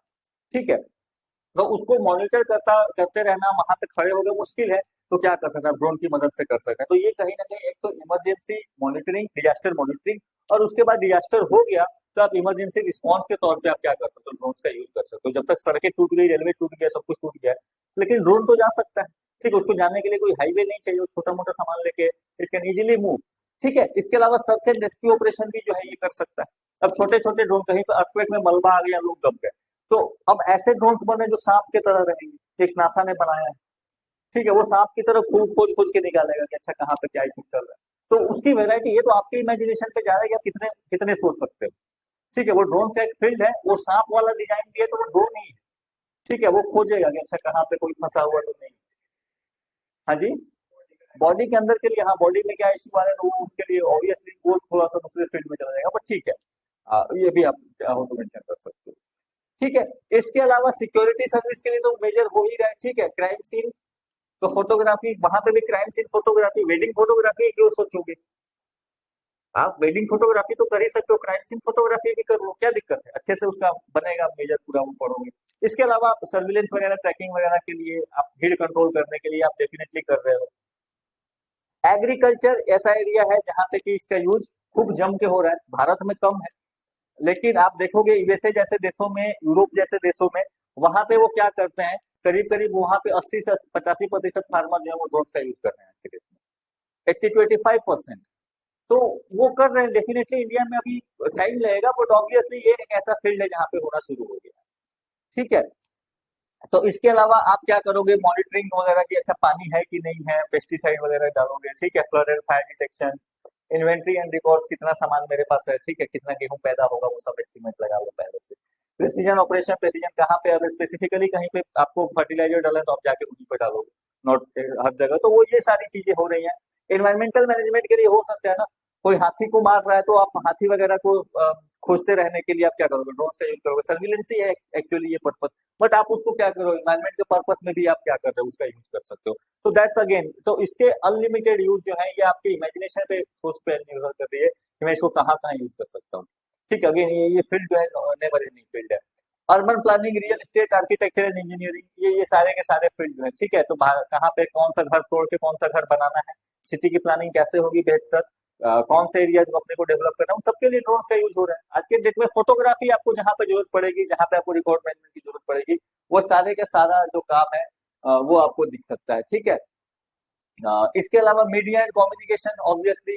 S1: ठीक है, तो उसको मॉनिटर करते रहना, वहां पे खड़े हो गए मुश्किल है, तो क्या कर सकते हैं, ड्रोन की मदद से कर सकते हैं। तो ये कहीं ना कहीं एक तो इमरजेंसी मॉनिटरिंग, डिजास्टर मॉनिटरिंग, और उसके बाद डिजास्टर हो गया तो आप इमरजेंसी रिस्पॉन्स के तौर पे आप क्या कर सकते हो, ड्रोन का यूज कर सकते हो। जब तक सड़कें टूट गई, रेलवे टूट गया, सब कुछ टूट गया, लेकिन ड्रोन तो जा सकता है। ठीक है, उसको जाने के लिए कोई हाईवे नहीं चाहिए, छोटा मोटा सामान लेके इट कैन इजीली मूव। ठीक है, इसके अलावा सर्च एंड रेस्क्यू ऑपरेशन भी जो है ये कर सकता है। अब छोटे छोटे ड्रोन, कहीं पर अर्थक्वेक में मलबा आ गया, लोग दब गए, तो अब ऐसे ड्रोन्स बने जो सांप की तरह रहेंगे, एक नासा ने बनाया है। ठीक है, वो सांप की तरह खूब खोज खोज के निकालेगा कि अच्छा कहाँ पे क्या इशू चल रहा है। तो उसकी वैरायटी, ये तो आपके इमेजिनेशन पे जा रहा है कि आप कितने कितने सोच सकते हो। ठीक है, वो ड्रोन्स का एक फील्ड है, वो सांप वाला डिजाइन भी है, तो वो ड्रोन ही है। ठीक है, वो खोजेगा कि अच्छा कहाँ पे कोई फंसा हुआ तो नहीं। हाँ जी। बॉडी के अंदर के लिए, हाँ, बॉडी में क्या इश्यू आ रहा है, तो वो उसके लिए ऑब्वियसली वो थोड़ा सा दूसरे फील्ड में चला जाएगा, बट ठीक है। ये भी आप चाहो तो मेंशन कर सकते हो। ठीक है, इसके अलावा सिक्योरिटी सर्विस के लिए तो मेजर हो ही रहा है। ठीक है, क्राइम सीन, तो फोटोग्राफी, वहां पे भी crime scene photography, wedding photography क्यों सोचोगे? आप वेडिंग फोटोग्राफी तो कर ही सकते हो, क्राइम सीन फोटोग्राफी भी कर लो, क्या दिक्कत है, अच्छे से उसका बनेगा मेजर पूरा वो पढ़ोगे। इसके अलावा आप सर्विलेंस वगैरह, ट्रैकिंग वगैरह के लिए, आप भीड़ कंट्रोल करने के लिए आप डेफिनेटली कर रहे हो। एग्रीकल्चर ऐसा एरिया है जहाँ पे कि इसका यूज खूब जम के हो रहा है, भारत में कम है। लेकिन आप देखोगे यूएसए जैसे देशों में, यूरोप जैसे देशों में, वहां पे वो क्या करते हैं, करीब करीब वहां पे 80 से 85% फार्मर जो है वो ड्रोन का यूज कर रहे हैं आज के डेट में, 80 to 85%। तो वो कर रहे हैं, डेफिनेटली इंडिया में अभी टाइम लगेगा, बट ऑब्वियसली ये एक ऐसा फील्ड है जहाँ पे होना शुरू हो गया। ठीक है, तो इसके अलावा आप क्या करोगे, मॉनिटरिंग वगैरह की, अच्छा पानी है कि नहीं है, पेस्टिसाइड वगैरह डालोगे। ठीक है, flood and fire detection, inventory and records, कितना सामान मेरे पास है, ठीक है, कितना गेहूं पैदा होगा, वो सब एस्टिमेट लगा लो पहले से। प्रेसिजन ऑपरेशन, प्रेसिजन कहाँ पे, अगर स्पेसिफिकली कहीं पे आपको फर्टिलाइजर डालना है तो आप जाके वहीं पे डालोगे, नॉट हर जगह। तो वो ये सारी चीजें हो रही हैं। एनवायरमेंटल मैनेजमेंट के लिए हो सकता है ना, कोई हाथी को मार रहा है तो आप हाथी वगैरह को खोजते रहने के लिए आप क्या करोगे, ड्रोन का यूज करोगे। सर्विलेंस ही है एक्चुअली ये पर्पस, बट आप उसको क्या करो, इन्वायरमेंट के पर्पस में भी आप क्या कर रहे हो, उसका यूज कर सकते हो। तो दैट्स अगेन, तो इसके अनलिमिटेड यूज जो है, ये आपके इमेजिनेशन पे, सोच पे निर्भर कर रही है कि मैं इसको कहाँ कहाँ यूज कर सकता हूँ। ठीक है, अगेन ये फील्ड जो है नेवर एंडिंग फील्ड है। Urban planning, real estate, architecture and engineering, ये सारे के सारे फील्ड जो है। ठीक है, तो कहाँ पे कौन सा घर तोड़ के कौन सा घर बनाना है, सिटी की प्लानिंग कैसे होगी बेहतर, कौन से एरिया को अपने को डेवलप करना है, उन सबके लिए ड्रोन्स का यूज हो रहा है। आज के डेट में फोटोग्राफी आपको जहाँ पे जरूरत पड़ेगी, जहाँ पे आपको रिकॉर्ड मैनेजमेंट की जरूरत पड़ेगी, वो सारे का सारा जो काम है वो आपको दिख सकता है। ठीक है। इसके अलावा मीडिया एंड कम्युनिकेशन ऑब्वियसली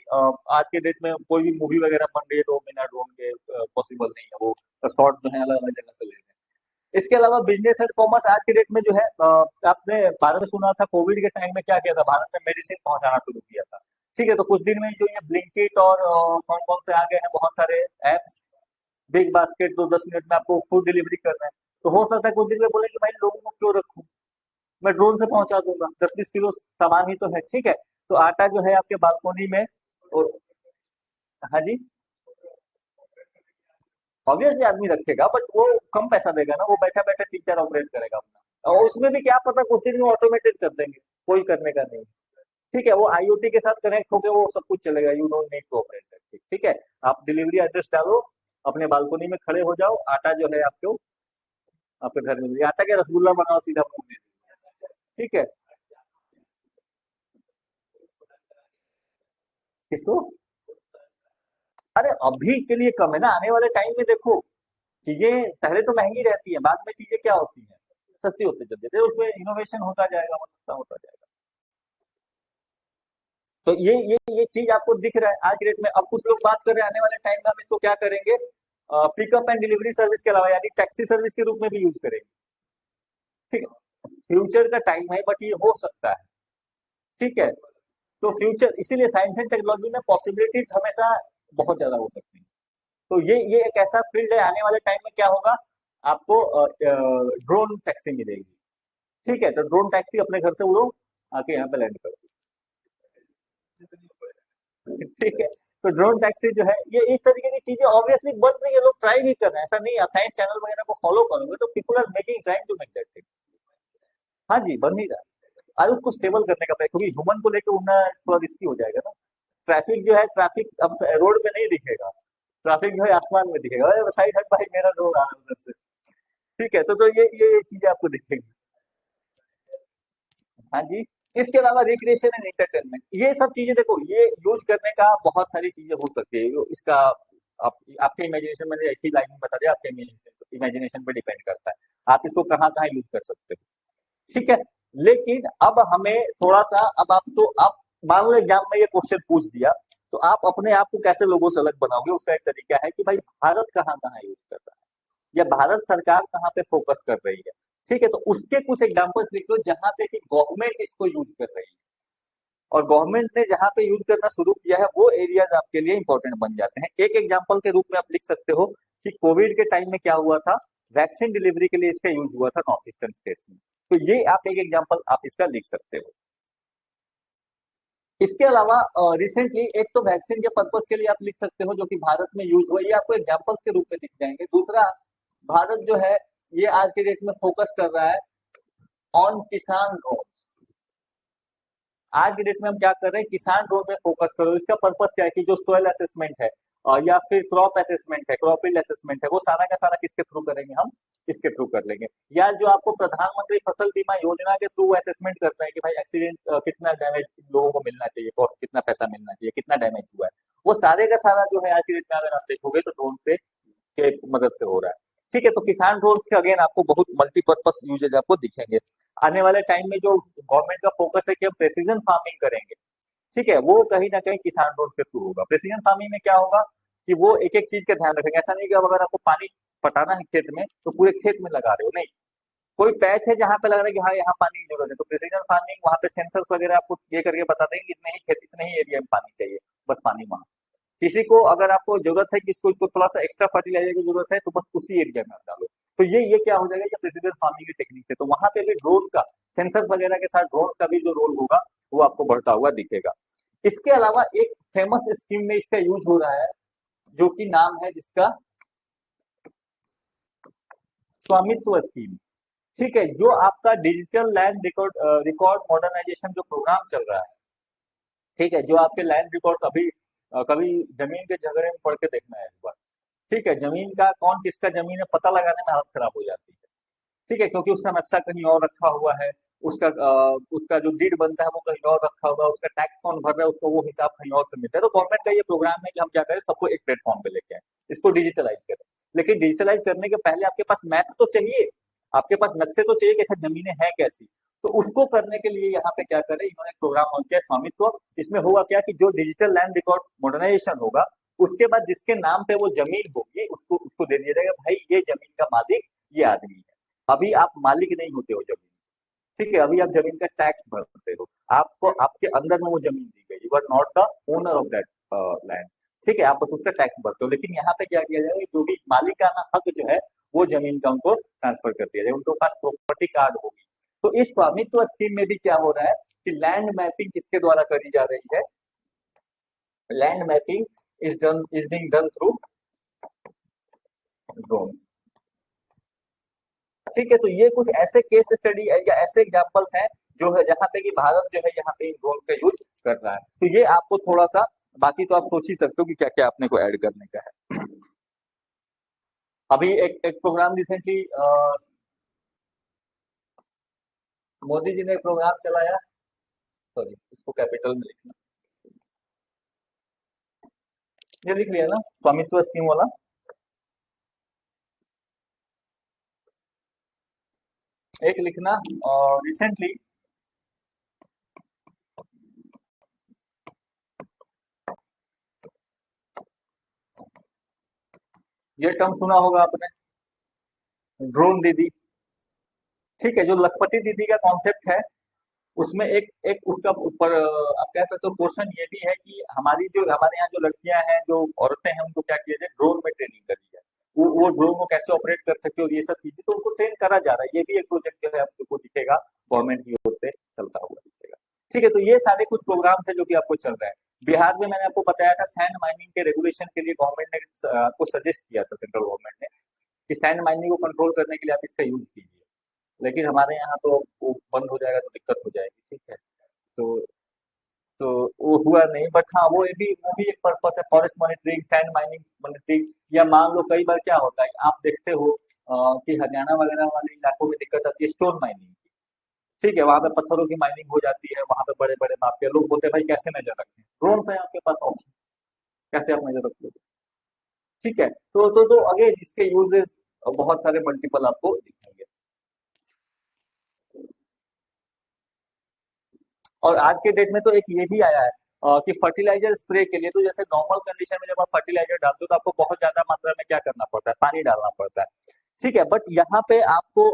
S1: आज के डेट में कोई भी मूवी वगैरह बन रही है तो बिना ड्रोन के पॉसिबल नहीं है, वो शॉट जो है अलग अलग जगह से ले रहे हैं। इसके अलावा बिजनेस एंड कॉमर्स आज के डेट में जो है आपने भारत में सुना था कोविड के टाइम में क्या किया था, भारत में मेडिसिन पहुंचाना शुरू किया था। ठीक है, तो कुछ दिन में जो ये ब्लिंकिट और कौन कौन से आ गए हैं बहुत सारे एप्स, बिग बास्केट, तो 10 मिनट में आपको फूड डिलीवरी कर रहे हैं। तो हो सकता है कुछ दिन में बोले कि भाई लोगों को क्यों रखूं, मैं ड्रोन से पहुंचा दूंगा, 10-20 किलो सामान ही तो है। ठीक है, तो आटा जो है आपके बालकोनी में। और हाँ जी, ऑब्वियसली आदमी रखेगा बट वो कम पैसा देगा ना, वो बैठा बैठा टीचर ऑपरेट करेगा अपना, और उसमें भी क्या पता कुछ दिन में ऑटोमेटेड कर देंगे, कोई करने का नहीं। ठीक है, वो आईओटी के साथ कनेक्ट होकर वो सब कुछ चलेगा, you don't need to operate. ठीक है, आप डिलीवरी एड्रेस डालो, अपने बालकोनी में खड़े हो जाओ, आटा जो है आपको आपके घर में मिल जाए। आटा के रसगुल्ला बनाओ सीधा मुंह में। ठीक है। किसको? अरे अभी के लिए कम है ना, आने वाले टाइम में देखो चीजें पहले तो महंगी रहती है, बाद में चीजें क्या होती हैं, सस्ती होती चलती है, उसमें इनोवेशन होता जाएगा, वो सस्ता होता जाएगा। तो ये चीज आपको दिख रहा है आज की डेट में। अब कुछ लोग बात कर रहे हैं आने वाले टाइम में हम इसको क्या करेंगे, पिकअप एंड डिलीवरी सर्विस के अलावा यानी टैक्सी सर्विस के रूप में भी यूज करेंगे। ठीक है, फ्यूचर का टाइम है बट ये हो सकता है। ठीक है, तो फ्यूचर इसीलिए साइंस एंड टेक्नोलॉजी में पॉसिबिलिटीज हमेशा बहुत ज्यादा हो सकती है। तो ये एक ऐसा फील्ड है, आने वाले टाइम में क्या होगा, आपको ड्रोन टैक्सी मिलेगी। ठीक है, तो ड्रोन टैक्सी अपने घर से उड़ो, आके यहाँ पे लैंड करो। ठीक है, तो ड्रोन टैक्सी जो है ये इस तरीके की चीजें ऑब्वियसली बन रही है, लोग ट्राई भी कर रहे हैं, ऐसा नहीं। आप साइंस चैनल वगैरह को फॉलो करोगे तो people are making trying to make that thing. हाँ जी, बन ही रहा है। अरे उसको स्टेबल करने का प्रयास, क्योंकि ह्यूमन को लेकर उड़ना थोड़ा रिस्की हो जाएगा ना। ट्रैफिक जो है, ट्रैफिक अब रोड पे नहीं दिखेगा, ट्रैफिक जो है आसमान में दिखेगा, अरे साइड हट भाई मेरा रोड आ रहा है उधर से। ठीक है, तो ये चीजें आपको दिखेंगी। हाँ जी। इसके अलावा रिक्रिएशन एंड एंटरटेनमेंट, ये सब चीजें देखो, ये यूज करने का बहुत सारी चीजें हो सकती है इसका। आपके इमेजिनेशन, मैंने एक ही लाइन में बता दिया, आपके इमेजिनेशन इमेजिनेशन पे डिपेंड करता है आप इसको कहाँ कहाँ यूज कर सकते हो। ठीक है, लेकिन अब हमें थोड़ा सा, अब आपको आप मान लो एग्जाम में ये क्वेश्चन पूछ दिया, तो आप अपने आप को कैसे लोगों से अलग बनाओगे, उसका एक तरीका है कि भाई भारत कहाँ कहाँ यूज कर रहा है, या भारत सरकार कहाँ पे फोकस कर रही है। ठीक है, तो उसके कुछ एग्जांपल्स लिख लो जहां पे कि गवर्नमेंट इसको यूज कर रही है, और गवर्नमेंट ने जहां पे यूज करना शुरू किया है वो एरियाज आपके लिए इंपॉर्टेंट बन जाते हैं। एक एग्जांपल के रूप में आप लिख सकते हो कि कोविड के टाइम में क्या हुआ था, वैक्सीन डिलीवरी के लिए इसका यूज हुआ था नॉर्थ ईस्टर्न स्टेट्स में। तो ये आप एक एग्जांपल आप इसका लिख सकते हो। इसके अलावा रिसेंटली एक तो वैक्सीन के पर्पस के लिए आप लिख सकते हो जो कि भारत में यूज हुआ, ये आपको एग्जांपल्स के रूप में दिख जाएंगे। दूसरा, भारत जो है ये आज के डेट में फोकस कर रहा है ऑन किसान ड्रोन। आज की डेट में हम क्या कर रहे हैं, किसान ड्रोन पे फोकस करो। इसका पर्पस क्या है कि जो सोयल असेसमेंट है या फिर क्रॉप असेसमेंट है, क्रॉप यील्ड असेसमेंट है, वो सारा का सारा किसके थ्रू करेंगे, हम इसके थ्रू कर लेंगे। या जो आपको प्रधानमंत्री फसल बीमा योजना के थ्रू असेसमेंट करते हैं कि भाई एक्सीडेंट कितना डैमेज लोगों को मिलना चाहिए, कॉस्ट कितना पैसा मिलना चाहिए, कितना डैमेज हुआ है, वो सारे का सारा जो है आज की डेट में अगर आप देखोगे तो ड्रोन से के मदद से हो रहा है। ठीक है, तो किसान ड्रोन्स के अगेन आपको बहुत मल्टीपर्पज यूजेज आपको दिखेंगे। आने वाले टाइम में जो गवर्नमेंट का फोकस है कि हम प्रेसिजन फार्मिंग करेंगे, ठीक है, वो कहीं ना कहीं किसान ड्रोन्स के थ्रू होगा। प्रेसिजन फार्मिंग में क्या होगा कि वो एक एक चीज का ध्यान रखेंगे। ऐसा नहीं कि अब अगर आपको पानी पटाना है खेत में तो पूरे खेत में लगा रहे हो, नहीं, कोई पैच है जहां पे लग रहा है कि हाँ यहाँ पानी की जरूरत है, तो प्रिसीजन फार्मिंग वहां पे सेंसर्स वगैरह आपको ये करके बता देंगे कि इतने ही खेत, इतने ही एरिया में पानी चाहिए, बस पानी वहां। किसी को अगर आपको जरूरत है कि इसको इसको थोड़ा सा एक्स्ट्रा फर्टिलाइजर की जरूरत है तो बस उसी एरिया में आप डालो। तो ये क्या हो जाएगा, ये प्रिसीजन फार्मिंग की टेक्निक है। तो वहां पे भी ड्रोन का, सेंसर्स वगैरह के साथ ड्रोन का भी जो रोल होगा वो आपको बढ़ता हुआ दिखेगा। इसके अलावा एक फेमस स्कीम में इसका यूज हो रहा है जो कि नाम है जिसका स्वामित्व स्कीम। ठीक है, जो आपका digital land record record modernisation जो प्रोग्राम चल रहा है, ठीक है, जो आपके लैंड रिकॉर्ड्स अभी कभी जमीन के झगड़े में पड़ के देखना है एक बार। ठीक है, जमीन का कौन किसका जमीन है पता लगाने में हालत खराब हो जाती है। ठीक है, क्योंकि उसका नक्शा कहीं और रखा हुआ है, उसका जो डीड बनता है वो कहीं और रखा होगा, उसका टैक्स कौन भर रहा है उसका वो हिसाब कहीं और से मिलता है। तो गवर्नमेंट का ये प्रोग्राम है कि हम क्या करें, सबको एक प्लेटफॉर्म पे लेके आए, इसको डिजिटलाइज करें। लेकिन डिजिटलाइज करने के पहले आपके पास मैप्स तो चाहिए, आपके पास नक्शे तो चाहिए कि अच्छा जमीनें हैं कैसी। तो उसको करने के लिए यहाँ पे क्या करें, इन्होंने एक प्रोग्राम लॉन्च किया स्वामित्व। इसमें होगा क्या कि जो डिजिटल लैंड रिकॉर्ड मॉडर्नाइजेशन होगा, उसके बाद जिसके नाम पे वो जमीन होगी उसको उसको दे दिया जाएगा, भाई ये जमीन का मालिक ये आदमी है। अभी आप मालिक नहीं होते हो जमीन, ठीक है, अभी आप जमीन का टैक्स भरते हो, आपको आपके अंदर में वो जमीन दी गई, you are not the owner of that land, ठीक है, आप बस उसका टैक्स भरते हो। लेकिन यहाँ पे क्या किया जाएगा, जो भी मालिकाना हक जो है वो जमीन का उनको ट्रांसफर कर दिया जाएगा, उनके पास प्रॉपर्टी कार्ड होगी। तो इस स्वामित्व स्कीम में भी क्या हो रहा है कि लैंड मैपिंग किसके द्वारा करी जा रही है, land mapping is being done through drones. ठीक है, तो ये कुछ ऐसे केस स्टडी या ऐसे एग्जांपल्स हैं जो है जहां पे कि भारत जो है यहाँ पे इन ड्रोन्स का यूज कर रहा है। तो ये आपको थोड़ा सा, बाकी तो आप सोच ही सकते हो कि क्या क्या आपने को ऐड करने का है। अभी एक एक प्रोग्राम रिसेंटली मोदी जी ने एक प्रोग्राम चलाया, सॉरी इसको कैपिटल में लिखना, ये लिख लिया ना स्वामित्व स्कीम वाला। एक लिखना, और रिसेंटली ये टर्म सुना होगा आपने, ड्रोन दीदी। ठीक है, जो लखपति दीदी का कॉन्सेप्ट है उसमें एक एक उसका ऊपर आप कह सकते हो क्वेश्चन ये भी है कि हमारे यहाँ जो लड़कियां हैं, जो औरतें हैं, उनको क्या किया जाए, ड्रोन में ट्रेनिंग करी जाए, वो ड्रोन को कैसे ऑपरेट कर सकते हो, ये सब चीजें तो उनको ट्रेन करा जा रहा है। ये भी एक प्रोजेक्ट जो है आपको दिखेगा, गवर्नमेंट की ओर से चलता हुआ दिखेगा। ठीक है, तो ये सारे कुछ प्रोग्राम्स है जो कि आपको चल रहा है। बिहार में मैंने आपको बताया था सैंड माइनिंग के रेगुलेशन के लिए गवर्नमेंट ने आपको सजेस्ट किया था, सेंट्रल गवर्नमेंट ने, कि सैंड माइनिंग को कंट्रोल करने के लिए आप इसका यूज कीजिए। लेकिन हमारे यहाँ तो वो बंद हो जाएगा तो दिक्कत हो जाएगी, ठीक है। तो तो वो हुआ नहीं, बट हाँ वो भी एक पर्पस है, forest monitoring, sand mining monitoring. या मान लो कई बार क्या होता है, आप देखते हो कि हरियाणा वगैरह वाले इलाकों में दिक्कत आती है स्टोन माइनिंग की, ठीक है, वहां पे पत्थरों की माइनिंग हो जाती है, वहां पे बड़े बड़े माफिया लोग बोलते हैं भाई कैसे नजर रखें, ड्रोन है आपके पास ऑप्शन, कैसे आप नजर रखोगे। ठीक है, तो अगेन इसके यूजेस बहुत सारे मल्टीपल आपको दिखेंगे। और आज के डेट में तो एक ये भी आया है कि फर्टिलाइजर स्प्रे के लिए, तो जैसे नॉर्मल कंडीशन में जब आप फर्टिलाइजर डालते हो तो आपको बहुत ज्यादा मात्रा में क्या करना पड़ता है, पानी डालना पड़ता है, ठीक है। बट यहाँ पे आपको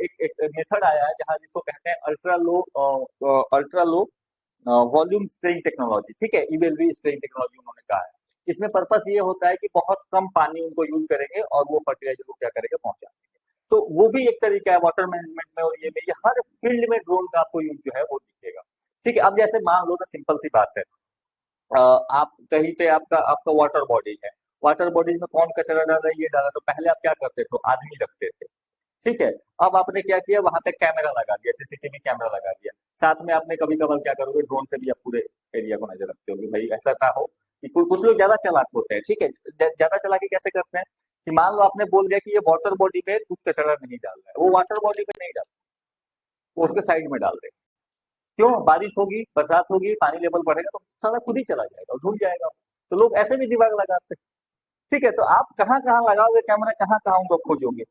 S1: एक मेथड आया है जहाँ जिसको कहते हैं ultra low volume spraying technology, ठीक है, ईवेलवी स्प्रेइंग टेक्नोलॉजी उन्होंने कहा है। इसमें पर्पस ये होता है कि बहुत कम पानी उनको यूज करेंगे और वो फर्टिलाइजर को क्या करेंगे, पहुंचा देंगे। तो वो भी एक तरीका है वाटर मैनेजमेंट में, और ये हर फील्ड में ड्रोन का आपको यूज जो है वो दिखेगा। ठीक है, अब जैसे मान लो ना, सिंपल सी बात है, आप कहीं पे आपका आपका वाटर बॉडीज है, वाटर बॉडीज में कौन कचरा डाल रहा है, ये डाला, तो पहले आप क्या करते थे, आदमी रखते थे, ठीक है। अब आपने क्या किया, वहां पे कैमरा लगा दिया, सीसीटीवी कैमरा लगा दिया, साथ में आपने कभी कभार क्या करोगे, ड्रोन से भी आप पूरे एरिया को नजर रखते हो कि भाई ऐसा ना हो कि कुछ लोग ज्यादा चालाक होते हैं, ठीक है। ज्यादा चालाकी कैसे करते हैं कि मान लो आपने बोल दिया कि ये वाटर बॉडी पे कुछ कचरा नहीं डाल रहा है, वो वाटर बॉडी पे नहीं डाल, वो उसके साइड में डाल रहे। क्यों, बारिश होगी, बरसात होगी, पानी लेवल बढ़ेगा तो सारा खुद ही चला जाएगा और धुल जाएगा। तो लोग ऐसे भी दिमाग लगाते हैं। ठीक है, तो आप कहाँ कहाँ लगाओगे कैमरा, कहाँ कहाँ उनको खोजोगे।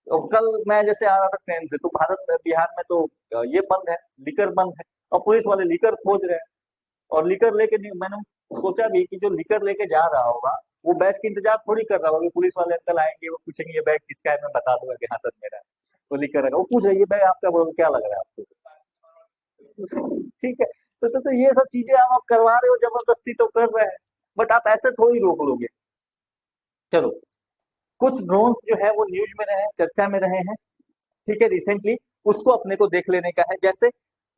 S1: तो कल मैं जैसे आ रहा था ट्रेन से, तो बिहार में तो ये बंद है, लीकर बंद है, और पुलिस वाले लीकर खोज रहे हैं। और लीकर लेके मैंने सोचा भी कि जो लीकर लेके जा रहा होगा वो बैठ के इंतजार थोड़ी कर रहा होगा कि पुलिस वाले अंकल आएंगे, वो पूछेंगे ये बैग किसका है, मैं बता दूंगा कि हाँ सर मेरा है। तो लीकर है, वो पूछ रही है बैग आपका, बोलो क्या लग रहा है आपको। ठीक है, तो ये सब चीजें आप करवा रहे हो जबरदस्ती तो कर रहे हैं, बट आप ऐसे थोड़ी रोक लोगे। चलो, कुछ ड्रोन्स जो है वो न्यूज में रहे, चर्चा में रहे हैं, ठीक है, रिसेंटली उसको अपने को देख लेने का है। जैसे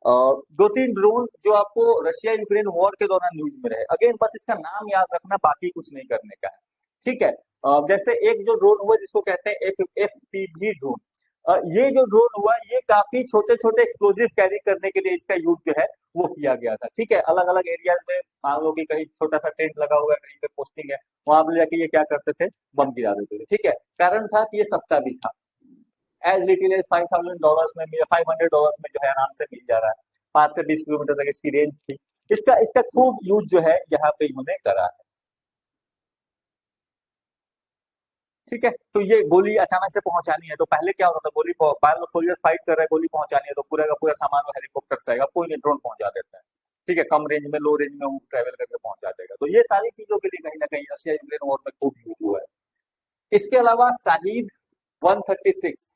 S1: दो तीन ड्रोन जो आपको रशिया यूक्रेन वॉर के दौरान न्यूज में रहे, अगेन बस इसका नाम याद रखना, बाकी कुछ नहीं करने का है, ठीक है। जैसे एक जो ड्रोन हुआ जिसको कहते हैं FPV ड्रोन, ये जो ड्रोन हुआ ये काफी छोटे छोटे एक्सप्लोजिव कैरी करने के लिए इसका यूज जो है वो किया गया था, ठीक है। अलग अलग एरियाज में मान लो कि कहीं छोटा सा टेंट लगा हुआ है, कहीं पे पोस्टिंग है, वहां पर जाके ये क्या करते थे, बम गिरा देते थे, ठीक है। कारण था कि ये सस्ता भी था, एज लिटिल एज $5,000 में या $500 में जो है आराम से मिल जा रहा है। 5 से 20 किलोमीटर तक इसकी रेंज थी। इसका इसका खूब यूज जो है यहाँ पे इन्होंने करा है। ठीक है, तो ये गोली अचानक से पहुंचानी है तो पहले क्या होता था, गोली पायलट सोल्जर फाइट कर रहा है, गोली पहुंचानी है तो पूरा का पूरा सामान वो हेलीकॉप्टर से आएगा, कोई नहीं ड्रोन पहुंचा देता है। ठीक है, कम रेंज में, लो रेंज में वो ट्रेवल करके पहुंचा देगा। तो ये सारी चीजों के लिए कहीं ना कहीं रशिया यूक्रेन वॉर में खूब यूज हुआ है। इसके अलावा शाहिद 136,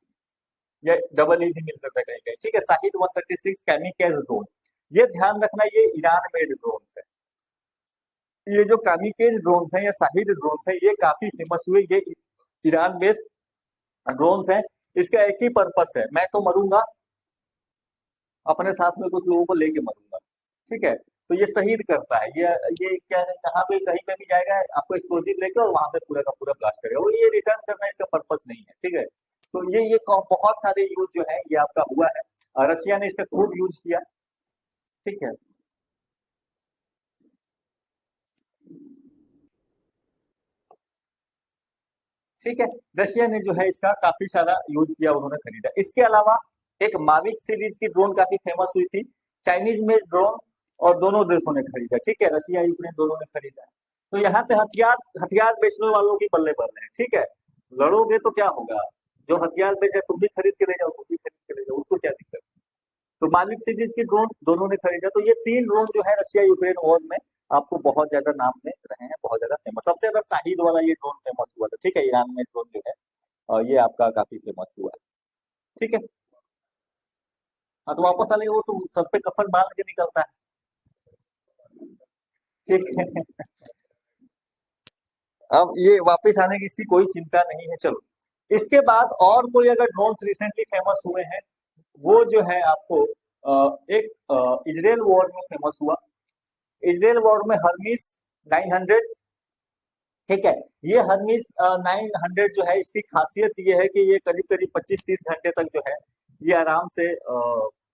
S1: ये डबल ई भी मिल सकता है कहीं कहीं। ठीक है, शाहिद 136 कैमिकेज ड्रोन, ये ध्यान रखना ये ईरान मेड ड्रोन है। ये जो कामिकेज ड्रोन्स हैं या शाहिद ड्रोन्स हैं ये काफी फेमस हुए, ये ईरान बेस्ड ड्रोन्स हैं। इसका एक ही पर्पस है, मैं तो मरूंगा, अपने साथ में कुछ लोगों को लेके मरूंगा। ठीक है, तो ये शहीद करता है, ये क्या है, कहाँ पे कहीं पे भी जाएगा आपको एक्सप्लोजिव लेके और वहां पे पूरा का पूरा ब्लास्ट करेगा, वो ये रिटर्न करना इसका पर्पस नहीं है। ठीक है, तो ये बहुत सारे यूज जो है ये आपका हुआ है, और रशिया ने इसका खूब यूज किया। ठीक है। ठीक है, रशिया ने जो है इसका काफी सारा यूज किया, उन्होंने खरीदा। इसके अलावा एक माविक सीरीज की ड्रोन काफी फेमस हुई थी, चाइनीज मेड ड्रोन, और दोनों देशों ने खरीदा। ठीक है, रशिया यूक्रेन दोनों ने खरीदा। तो यहाँ पे हथियार हथियार बेचने वालों की बल्ले बल्ले है। ठीक है, लड़ोगे तो क्या होगा, जो हथियार बेचे तुम भी खरीद के ले जाओ, तुम भी खरीद के ले जाओ, उसको क्या दिक्कत। तो मालिक सीरीज की ड्रोन दोनों ने खरीदा। तो ये तीन ड्रोन जो है रशिया यूक्रेन वॉर में आपको बहुत ज्यादा नाम में रहे हैं, बहुत ज्यादा फेमस। सबसे ज्यादा शाहिद वाला ये ड्रोन फेमस हुआ था। ठीक है, ईरान में ड्रोन जो है ये आपका काफी फेमस हुआ है। ठीक है, हाँ तो वापस आने वो तो सर पे कफन बांध के निकलता है। ठीक है, अब ये वापस आने की इसकी कोई चिंता नहीं है। चलो, इसके बाद और कोई अगर ड्रोन्स रिसेंटली फेमस हुए हैं, वो जो है आपको एक इजराइल वॉर में फेमस हुआ। इजराइल वॉर में हर्मिस 900। ठीक है, ये हर्मिस 900 जो है इसकी खासियत ये है कि ये करीब करीब 25-30 घंटे तक जो है ये आराम से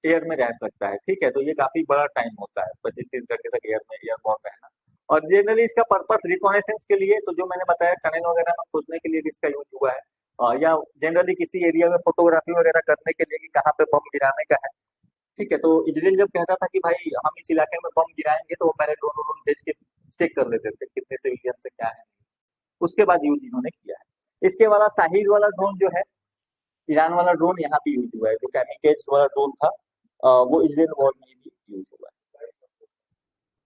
S1: एयर में रह सकता है। ठीक है, तो ये काफी बड़ा टाइम होता है 25-30 घंटे तक एयर में, एयरबॉर्न रहना। और जनरली इसका पर्पस रिकॉनेसेंस के लिए, तो जो मैंने बताया टनल वगैरह में खोजने के लिए भी इसका यूज हुआ है, या जनरली किसी एरिया में फोटोग्राफी वगैरह करने के लिए कि कहाँ पे बम गिराने का है। ठीक है, तो इजराइल जब कहता था कि भाई हम इस इलाके में बम गिराएंगे तो वो पहले ड्रोन व्रोन भेज के चेक कर लेते थे कितने सिविलियन से क्या है, उसके बाद यूज इन्होंने किया है। इसके वाला शाहिद वाला ड्रोन जो है, ईरान वाला ड्रोन यहाँ पे यूज हुआ है, जो कैमिकेज वाला ड्रोन था वो इजराइल वॉर में भी यूज हुआ है।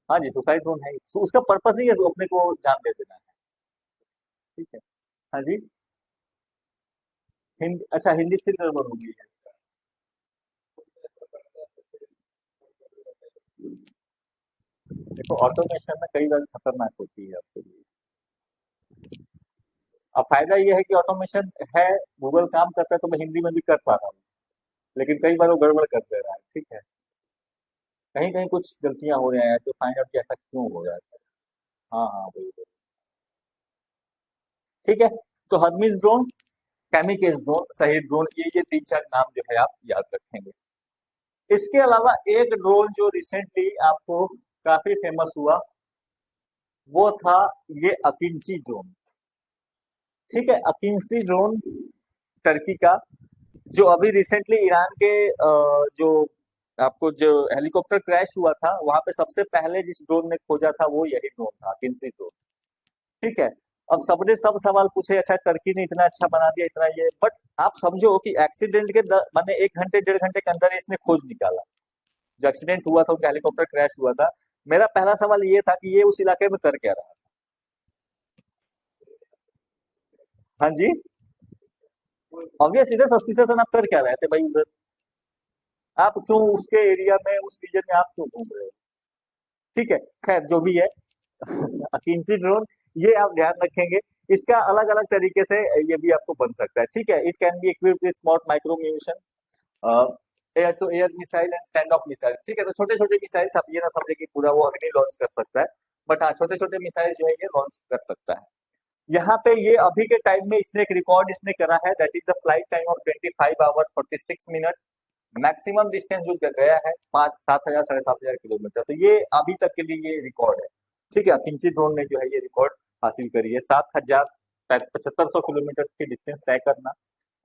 S1: हाँ जी, सुसाइड ड्रोन है, तो उसका पर्पस ही है अपने को जान दे देना है। ठीक है। हाँ जी। हिंदी, अच्छा हिंदी फिर गड़बड़ हो गई है। देखो, ऑटोमेशन में कई बार खतरनाक होती है आपके लिए। अब फायदा ये है कि ऑटोमेशन है, गूगल काम करता है तो मैं हिंदी में भी कर पा रहा हूँ, लेकिन कई बार वो गड़बड़ कर दे रहा है। ठीक है, कहीं कहीं कुछ गलतियां हो रही हैं तो फाइंड आउट कि ऐसा क्यों हो रहा है। हाँ हाँ, वही वही। ठीक है, तो हर्मिस ड्रोन, कैमिकेज ड्रोन, शहीद ड्रोन, ये तीन चार नाम जो है आप याद रखेंगे। इसके अलावा एक ड्रोन जो रिसेंटली आपको काफी फेमस हुआ, वो था ये अकिंची ड्रोन। ठीक है, अकिंची ड्रोन टर्की का, जो अभी रिसेंटली ईरान के जो आपको जो हेलीकॉप्टर क्रैश हुआ था वहां पे सबसे पहले जिस ड्रोन ने खोजा था वो यही ड्रोन था, किंसी ड्रोन। ठीक है, अब सबने सब सवाल पूछे, अच्छा टर्की ने इतना अच्छा बना दिया इतना ये, बट आप समझो कि एक्सीडेंट के माने 1 घंटे 1.5 घंटे के अंदर इसने खोज निकाला। जो एक्सीडेंट हुआ था, उनका हेलीकॉप्टर क्रैश हुआ था, मेरा पहला सवाल ये था कि ये उस इलाके में कर क्या रहा। हाँ जी, ऑब्वियसली ना सस्पिशियस, आप कर क्या रहे थे भाई उधर, आप क्यों उसके एरिया में, उस रीजन में आप क्यों घूम रहे हो। ठीक है, खैर जो भी है अकिंची ड्रोन, ये आप ध्यान रखेंगे। इसका अलग अलग तरीके से ये भी आपको बन सकता है। ठीक है, it can be equipped with small micro munition, air to air missile and stand off missile. ठीक है, तो छोटे छोटे मिसाइल्स, आप ये ना समझे कि पूरा वो अग्नि लॉन्च कर सकता है, बट हाँ छोटे छोटे मिसाइल जो है ये लॉन्च कर सकता है। यहाँ पे ये अभी के टाइम में इसने एक रिकॉर्ड इसने करा है, that is the flight time of 25 hours 46 minute. Maximum distance जो गया है 5 7 हजार 7.5 हजार किलोमीटर, तो ये अभी तक के लिए ये रिकॉर्ड है। ठीक है, अकिंची ड्रोन ने जो है ये रिकॉर्ड हासिल करी है, 7,7500 किलोमीटर की डिस्टेंस तय करना।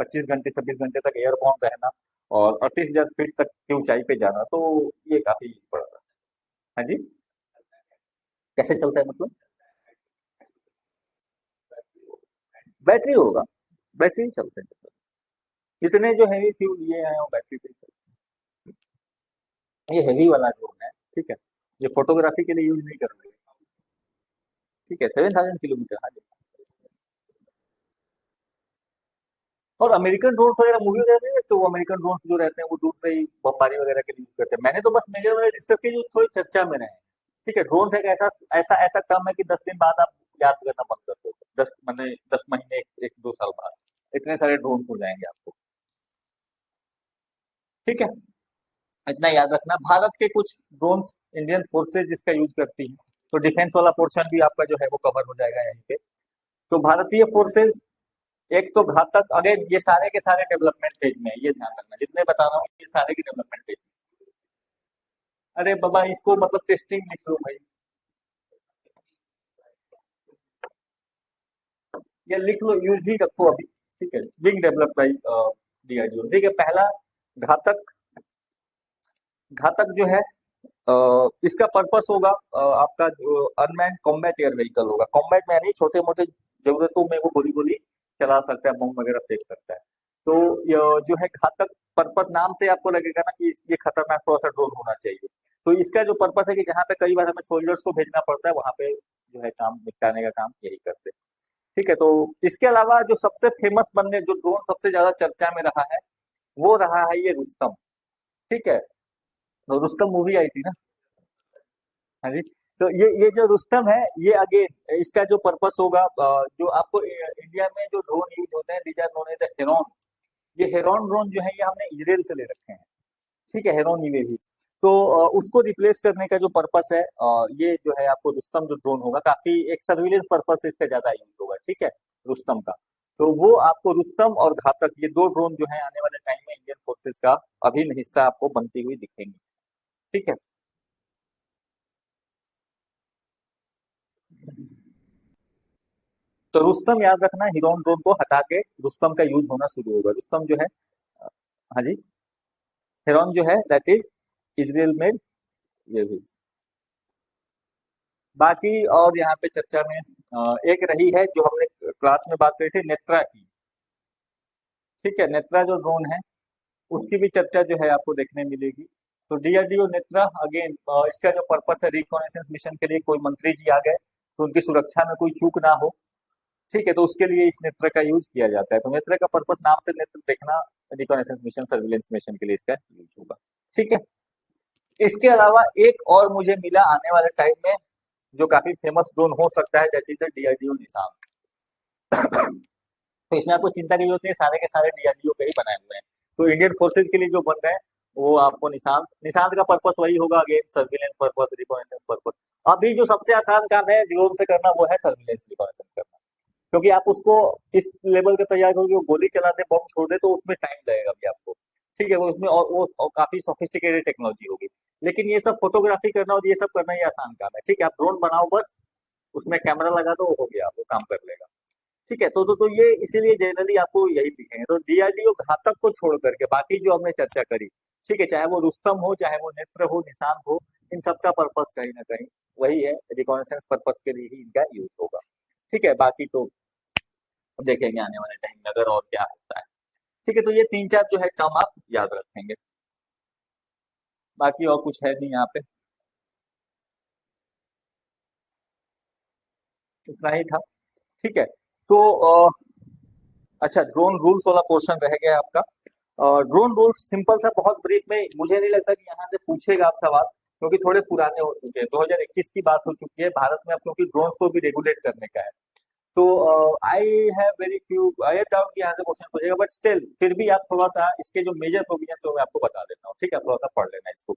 S1: 25 घंटे 26 घंटे तक एयरबॉर्न रहना और 38,000 फीट तक की ऊंचाई पे जाना, तो ये काफी बड़ा था। हाँ जी। कैसे चलता है मतलब? बैटरी होगा, बैटरी ही चलते हैं। इतने जो हैवी फ्यूल ये हैं वो बैटरी पे ही चलते हैं। ये हैवी वाला ड्रोन है, ठीक है। ये फोटोग्राफी के लिए यूज नहीं करोगे। ठीक है, 7,000 किलोमीटर, हाँ जी। और अमेरिकन ड्रोन्स वगैरह मूवी वगैरह नहीं देखते, वो अमेरिकन ड्रोन्स जो रहते हैं वो दूर से ही बमबारी वगैरह के लिए यूज करते हैं। मैंने तो बस मेजर वाले डिस्कस की जो थोड़ी चर्चा में रहे हैं। ठीक है, ड्रोन्स एक ऐसा ऐसा ऐसा टर्म है कि 10 दिन बाद आप याद करना बंद कर दो। 10 महीने, 1 2 साल बाद इतने सारे ड्रोन्स हो जाएंगे आपको। ठीक है, इतना याद रखना। भारत के कुछ ड्रोन्स इंडियन फोर्सेज जिसका यूज करती है, तो डिफेंस वाला पोर्शन भी आपका जो है वो कवर हो जाएगा यहीं पे। तो भारतीय फोर्सेज एक तो घातक, अगेन ये सारे के सारे डेवलपमेंट फेज में है, ये ध्यान रखना, जितने बता रहा हूँ ये सारे की डेवलपमेंट फेज में। अरे बाबा, इसको मतलब टेस्टिंग लिख लो भाई, या लिख लो यूजी रखो अभी। ठीक है, बिंग डेवलप बाई डीआरडीओ। ठीक है, पहला घातक, घातक जो है इसका पर्पस होगा आपका जो अनमैन्ड कॉम्बैट एयर व्हीकल होगा। कॉम्बैट में यानी छोटे मोटे जरूरतों में वो गोली गोली चला सकता है, बम वगैरह फेंक सकता है। तो ये जो है घातक, पर्पस नाम से आपको लगेगा ना कि ये खतरनाक थोड़ा सा ड्रोन होना चाहिए। तो इसका जो पर्पस है कि जहाँ पे कई बार हमें सोल्जर्स को भेजना पड़ता है, वहां पे जो है काम निपटाने का काम यही करते हैं। ठीक है, तो इसके अलावा जो सबसे फेमस बनने जो ड्रोन सबसे ज्यादा चर्चा में रहा है, वो रहा है ये रुस्तम। ठीक है, तो रुस्तम मूवी आई थी ना। हाँ जी। तो ये जो रुस्तम है, ये अगेन इसका जो पर्पस होगा, जो आपको इंडिया में जो ड्रोन यूज होते हैं, these are known as Heron. ये हेरॉन ड्रोन जो है ये हमने इजराइल से ले रखे हैं। ठीक है, हेरॉन यूएवीज। तो उसको रिप्लेस करने का जो पर्पस है, ये जो है आपको रुस्तम जो ड्रोन होगा, काफी एक सर्विलेंस पर्पस से इसका ज्यादा यूज होगा। ठीक है, रुस्तम का। तो वो आपको रुस्तम और घातक, ये दो ड्रोन जो है आने वाले टाइम में इंडियन फोर्सेस का अभिन्न हिस्सा आपको बनती हुई दिखेंगी। ठीक है। तो रुस्तम याद रखना, हीरोन ड्रोन को हटा के रुस्तम का यूज होना शुरू होगा। रुस्तम जो है, हाँ जी, हेरॉन जो है that is Israel made vehicles. बाकी और यहाँ पे चर्चा में एक रही है जो हमने क्लास में बात करी थी, नेत्रा की। ठीक है, नेत्रा जो ड्रोन है उसकी भी चर्चा जो है आपको देखने मिलेगी। तो डीआरडीओ नेत्रा, अगेन इसका जो पर्पस है, रिकॉनेसेंस मिशन के लिए कोई मंत्री जी आ गए तो उनकी सुरक्षा में कोई चूक ना हो। ठीक है, तो उसके लिए इस नेत्र का यूज किया जाता है। तो नेत्र का पर्पस नाम से नेत्र देखना, रिकॉनेसेंस मिशन सर्विलेंस मिशन के लिए इसका यूज होगा। ठीक है, इसके अलावा एक और मुझे मिला आने वाले टाइम में जो काफी फेमस ड्रोन हो सकता है, दैट इज द डीआरडीओ निशान। तो इसमें आपको चिंता की जरूरत नहीं है, सारे के सारे डीआरडीओ के ही बनाए हुए हैं। तो इंडियन फोर्सेज के लिए जो बन रहे हैं वो आपको निशांत, निशांत का पर्पस वही होगा, again surveillance purpose, reconnaissance purpose. अभी जो सबसे आसान काम है ड्रोन से करना वो है सर्विलेंस रिकॉनेसेंस करना। क्योंकि आप उसको इस लेवल का तैयार करोगे, वो गोली चला दे, बम छोड़ दे, तो उसमें टाइम लगेगा भी आपको। ठीक है, वो उसमें और काफी सोफिस्टिकेटेड टेक्नोलॉजी होगी। लेकिन ये सब फोटोग्राफी करना और ये सब करना ये आसान काम है। ठीक है, आप ड्रोन बनाओ बस, उसमें कैमरा लगा दो, हो गया, वो काम कर लेगा। ठीक है, तो ये इसीलिए जनरली आपको यही दिखेंगे। तो डीआरडीओ घातक को छोड़ करके बाकी जो हमने चर्चा करी, ठीक है, चाहे वो रुस्तम हो, चाहे वो नेत्र हो, निशान हो, इन सबका पर्पस कहीं ना कहीं वही है, रिकॉनेसेंस पर्पस के लिए ही इनका यूज होगा। ठीक है, बाकी तो देखेंगे आने वाले टाइम में अगर और क्या होता है। ठीक है, तो ये तीन चार जो है टर्म आप याद रखेंगे। बाकी और कुछ है नहीं यहाँ पे, इतना ही था। ठीक है, तो अच्छा, ड्रोन रूल्स वाला पोर्शन रह गया आपका। ड्रोन रूल्स सिंपल सा, बहुत ब्रीफ में, मुझे नहीं लगता कि यहाँ से पूछेगा आप सवाल, क्योंकि थोड़े पुराने हो चुके हैं, 2021 की बात हो चुकी है भारत में अब, क्योंकि ड्रोन्स को भी रेगुलेट करने का है। तो I have very few, I doubt कि यहाँ से क्वेश्चन पूछेगा, बट स्टिल फिर भी आप थोड़ा सा इसके जो मेजर प्रोविजन है मैं आपको बता देता हूँ। ठीक है, थोड़ा सा पढ़ लेना इसको।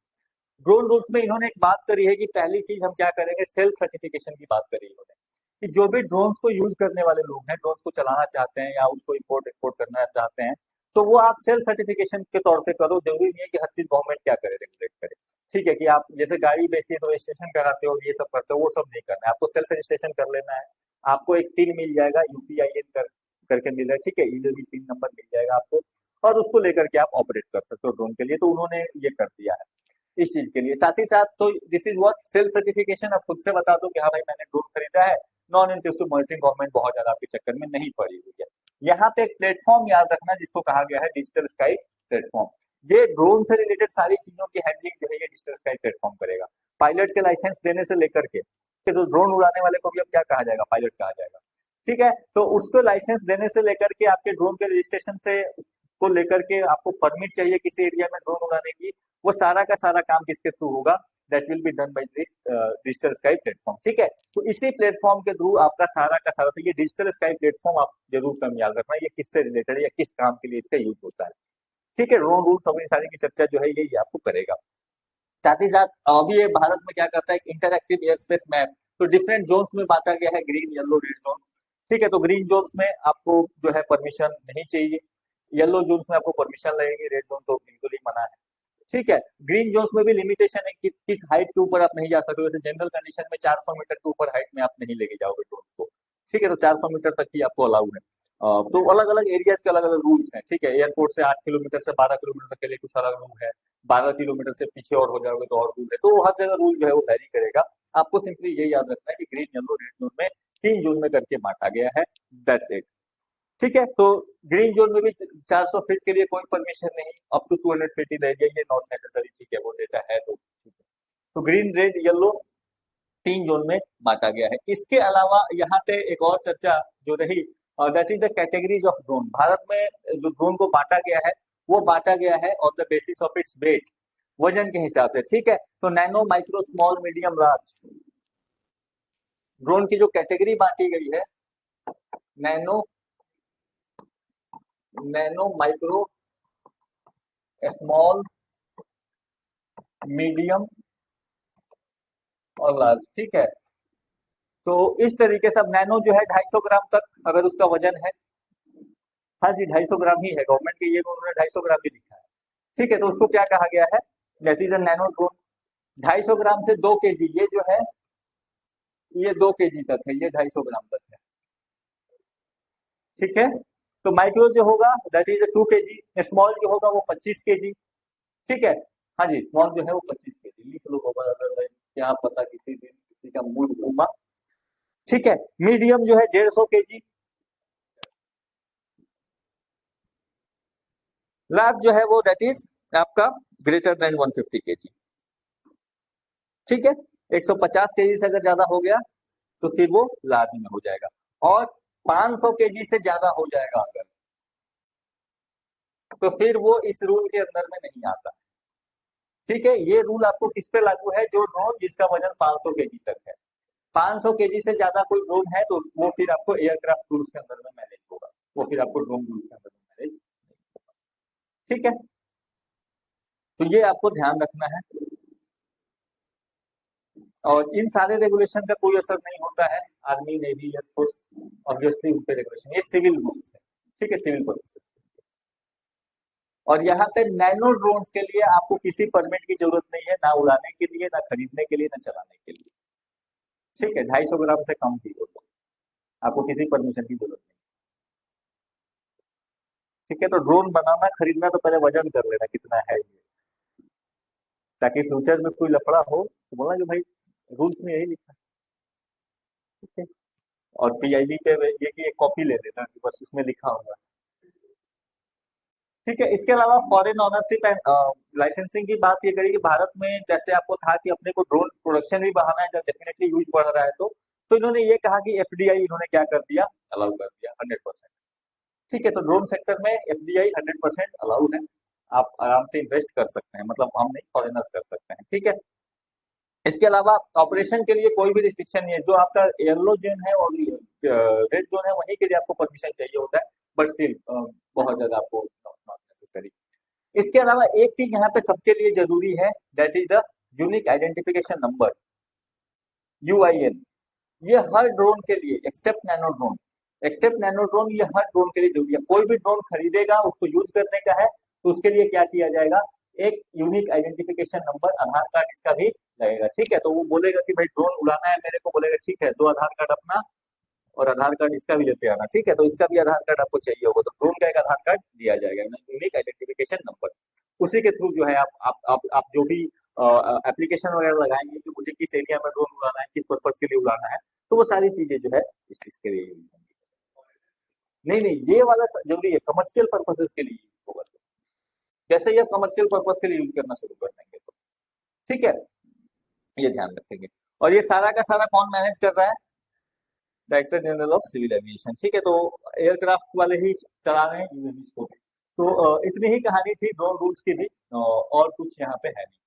S1: ड्रोन रूल्स में इन्होंने एक बात करी है कि पहली चीज हम क्या करेंगे, सेल्फ सर्टिफिकेशन की बात करी इन्होंने, कि जो भी ड्रोन्स को यूज करने वाले लोग हैं, ड्रोन्स को चलाना चाहते हैं या उसको इंपोर्ट एक्सपोर्ट करना चाहते हैं, तो वो आप सेल्फ सर्टिफिकेशन के तौर पे करो। जरूरी नहीं है कि हर चीज गवर्नमेंट क्या करे, रेगुलेट करे। ठीक है, कि आप जैसे गाड़ी बेचती है तो रजिस्ट्रेशन कराते हो, ये सब करते हो, वो सब नहीं करना है, आपको सेल्फ रजिस्ट्रेशन कर लेना है। आपको एक पिन मिल जाएगा यूपीआईएन कर, करके मिल रहा है, ठीक है, ईमेल पिन नंबर मिल जाएगा आपको, और उसको लेकर के आप ऑपरेट कर सकते हो ड्रोन के लिए। तो उन्होंने ये कर दिया है इस चीज के लिए। साथ ही साथ तो this is what self certification, आप खुद से बता दो कि हाँ भाई मैंने ड्रोन खरीदा है, नॉन इंटेंसिव मॉनिटरिंग गवर्नमेंट बहुत ज्यादा आपके चक्कर में नहीं पड़ी हुई है। यहाँ पे एक प्लेटफॉर्म याद रखना जिसको कहा गया है डिजिटल स्काई प्लेटफॉर्म। ये ड्रोन से रिलेटेड सारी चीजों की हैंडलिंग जो है ये डिजिटल स्काई प्लेटफॉर्म करेगा। पायलट के लाइसेंस देने से लेकर के, तो ड्रोन उड़ाने वाले को भी अब क्या कहा जाएगा, पायलट कहा जाएगा, ठीक है। तो उसको लाइसेंस देने से लेकर के आपके ड्रोन के रजिस्ट्रेशन से को लेकर के आपको परमिट चाहिए किसी एरिया में ड्रोन उड़ाने की, वो सारा का सारा काम किसके थ्रू होगा, that will be done by this digital sky platform, ठीक है। तो इसी प्लेटफॉर्म के थ्रू आपका सारा का सारा, तो ये डिजिटल स्काई प्लेटफॉर्म आप जरूर कम याद रखना, ये किससे रिलेटेड है या किस काम के लिए इसका यूज होता है, ठीक है। ड्रोन रूल सब सारी की चर्चा जो है ये आपको करेगा। साथ ही साथ अभी ये भारत में क्या करता है, इंटरएक्टिव एयर स्पेस मैप, तो डिफरेंट जोन्स में बांटा गया है, ग्रीन येलो रेड जोन, ठीक है। तो ग्रीन जोन्स में आपको जो है परमिशन नहीं चाहिए, येलो जोन्स में आपको परमिशन लगेगी, रेड जोन तो बिल्कुल ही मना है, ठीक है। ग्रीन जोन्स में भी लिमिटेशन है कि किस हाइट के ऊपर आप नहीं जा सकते, वैसे जनरल कंडीशन में 400 मीटर के ऊपर हाइट में आप नहीं लेके जाओगे ड्रोन्स को, ठीक है। तो 400 मीटर तक ही आपको अलाउ है। तो अलग अलग एरियाज के अलग अलग रूल्स हैं, ठीक है। एयरपोर्ट से 8 किलोमीटर से 12 किलोमीटर तक के लिए कुछ अलग रूल है, 12 किलोमीटर से पीछे और हो जाओगे तो और रूल है, तो हर जगह रूल जो है वो वैरी करेगा। आपको सिंपली ये याद रखना है कि ग्रीन येलो रेड जोन में 3 जोन में करके बांटा गया है, दैट्स इट, ठीक है। तो ग्रीन जोन में भी 400 फीट के लिए कोई परमिशन नहीं, up to 200 feet in area, ये नॉट नेसेसरी, ठीक है, वो डेटा है तो ठीक है। तो ग्रीन रेड येलो 3 जोन में बांटा गया है। इसके अलावा यहाँ पे एक और चर्चा जो रही, that is the categories of drone. Bharat में जो ड्रोन को बांटा गया है वो बांटा गया है on the basis of its weight, वजन के हिसाब से, ठीक है। तो nano micro small medium large drone की जो कैटेगरी बांटी गई है, nano nano micro small medium और लार्ज, ठीक है। तो इस तरीके से अब नैनो जो है 250 ग्राम तक अगर उसका वजन है, हाँ जी 250 ग्राम ही है, गवर्नमेंट के ये उन्होंने 250 ग्राम ही लिखा है, ठीक है। तो उसको क्या कहा गया है, that is a nano drone. 250 ग्राम से 2 kg, ये जो है ये 2 kg तक है, ये 250 ग्राम तक है, ठीक है। तो माइक्रो जो होगा दैट इज 2 kg, स्मॉल जो होगा वो 25 kg, ठीक है। हाँ जी स्मॉल जो है वो 25 kg, लिख लो बाबा, अदरवाइज क्या पता किसी दिन किसी का मूड घूमा, ठीक है। मीडियम जो है 150 kg, लार्ज जो है वो दैट इज आपका ग्रेटर देन 150 kg, ठीक है। 150 kg से अगर ज्यादा हो गया तो फिर वो लार्ज में हो जाएगा, और 500 kg से ज्यादा हो जाएगा अगर, तो फिर वो इस रूल के अंदर में नहीं आता, ठीक है। ये रूल आपको किस पे लागू है, जो ड्रोन जिसका वजन 500 kg तक है। 500 kg से ज्यादा कोई ड्रोन है तो वो फिर आपको एयरक्राफ्ट रूल्स के अंदर में मैनेज होगा, वो फिर आपको ड्रोन रूल्स के अंदर में मैनेज, ठीक है। तो ये आपको ध्यान रखना है, और इन सारे रेगुलेशन का कोई असर नहीं होता है आर्मी नेवी एयरफोर्स, ऑब्वियसली उन पे रेगुलेशन, ये सिविल रूल्स है, ठीक है, सिविल पर्पसेस। और यहाँ पे नैनो ड्रोन्स के लिए आपको किसी परमिट की जरूरत नहीं है, ना उड़ाने के लिए, ना खरीदने के लिए, ना चलाने के लिए, ठीक है। 250 ग्राम से कम की हो तो आपको किसी परमिशन की जरूरत नहीं, ठीक है। तो ड्रोन बनाना खरीदना तो पहले वजन कर लेना कितना है ये, ताकि फ्यूचर में कोई लफड़ा हो तो बोला कि भाई रूल्स में यही लिखा है, ठीक है। और पीआईडी पे ये की एक कॉपी ले लेना कि बस उसमें लिखा होगा, ठीक है। इसके अलावा फॉरेन ऑनरशिप एंड लाइसेंसिंग की बात ये करी कि भारत में जैसे आपको था कि अपने को ड्रोन प्रोडक्शन भी बढ़ाना है, जब डेफिनेटली यूज बढ़ रहा है तो इन्होंने ये कहा कि एफडीआई इन्होंने क्या कर दिया, अलाउ कर दिया 100%, ठीक है। तो ड्रोन सेक्टर में एफडीआई 100% अलाउड है, आप आराम से इन्वेस्ट कर सकते हैं, मतलब हम नहीं फॉरेनर्स कर सकते हैं, ठीक है। इसके अलावा ऑपरेशन के लिए कोई भी रिस्ट्रिक्शन नहीं है, जो आपका येलो जोन है और रेड जोन है वहीं के लिए आपको परमिशन चाहिए होता है, बट स्टिल बहुत ज्यादा आपको नॉट नेसेसरी। इसके अलावा एक चीज यहाँ पे सबके लिए जरूरी है, that is the unique identification number, UIN. ये हर ड्रोन के लिए एक्सेप्ट नैनो ड्रोन, ये हर ड्रोन के लिए जरूरी है। कोई भी ड्रोन खरीदेगा उसको यूज करने का है तो उसके लिए क्या किया जाएगा, एक यूनिक आइडेंटिफिकेशन नंबर, आधार कार्ड इसका भी लगेगा, ठीक है। तो वो बोलेगा कि भाई ड्रोन उड़ाना है मेरे को, बोलेगा ठीक है, दो आधार कार्ड अपना और आधार कार्ड इसका भी लेते आना, ठीक है। तो इसका भी आधार कार्ड आपको चाहिए होगा, तो ड्रोन का एक आधार कार्ड दिया जाएगा, यूनिक आइडेंटिफिकेशन नंबर। उसी के थ्रू जो है आप जो भी एप्लीकेशन वगैरह लगाएंगे कि मुझे किस एरिया में ड्रोन उड़ाना है, किस पर्पज के लिए उड़ाना है, तो वो सारी चीजें जो है इसके लिए यूज होंगी। नहीं नहीं, ये वाला जरूरी है, कमर्शियल पर्पसेस के लिए यूज होगा। जैसे ही आप कमर्शियल पर्पज के लिए यूज करना शुरू कर देंगे तो ठीक है, ये ध्यान रखेंगे। और ये सारा का सारा कौन मैनेज कर रहा है? Director general of civil aviation, ठीक है। तो एयरक्राफ्ट वाले ही चला रहे हैं यूएवीज को भी। तो इतनी ही कहानी थी ड्रोन रूल्स की भी, और कुछ यहाँ पे है नहीं।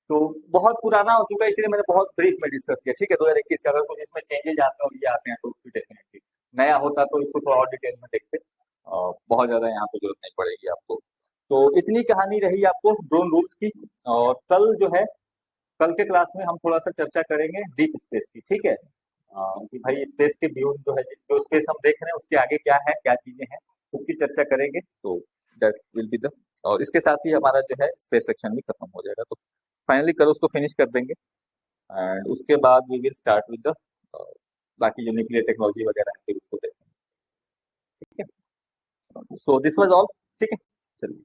S1: तो बहुत पुराना हो चुका है, इसलिए मैंने बहुत ब्रीफ में डिस्कस किया, ठीक है। 2021 का अगर कुछ इसमें चेंजेस आते और ये आते हैं तो फिर डेफिनेटली नया होता तो इसको थोड़ा और डिटेल में देखते। बहुत ज्यादा यहाँ पे जरूरत नहीं पड़ेगी आपको। तो इतनी कहानी रही आपको ड्रोन रूल्स की। और कल जो है, कल के क्लास में हम थोड़ा सा चर्चा करेंगे डीप स्पेस की, ठीक है। कि भाई स्पेस के बियॉन्ड जो है, जो स्पेस हम देख रहे हैं उसके आगे क्या है, क्या चीजें हैं, उसकी चर्चा करेंगे। तो दैट विल बी द, और इसके साथ ही हमारा जो है स्पेस सेक्शन भी खत्म हो जाएगा। तो फाइनली कल उसको फिनिश कर देंगे, एंड उसके बाद we will start with the बाकी जो न्यूक्लियर टेक्नोलॉजी वगैरह है फिर उसको देखेंगे, ठीक है। सो दिस वाज ऑल, ठीक है, चलिए।